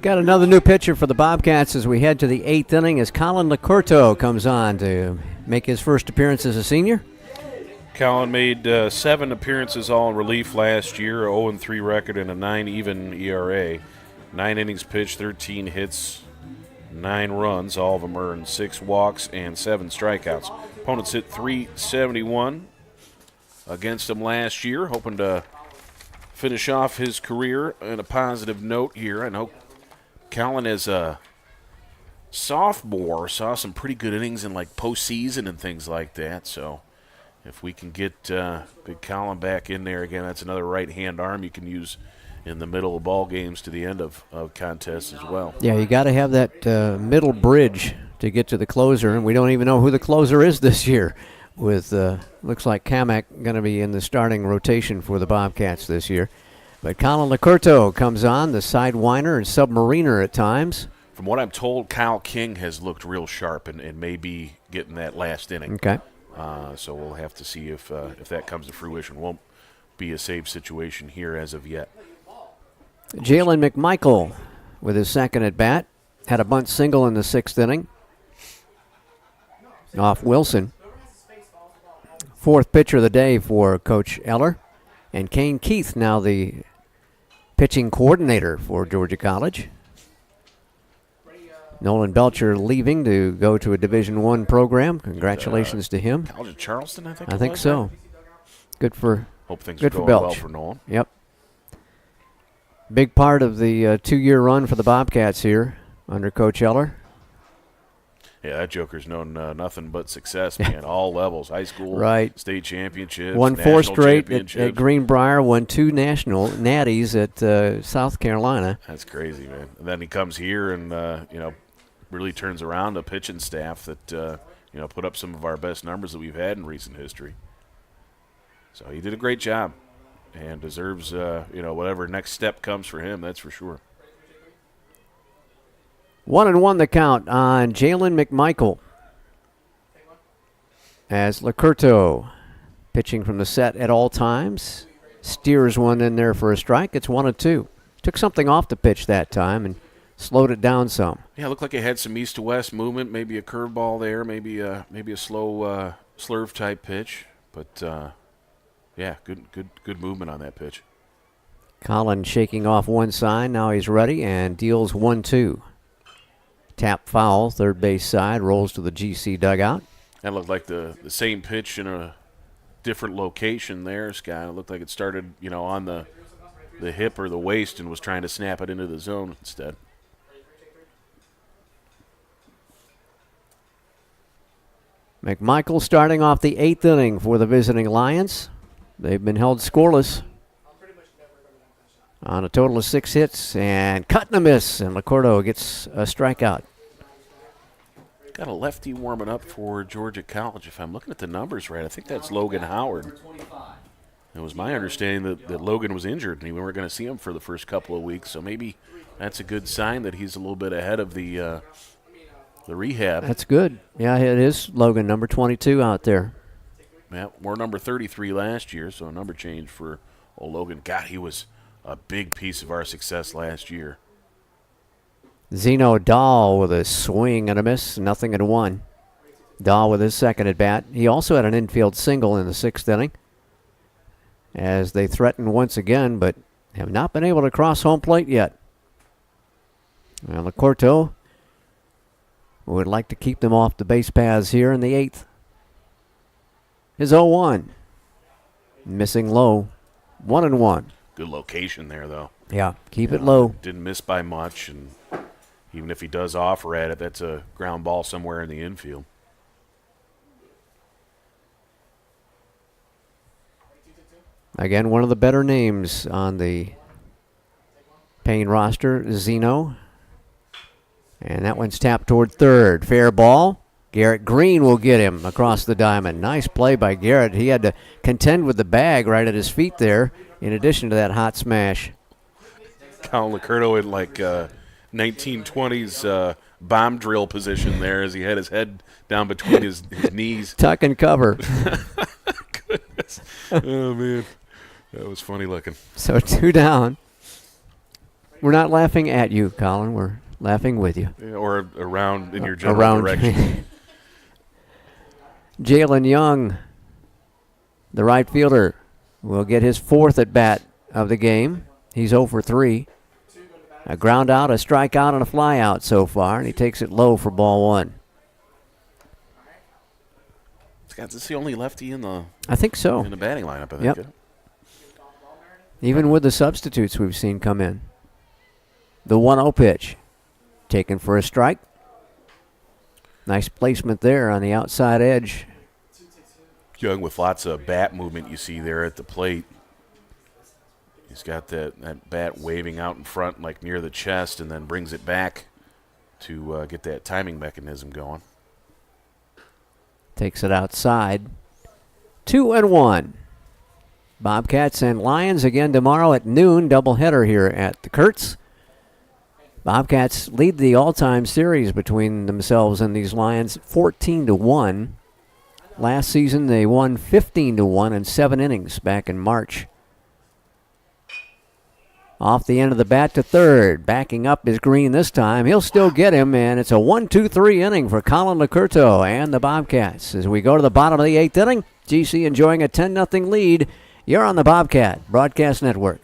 Got another new pitcher for the Bobcats as we head to the 8th inning as Colin Licurto comes on to make his first appearance as a senior. Colin made 7 appearances all in relief last year, 0-3 record and a 9-even ERA. 9 innings pitched, 13 hits, 9 runs. All of them earned 6 walks and 7 strikeouts. Opponents hit .371 against him last year, hoping to finish off his career on a positive note here. I know Colin, as a sophomore, saw some pretty good innings in like postseason and things like that. So if we can get big Colin back in there again, that's another right-hand arm you can use in the middle of ball games to the end of contests as well. Yeah, you got to have that middle bridge to get to the closer, and we don't even know who the closer is this year. With looks like Camic going to be in the starting rotation for the Bobcats this year. But Colin Licurto comes on, the sidewiner and submariner at times. From what I'm told, Kyle King has looked real sharp and may be getting that last inning. Okay. So we'll have to see if that comes to fruition. Won't be a safe situation here as of yet. Jalen McMichael with his second at bat. Had a bunt single in the 6th inning. Off Wilson. 4th pitcher of the day for Coach Eller. And Kane Keith now the pitching coordinator for Georgia College. Nolan Belcher leaving to go to a Division I program. Congratulations to him. College of Charleston, I think. I think so. Right? Good for Hope things good are for going Belch. well for Nolan. Yep. Big part of the 2-year run for the Bobcats here under Coach Eller. Yeah, that joker's known nothing but success, man. All levels, high school, right. State championships, Won 4 national straight championships. at Greenbrier, won 2 national natties at South Carolina. That's crazy, man. And then he comes here and really turns around a pitching staff that put up some of our best numbers that we've had in recent history. So he did a great job and deserves whatever next step comes for him. That's for sure. 1-1 the count on Jalen McMichael. As Licurto pitching from the set at all times. Steers one in there for a strike. It's 1-2. Took something off the pitch that time and slowed it down some. Yeah, it looked like it had some east to west movement, maybe a curveball there, maybe a slow slurve type pitch, but good movement on that pitch. Colin shaking off one side. Now he's ready and deals 1-2. Tap foul, third base side, rolls to the GC dugout. That looked like the same pitch in a different location there, Scott. It looked like it started, on the hip or the waist and was trying to snap it into the zone instead. McMichael starting off the 8th inning for the visiting Lions. They've been held scoreless on a total of 6 hits, and cut and a miss, and Lacorto gets a strikeout. Got a lefty warming up for Georgia College. If I'm looking at the numbers right, I think that's Logan Howard. It was my understanding that Logan was injured and we weren't going to see him for the first couple of weeks, so maybe that's a good sign that he's a little bit ahead of the rehab. That's good. Yeah, it is Logan, number 22 out there. Yeah, we're number 33 last year, so a number change for old Logan. God, he was a big piece of our success last year. Zeno Dahl with a swing and a miss, 0-1. Dahl with his second at bat. He also had an infield single in the 6th inning as they threaten once again, but have not been able to cross home plate yet. Well, Lacorto would like to keep them off the base paths here in the 8th. His 0-1. Missing low. 1-1. Good location there, though. Yeah, keep it low. Didn't miss by much, and even if he does offer at it, that's a ground ball somewhere in the infield. Again, one of the better names on the Paine roster, Zeno. And that one's tapped toward third. Fair ball. Garrett Green will get him across the diamond. Nice play by Garrett. He had to contend with the bag right at his feet there, in addition to that hot smash. Colin Lacerto in like 1920s bomb drill position there as he had his head down between his knees. Tuck and cover. Goodness. Oh, man. That was funny looking. So 2 down. We're not laughing at you, Colin. We're laughing with you. Yeah, or around in your general direction. Jalen Young, the right fielder, will get his 4th at bat of the game. He's 0 for 3. A ground out, a strikeout, and a fly out so far, and he takes it low for ball 1. Is this the only lefty in the I think so. in the batting lineup, I think. Yep. Even with the substitutes we've seen come in. The 1-0 pitch. Taken for a strike. Nice placement there on the outside edge. Young with lots of bat movement you see there at the plate. He's got that bat waving out in front like near the chest and then brings it back to get that timing mechanism going. Takes it outside. 2-1. Bobcats and Lions again tomorrow at noon. Doubleheader here at the Kurtz. Bobcats lead the all-time series between themselves and these Lions 14-1. Last season they won 15-1 in 7 innings back in March. Off the end of the bat to third. Backing up is Green this time. He'll still get him, and it's a 1-2-3 inning for Colin Lacerto and the Bobcats. As we go to the bottom of the 8th inning, GC enjoying a 10-0 lead. You're on the Bobcat Broadcast Network.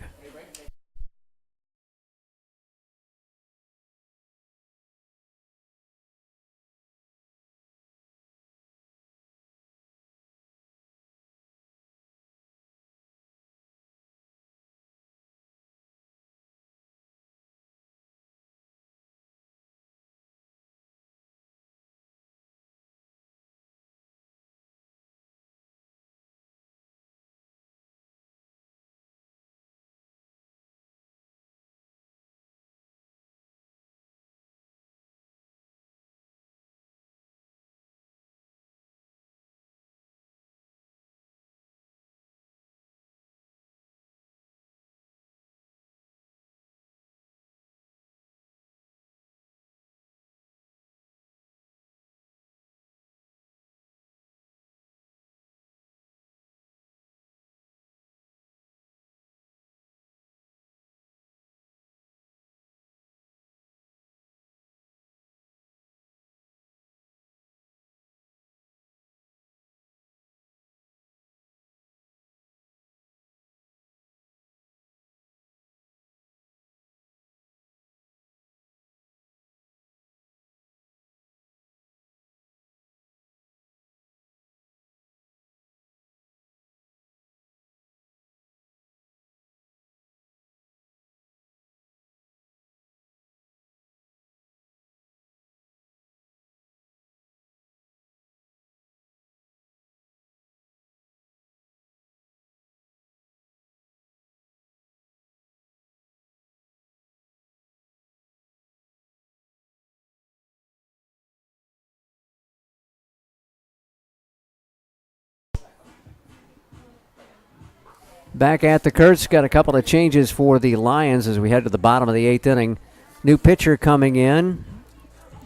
Back at the Kurtz, got a couple of changes for the Lions as we head to the bottom of the 8th inning. New pitcher coming in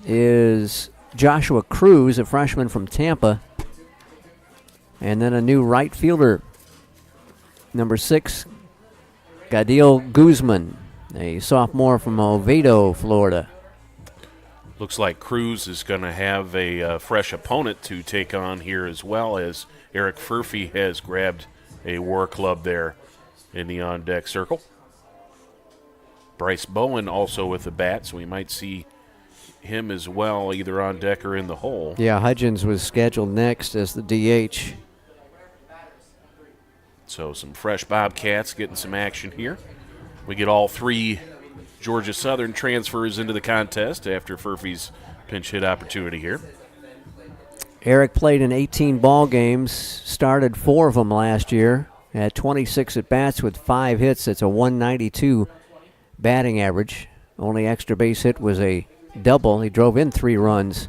is Joshua Cruz, a freshman from Tampa. And then a new right fielder, number 6, Gadil Guzman, a sophomore from Oviedo, Florida. Looks like Cruz is going to have a fresh opponent to take on here, as well as Eric Furphy has grabbed a War Club there in the on-deck circle. Bryce Bowen also with the bat, so we might see him as well, either on deck or in the hole. Yeah, Hudgens was scheduled next as the DH. So some fresh Bobcats getting some action here. We get all 3 Georgia Southern transfers into the contest after Furphy's pinch hit opportunity here. Eric played in 18 ball games, started 4 of them last year, had 26 at-bats with 5 hits. That's a 192 batting average. Only extra base hit was a double. He drove in 3 runs.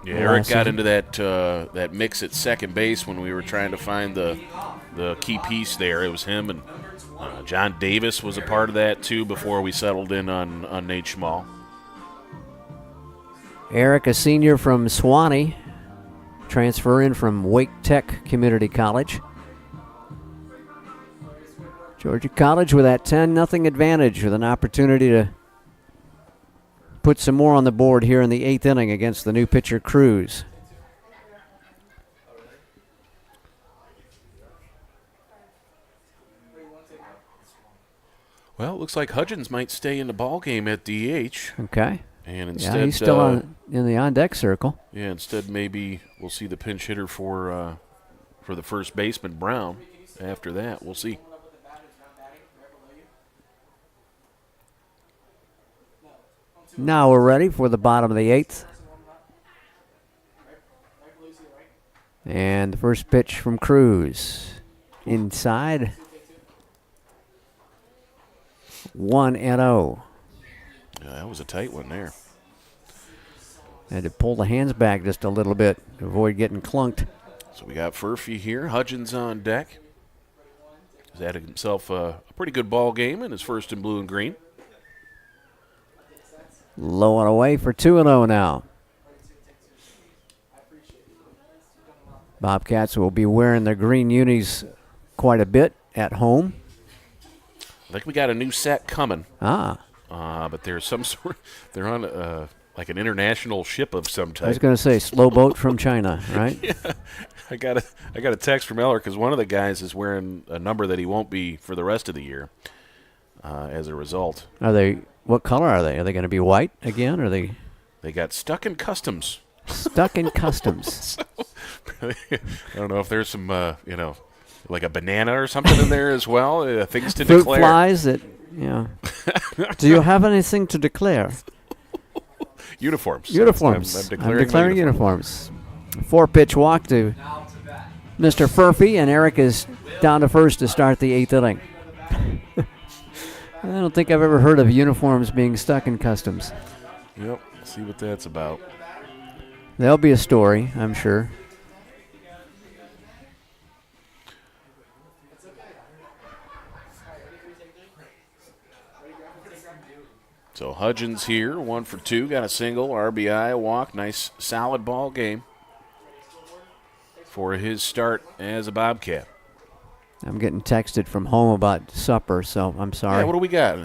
Yeah, Eric got into that mix at second base when we were trying to find the key piece there. It was him, and John Davis was a part of that too before we settled in on Nate Schmall. Eric, a senior from Sewanee, transfer in from Wake Tech Community College. Georgia College with that 10-0 advantage with an opportunity to put some more on the board here in the 8th inning against the new pitcher Cruz. Well, it looks like Hudgens might stay in the ball game at DH. Okay. And instead, yeah, he's still in the on-deck circle. Yeah, instead maybe we'll see the pinch hitter for the first baseman, Brown. After that, we'll see. Now we're ready for the bottom of the 8th. And the first pitch from Cruz. Inside. 1-0. Yeah, that was a tight one there. Had to pull the hands back just a little bit to avoid getting clunked. So we got Furphy here. Hudgens on deck. He's had himself a pretty good ball game in his first in blue and green. Low and away for 2-0 now. Bobcats will be wearing their green unis quite a bit at home. I think we got a new set coming. But there's some sort. They're on like an international ship of some type. I was going to say slow boat from China, right? Yeah, I got a text from Eller because one of the guys is wearing a number that he won't be for the rest of the year. As a result, Are they? What color are they? Are they going to be white again? Or are they they got stuck in customs. stuck in customs? So, I don't know if there's some like a banana or something in there as well. Things to Fruit declare. flies that. Yeah. Do you have anything to declare? Uniforms. Uniforms. I'm declaring declaring uniforms. 4-pitch walk to Mr. Furphy, and Eric is down to first to start the 8th inning. I don't think I've ever heard of uniforms being stuck in customs. Yep. See what that's about. There'll be a story, I'm sure. So Hudgens here, 1 for 2, got a single, RBI, a walk, nice solid ball game for his start as a Bobcat. I'm getting texted from home about supper, so I'm sorry. Yeah, what do we got?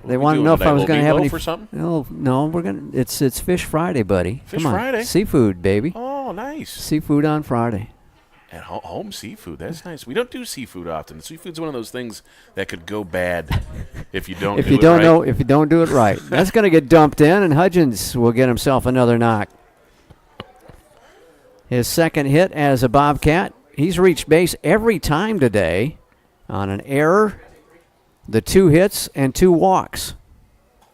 They want to know if I was going to have any. For something? No, we're gonna. It's Fish Friday, buddy. Fish Come on. Friday? Seafood, baby. Oh, nice. Seafood on Friday. At home seafood, that's nice. We don't do seafood often. Seafood's one of those things that could go bad if you don't. If do you it don't right. know, if you don't do it right, that's going to get dumped in, and Hudgens will get himself another knock. His second hit as a Bobcat. He's reached base every time today on an error, the 2 hits, and 2 walks.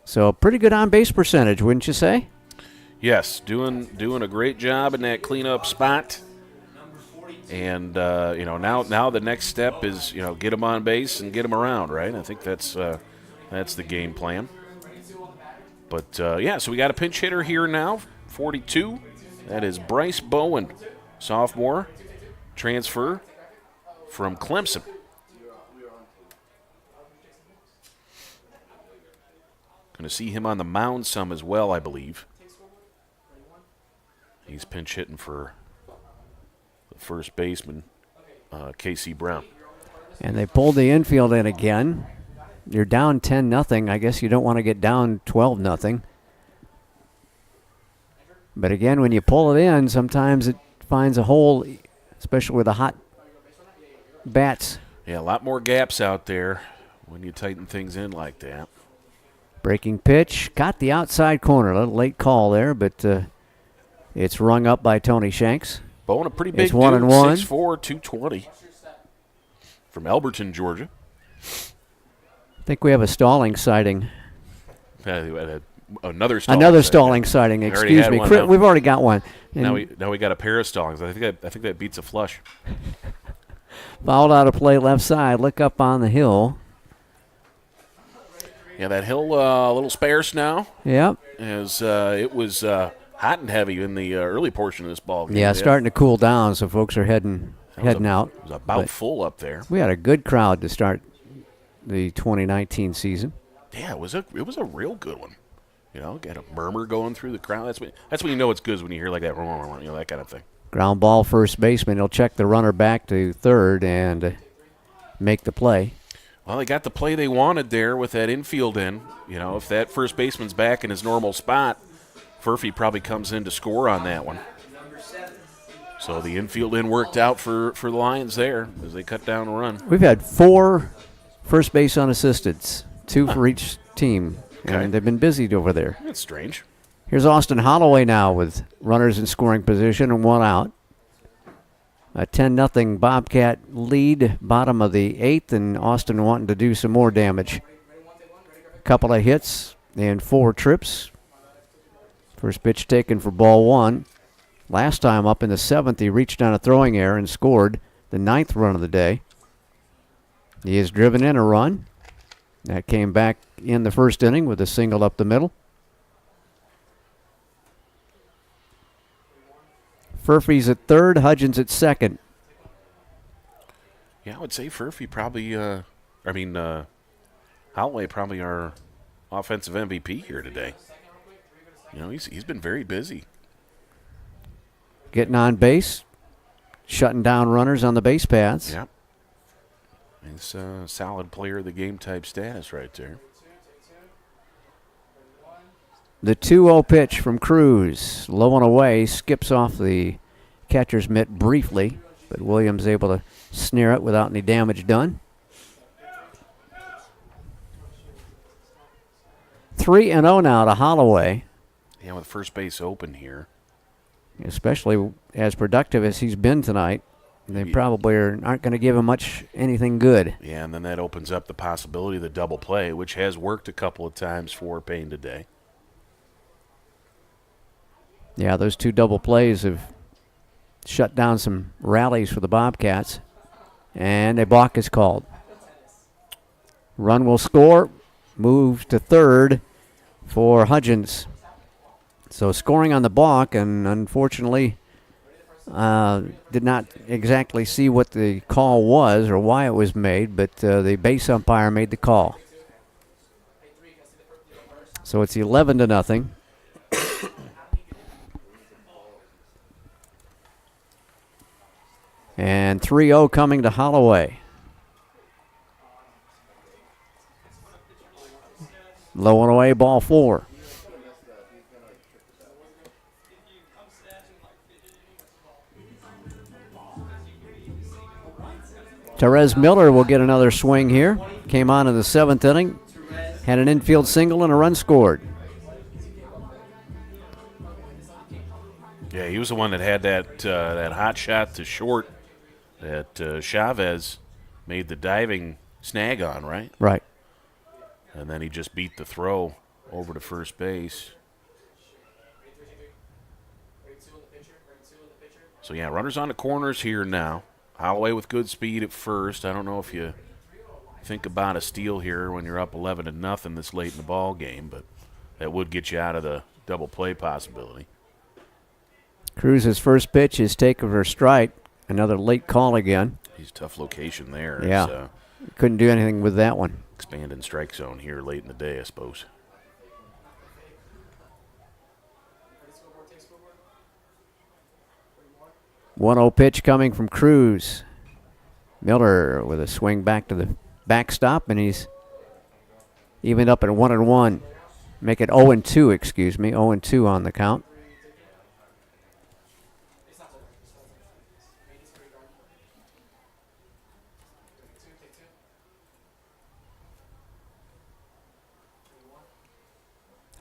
So a pretty good on-base percentage, wouldn't you say? Yes, doing a great job in that cleanup spot. And now the next step is get him on base and get him around, right? I think that's the game plan. But so we got a pinch hitter here now, 42. That is Bryce Bowen, sophomore, transfer from Clemson. Going to see him on the mound some as well, I believe. He's pinch hitting for the first baseman, K.C. Brown. And they pulled the infield in again. You're down 10-0. I guess you don't want to get down 12-0. But again, when you pull it in, sometimes it finds a hole, especially with the hot bats. Yeah, a lot more gaps out there when you tighten things in like that. Breaking pitch, got the outside corner. A little late call there, but it's rung up by Tony Shanks. Bowing a pretty big It's dude, 1-1. 6'4", 220 from Elberton, Georgia. I think we have a stalling sighting. Another stalling sighting. We already Excuse had me. one now. We've already got one. Now we got a pair of stallings. I think that beats a flush. Fouled out of play left side. Look up on the hill. Yeah, that hill a little sparse now. Yep. As it was hot and heavy in the early portion of this ball game. Yeah, starting to cool down, so folks are heading out. It was about full up there. We had a good crowd to start the 2019 season. Yeah, it was a real good one. You know, got a murmur going through the crowd. That's when you know it's good, is when you hear like that, you know, that kind of thing. Ground ball, first baseman. He'll check the runner back to third and make the play. Well, they got the play they wanted there with that infield in. You know, if that first baseman's back in his normal spot, Furphy probably comes in to score on that one. So the infield in worked out for the Lions there as they cut down a run. We've had 4 first base unassisteds, 2 for each team, and they've been busy over there. That's strange. Here's Austin Holloway now with runners in scoring position and 1 out. A 10-0 Bobcat lead, bottom of the 8th, and Austin wanting to do some more damage. Couple of hits and 4 trips. First pitch taken for ball 1. Last time up in the 7th, he reached on a throwing error and scored the 9th run of the day. He has driven in a run. That came back in the first inning with a single up the middle. Furphy's at third, Hudgens at second. Yeah, I would say Furphy probably, Holloway probably our offensive MVP here today. You know, he's been very busy. Getting on base, shutting down runners on the base paths. Yep. He's a solid player of the game type status right there. The 2-0 pitch from Cruz, low and away, skips off the catcher's mitt briefly, but Williams able to snare it without any damage done. 3-0 now to Holloway. Yeah, with first base open here. Especially as productive as he's been tonight. They probably aren't going to give him anything good. Yeah, and then that opens up the possibility of the double play, which has worked a couple of times for Paine today. Yeah, those 2 double plays have shut down some rallies for the Bobcats. And a balk is called. Run will score. Move to third for Hudgens. So scoring on the balk, and unfortunately did not exactly see what the call was or why it was made, but the base umpire made the call. So it's 11-0. And 3-0 coming to Holloway. Low and away, ball 4. Therese Miller will get another swing here. Came on in the 7th inning. Had an infield single and a run scored. Yeah, he was the one that had that hot shot to short that Chavez made the diving snag on, right? Right. And then he just beat the throw over to first base. So, yeah, runners on the corners here now. Holloway with good speed at first. I don't know if you think about a steal here when you're up 11-0 this late in the ball game, but that would get you out of the double play possibility. Cruz's first pitch is taken for strike. Another late call again. He's a tough location there. Yeah. It's, couldn't do anything with that one. expanding strike zone here late in the day, I suppose. One 0 pitch coming from Cruz. Miller with a swing back to the backstop, and he's evened up at 1-1. Make it 0-2, excuse me. 0-2 on the count.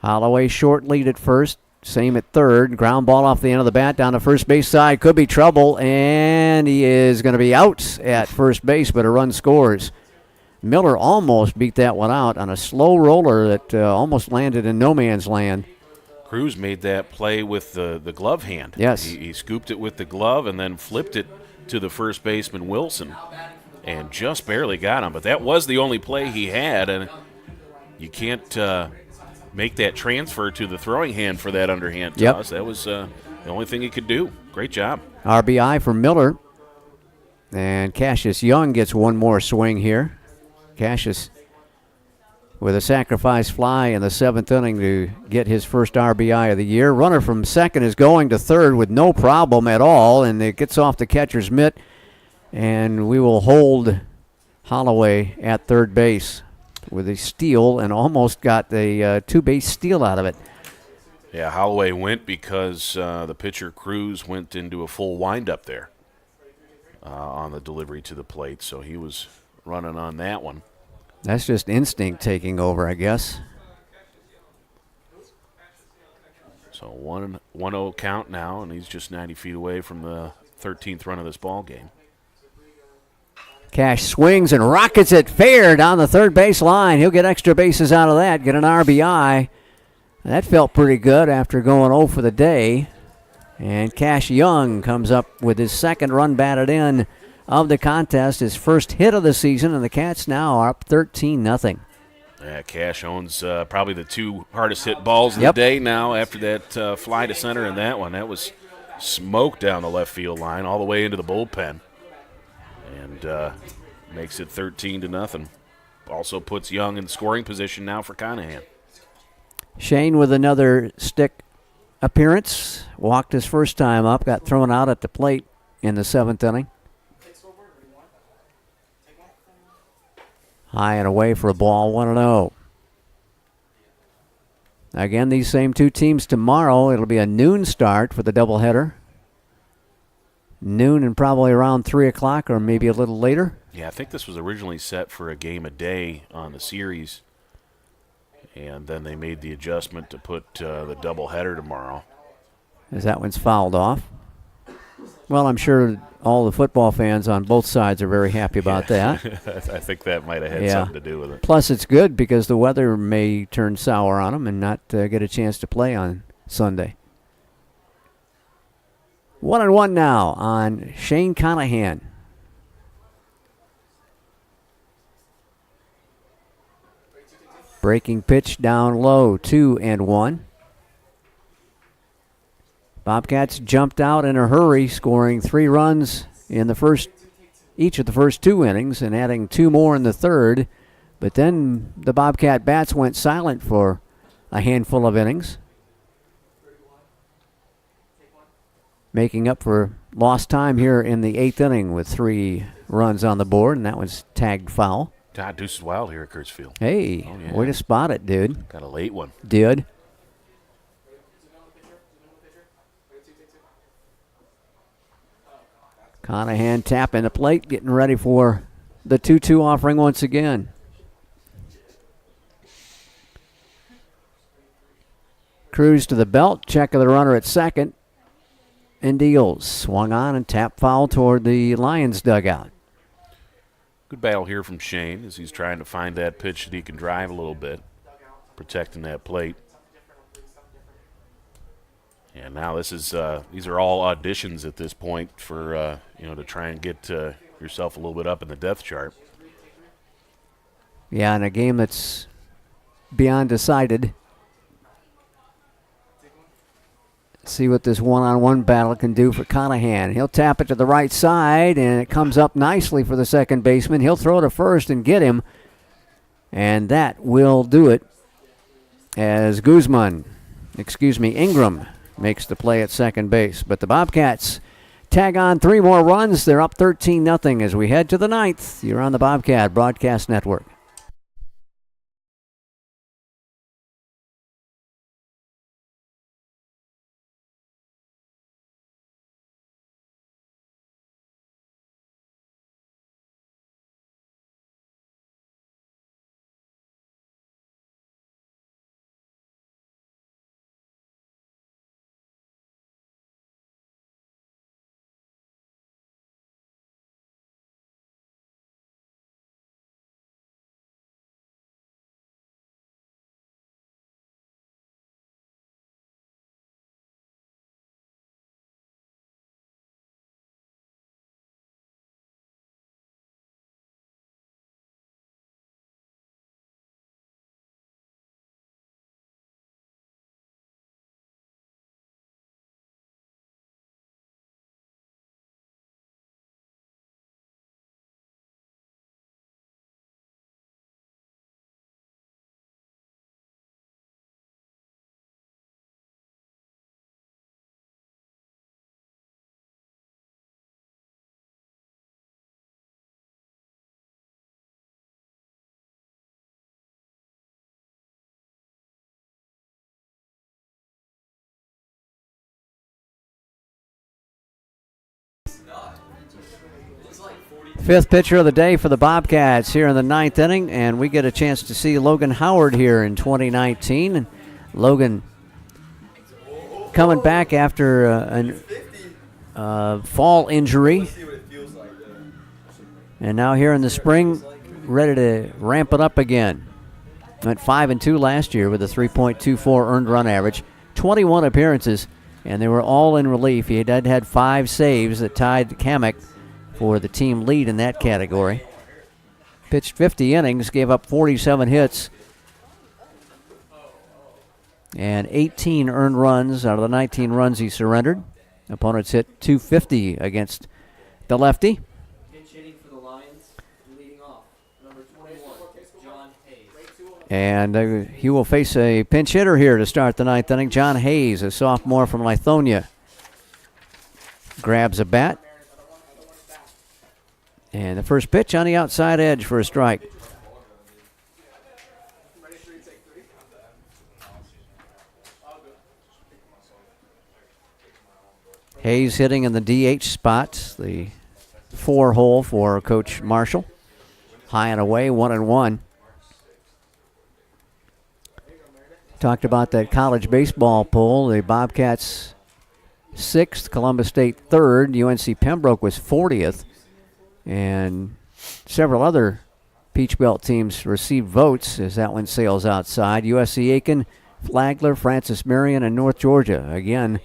Holloway short lead at first. Same at third. Ground ball off the end of the bat down the first base side. Could be trouble, and he is going to be out at first base, but a run scores. Miller almost beat that one out on a slow roller that almost landed in no man's land. Cruz made that play with the glove hand. Yes. He scooped it with the glove and then flipped it to the first baseman, Wilson, and just barely got him. But that was the only play he had, and you can't make that transfer to the throwing hand for that underhand toss. That was the only thing he could do. Great job. RBI for Miller. And Cassius Young gets one more swing here. Cassius with a sacrifice fly in the 7th inning to get his first RBI of the year. Runner from second is going to third with no problem at all, and it gets off the catcher's mitt, and we will hold Holloway at third base with a steal and almost got a two-base steal out of it. Yeah, Holloway went because the pitcher Cruz went into a full windup there on the delivery to the plate, so he was running on that one. That's just instinct taking over, I guess. So 1-0 count now, and he's just 90 feet away from the 13th run of this ball game. Cash swings and rockets it fair down the third base line. He'll get extra bases out of that, get an RBI. That felt pretty good after going 0 for the day. And Cash Young comes up with his second run batted in of the contest, his first hit of the season, and the Cats now are up 13-0. Yeah, Cash owns probably the two hardest hit balls of the day now after that fly to center in that one. That was smoked down the left field line all the way into the bullpen. And makes it 13-0. Also puts Young in scoring position now for Conahan. Shane with another stick appearance. Walked his first time up, got thrown out at the plate in the 7th inning. High and away for a ball, 1-0. Again, these same two teams tomorrow. It'll be a noon start for the doubleheader. Noon and probably around 3 o'clock or maybe a little later. Yeah, I think this was originally set for a game a day on the series, and then they made the adjustment to put the doubleheader tomorrow. As that one's fouled off. Well, I'm sure all the football fans on both sides are very happy about that. I think that might have had something to do with it. Plus, it's good because the weather may turn sour on them and not get a chance to play on Sunday. 1-1 now on Shane Conahan. Breaking pitch down low, 2-1. Bobcats jumped out in a hurry, scoring 3 runs in each of the first 2 innings and adding 2 more in the third. But then the Bobcat bats went silent for a handful of innings, making up for lost time here in the 8th inning with 3 runs on the board, and that was tagged foul. God, Deuce is wild here at Kurtzfield. Hey, way to spot it, dude. Got a late one. Did. Conahan tapping the plate, getting ready for the 2-2 offering once again. Cruz to the belt, check of the runner at second, and deals. Swung on and tapped foul toward the Lions dugout. Good battle here from Shane as he's trying to find that pitch that he can drive a little bit, protecting that plate. And now this is these are all auditions at this point for to try and get yourself a little bit up in the depth chart. Yeah, in a game that's beyond decided. See what this one-on-one battle can do for Conahan. He'll tap it to the right side, and it comes up nicely for the second baseman. He'll throw to first and get him, and that will do it as Ingram makes the play at second base. But the Bobcats tag on 3 more runs. They're up 13-0 as we head to the 9th. You're on the Bobcat Broadcast Network. Fifth pitcher of the day for the Bobcats here in the 9th inning, and we get a chance to see Logan Howard here in 2019. And Logan coming back after a fall injury, and now here in the spring, ready to ramp it up again. Went 5-2 last year with a 3.24 earned run average, 21 appearances, and they were all in relief. He had 5 saves that tied Camic for the team lead in that category. Pitched 50 innings, gave up 47 hits, and 18 earned runs out of the 19 runs he surrendered. Opponents hit .250 against the lefty. Pinch hitting for the Lions, leading off, number 21, John Hayes. And he will face a pinch hitter here to start the 9th inning. John Hayes, a sophomore from Lithonia, grabs a bat. And the first pitch on the outside edge for a strike. Hayes hitting in the DH spot, the 4-hole for Coach Marshall. High and away, 1-1. Talked about that college baseball poll. The Bobcats 6th, Columbus State 3rd, UNC Pembroke was 40th. And several other Peach Belt teams received votes as that one sails outside. USC Aiken, Flagler, Francis Marion, and North Georgia. Again,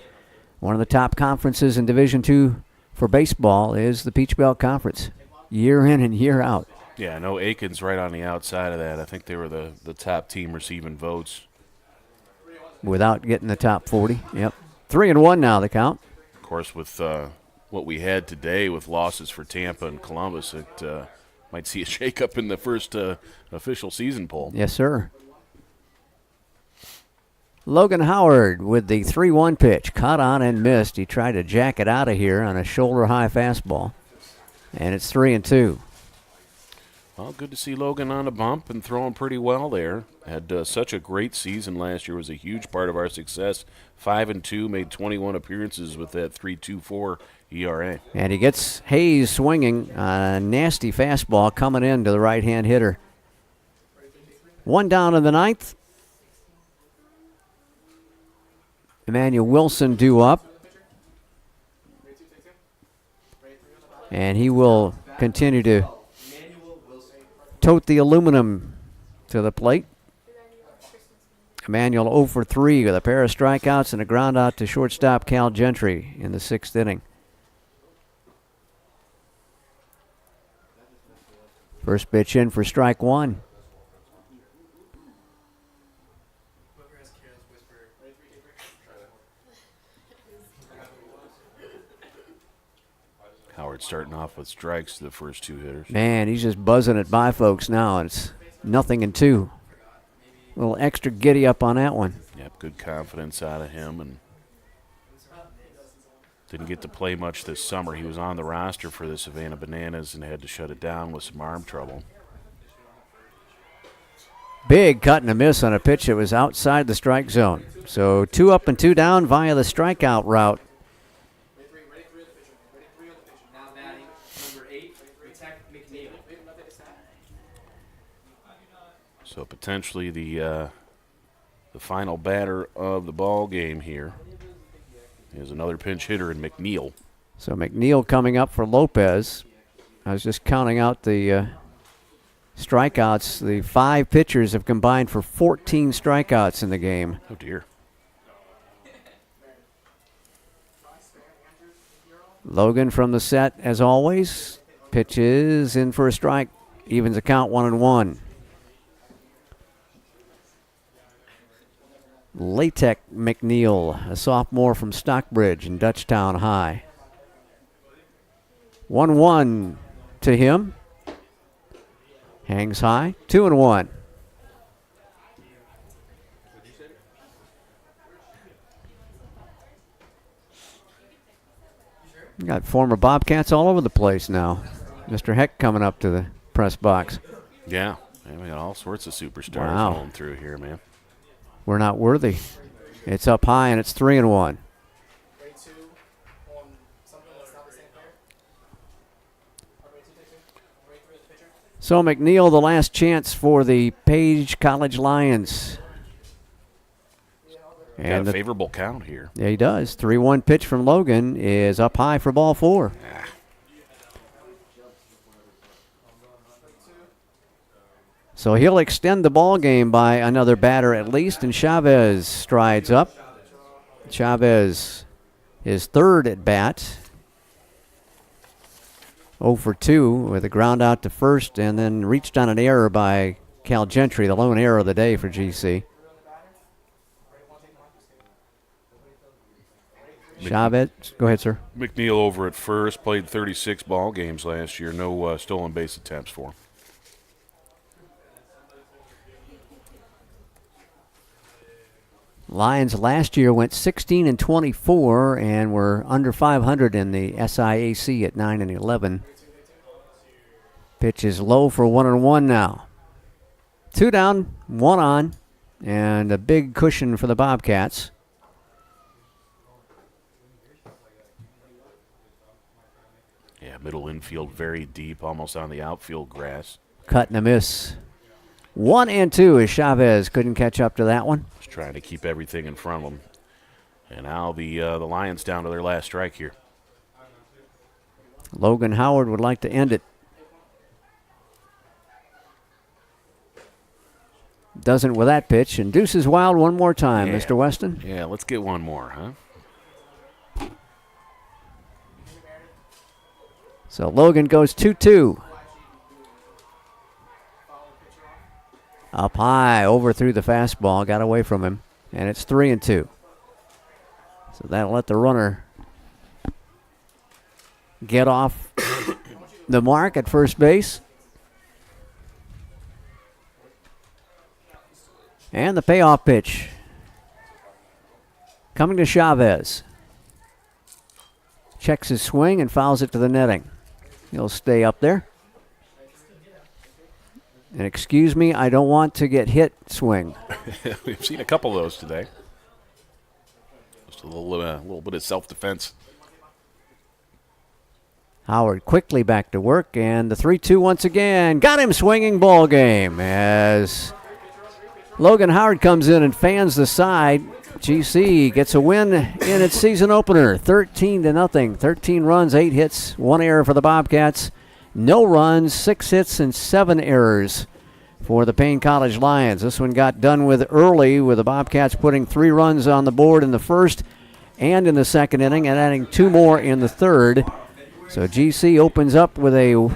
one of the top conferences in Division II for baseball is the Peach Belt Conference, year in and year out. Yeah, I know Aiken's right on the outside of that. I think they were the top team receiving votes. Without getting the top 40, yep. 3-1 now, the count. Of course, with what we had today with losses for Tampa and Columbus, it might see a shakeup in the first official season poll. Yes, sir. Logan Howard with the 3-1 pitch. Caught on and missed. He tried to jack it out of here on a shoulder-high fastball. And it's 3-2. Well, good to see Logan on a bump and throwing pretty well there. Had such a great season last year. Was a huge part of our success. 5-2, made 21 appearances with that 3.24 ERA. And he gets Hayes swinging on a nasty fastball coming in to the right-hand hitter. 1 down in the 9th. Emmanuel Wilson due up. And he will continue to tote the aluminum to the plate. Emmanuel 0 for 3 with a pair of strikeouts and a ground out to shortstop Cal Gentry in the 6th inning. First pitch in for strike 1. Howard starting off with strikes to the first 2 hitters. Man, he's just buzzing it by folks now. It's 0-2. A little extra giddy up on that one. Yep, good confidence out of him, and didn't get to play much this summer. He was on the roster for the Savannah Bananas and had to shut it down with some arm trouble. Big cut and a miss on a pitch that was outside the strike zone. So 2 up and 2 down via the strikeout route. Now batting number 8, McNeil. So potentially the final batter of the ball game here is another pinch hitter in McNeil. So McNeil coming up for Lopez. I was just counting out the strikeouts. The 5 pitchers have combined for 14 strikeouts in the game. Oh, dear. Logan from the set, as always. Pitches in for a strike. Evens the count 1-1. Latek McNeil, a sophomore from Stockbridge in Dutchtown High. 1-1 to him. Hangs high, 2-1. Got former Bobcats all over the place now. Mr. Heck coming up to the press box. Yeah, we got all sorts of superstars Wow. rolling through here, man. We're not worthy. It's up high and it's 3-1. So McNeil, the last chance for the Page College Lions. Got And a favorable count here. yeah, he does. 3-1 pitch from Logan is up high for ball 4. So he'll extend the ball game by another batter at least, and Chavez strides up. Chavez, his 3rd at bat. 0 for 2 with a ground out to first, and then reached on an error by Cal Gentry, the lone error of the day for GC. Chavez, go ahead, sir. McNeil over at first, played 36 ball games last year. No stolen base attempts for him. Lions last year went 16-24 and were under 500 in the SIAC at 9-11. Pitch is low for 1-1 now. 2 down, 1 on, and a big cushion for the Bobcats. Yeah, middle infield very deep, almost on the outfield grass. Cut and a miss. 1-2 as Chavez couldn't catch up to that one. Just trying to keep everything in front of them. And now the Lions down to their last strike here. Logan Howard would like to end it. Doesn't with that pitch, and deuces wild one more time, Yeah. Mr. Weston. Yeah, let's get one more, huh? So Logan goes 2-2. Up high, overthrew the fastball, got away from him, and it's 3-2. So that'll let the runner get off the mark at first base. And the payoff pitch coming to Chavez. Checks his swing and fouls it to the netting. He'll stay up there. And excuse me, I don't want to get hit swing. We've seen a couple of those today. Just a little bit of self-defense. Howard quickly back to work, and the 3-2 once again. Got him swinging, ball game as Logan Howard comes in and fans the side. GC gets a win in its season opener, 13-0. 13 runs, 8 hits, 1 error for the Bobcats. No runs, 6 hits, and 7 errors for the Paine College Lions. This one got done with early, with the Bobcats putting 3 runs on the board in the first and in the second inning, and adding 2 more in the third. So GC opens up with a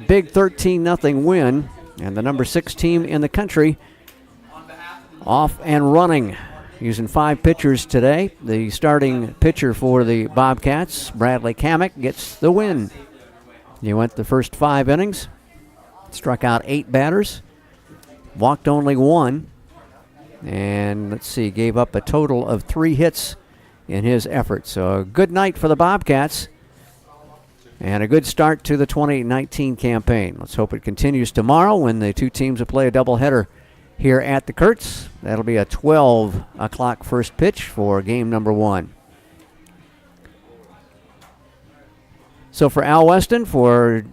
big 13-0 win, and the number 6 team in the country off and running using 5 pitchers today. The starting pitcher for the Bobcats, Bradley Camic, gets the win. He went the first 5 innings, struck out 8 batters, walked only 1, and let's see, gave up a total of 3 hits in his effort. So a good night for the Bobcats and a good start to the 2019 campaign. Let's hope it continues tomorrow when the 2 teams will play a doubleheader here at the Kurtz. That'll be a 12 o'clock first pitch for game number 1. So for Al Weston, for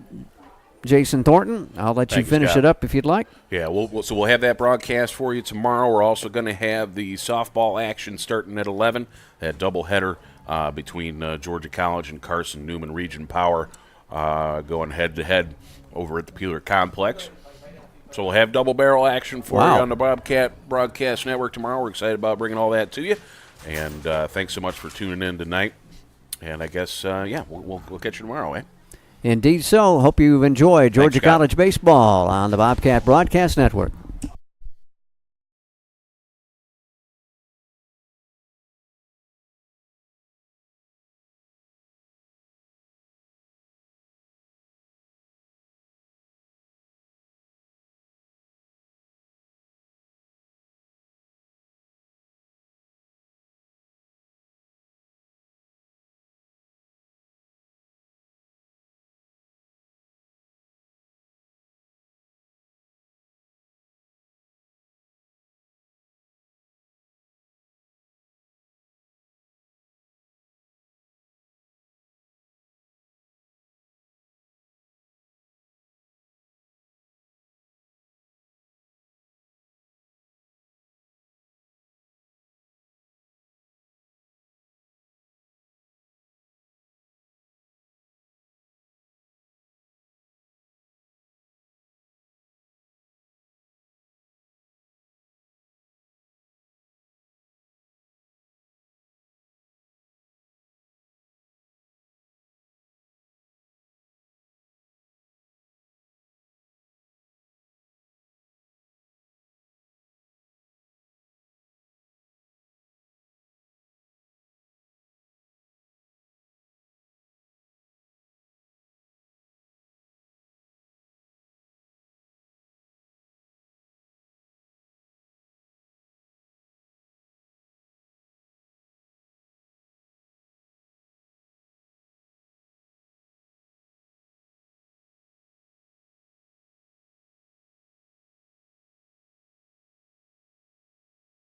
Jason Thornton, I'll let you finish it up if you'd like. Yeah, we'll have that broadcast for you tomorrow. We're also going to have the softball action starting at 11, that doubleheader between Georgia College and Carson Newman Region Power going head-to-head over at the Peeler Complex. So we'll have double barrel action for you on the Bobcat Broadcast Network tomorrow. We're excited about bringing all that to you. And thanks so much for tuning in tonight. And I guess, we'll catch you tomorrow, eh? Indeed so. Hope you've enjoyed Georgia College baseball on the Bobcat Broadcast Network.